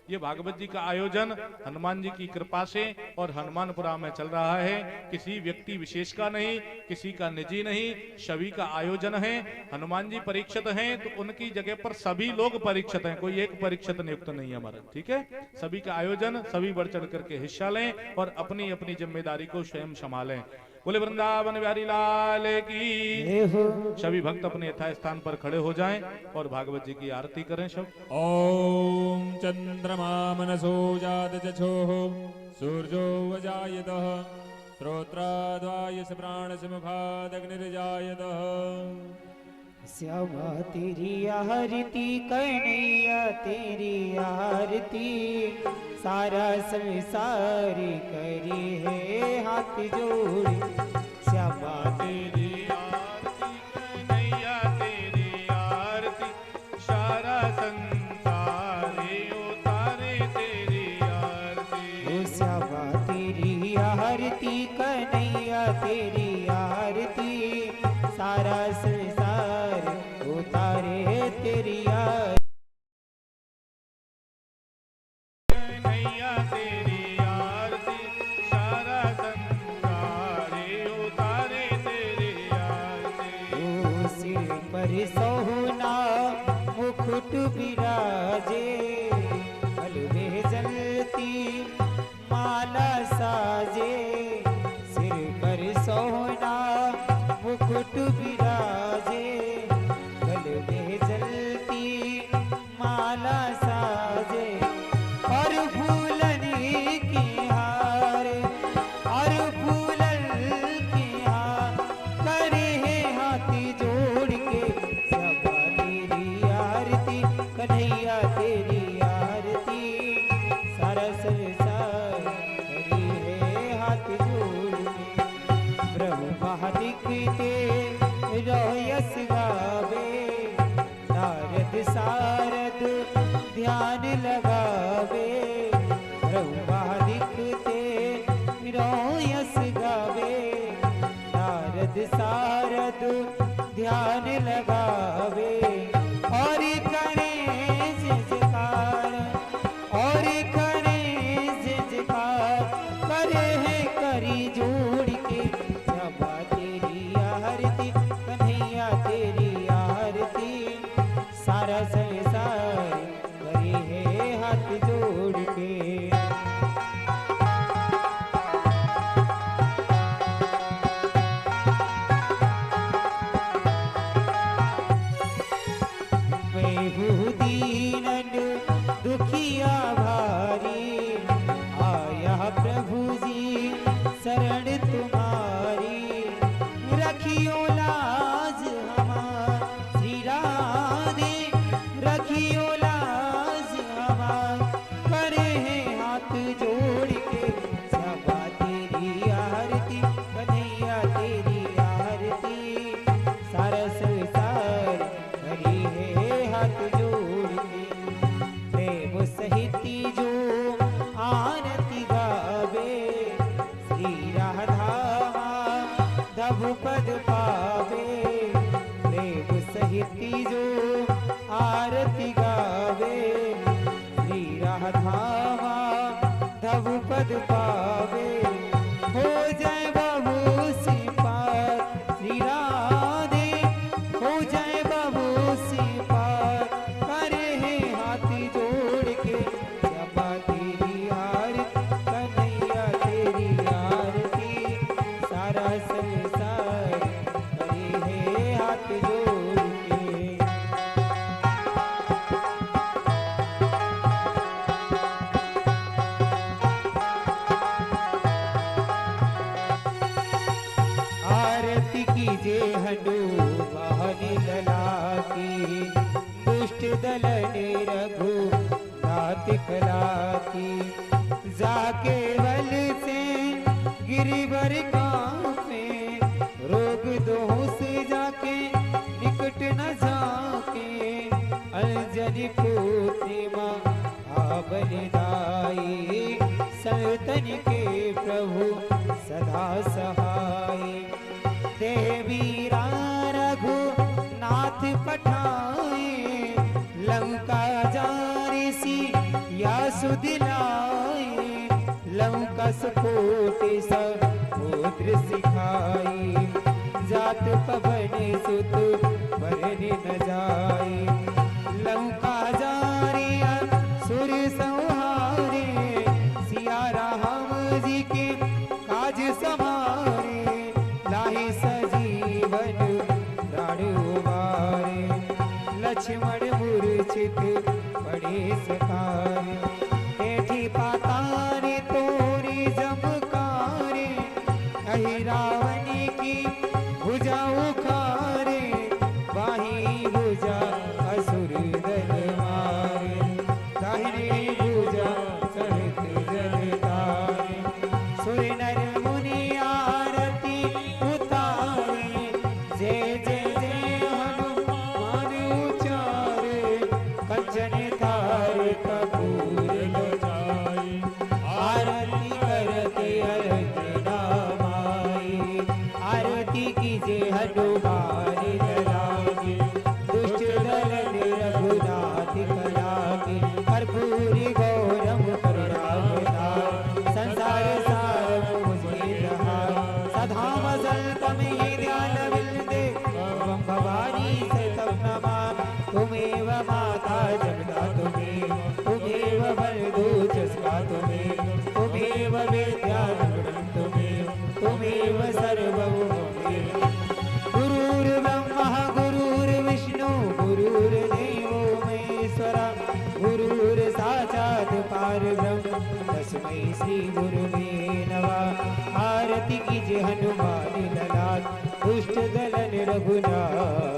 ये भागवत जी का आयोजन हनुमान जी की कृपा से और हनुमानपुरा में चल रहा है। किसी व्यक्ति विशेष का नहीं, किसी का निजी नहीं, सभी का आयोजन है। हनुमान जी परीक्षित हैं तो उनकी जगह पर सभी लोग परीक्षित हैं, कोई एक परीक्षित नियुक्त नहीं है हमारा, ठीक है। सभी का आयोजन, सभी बढ़ चढ़ करके हिस्सा लें और अपनी अपनी जिम्मेदारी को स्वयं संभालें। बोले वृंदावन बिहारी लाल की। सभी भक्त अपने यथा स्थान पर खड़े हो जाएं और भागवत जी की आरती करें सब। ओम चंद्रमा मनसो जात चक्षुः सूर्यो वजायतः श्रोत्राद्वायस प्राणस मुखादग्निर्जायतः। श्यामा तेरी आरती कन्हैया तेरी आरती सारा संसार करी है हाथ जोड़ी। श्यामा तेरी आरती कन्हैया तेरी आरती सारा संसार उतारे तेरी आरती। ओ श्यामा तेरी आरती कन्हैया तेरी आरती सारा संसार उतारे तेरी आरती। कन्हैया तेरी आरती सारा संसार उतारे तेरी आरती। ओ सिर पर सोना मुकुट विराजे अलवे जलती माला साजे। सिर पर सोना मुकुट विराजे गले जलती माला साजे। और फूलनी की हार और फूलन की हार करे है हाथी जोड़ के। श्यामा तेरी आरती कन्हैया तेरी आरती सारा संसार करी है हाथ जोड़ के। ब्रह्मा दिखते रोयस गावे नारद सारद ध्यान लगावे। ब्रह्मा दिखते रोयस गावे नारद सारद ध्यान लगावे। और करे जयकार और करे जयकार करे है करी जोड़ के। श्यामा तेरी आरती कन्हैया तेरी आरती सारा संसार करे है हाथ जोड़ के। मैं हूँ दीनन दुखिया भारी आया प्रभु जी शरण तुम्हारी। रखियो लाज हमार श्री राधे रखियो लाज हमार करे हैं हाथ जोड़ के। श्यामा तेरी आरती कन्हैया तेरी आरती सारा संसार करी है हाथ जोड़ के। प्रेम सहित जो आरती गावे श्री राधा धब पद पावे। प्रेम सहित जो आरती गावे श्री राधा धब पद पावे। हो जाए बाबू से पार श्री राधे हो जाए बाबू से पार करे है हाथ जोड़ के। श्यामा तेरी आरती कन्हैया तेरी आरती सारा संसार करे है हाथ जोड़ के। आरती कीजे हनुमान लला की दुष्ट दलन रघु नाथ कला की। जाके बल से गिरिवर कांपे रोग दोहों से जाके निकट न जाके। अंजनी पुत्री माँ बलिदाई सतन के प्रभु सदा सहाय। देवी रघु नाथ पठाए लंका जारी सी या सुदिलाए लंका सकोटे समुद्र सिखाई जात पवन सुत बरने न जाए लंका जारे सुर संहारे सिया राम जी के काज समारे लाहे सजीवन प्राण उबारे लक्ष्मण मूर्छित पड़े सकारे बैठी पातारे तोरे जमकारे अहि रावण की भुजा उखारे बाही भुजा असुर दल मारे दाहिने भुजा सहित जल तारे सुर नर मुनि आरती उतारे जय जय जय हनुमान उचारे कंचन थार कपूर लजाई आरती करते अर्चना माई आरती कीजे हनुमान लागे दुष्ट दलन रघुनाथ कलागे कर्पूरी गौरम करुणावतार संसार सार मुझे रहा सधा मजल तमें ध्यान विलदे त्वं भवानी सतम नमामि तुमेव माता जगदा तुमेव बलदो जस्का तुमेव विद्या तुमेव सर्वं गुरुर्ब्रह्मा गुरुर्विष्णु गुरुर्देवो महेश्वरा गुरुर्साक्षात् परब्रह्म तस्मै श्री गुरुवे नमः आरती कीजिए हनुमान लाल दुष्ट दलन रघुनाथ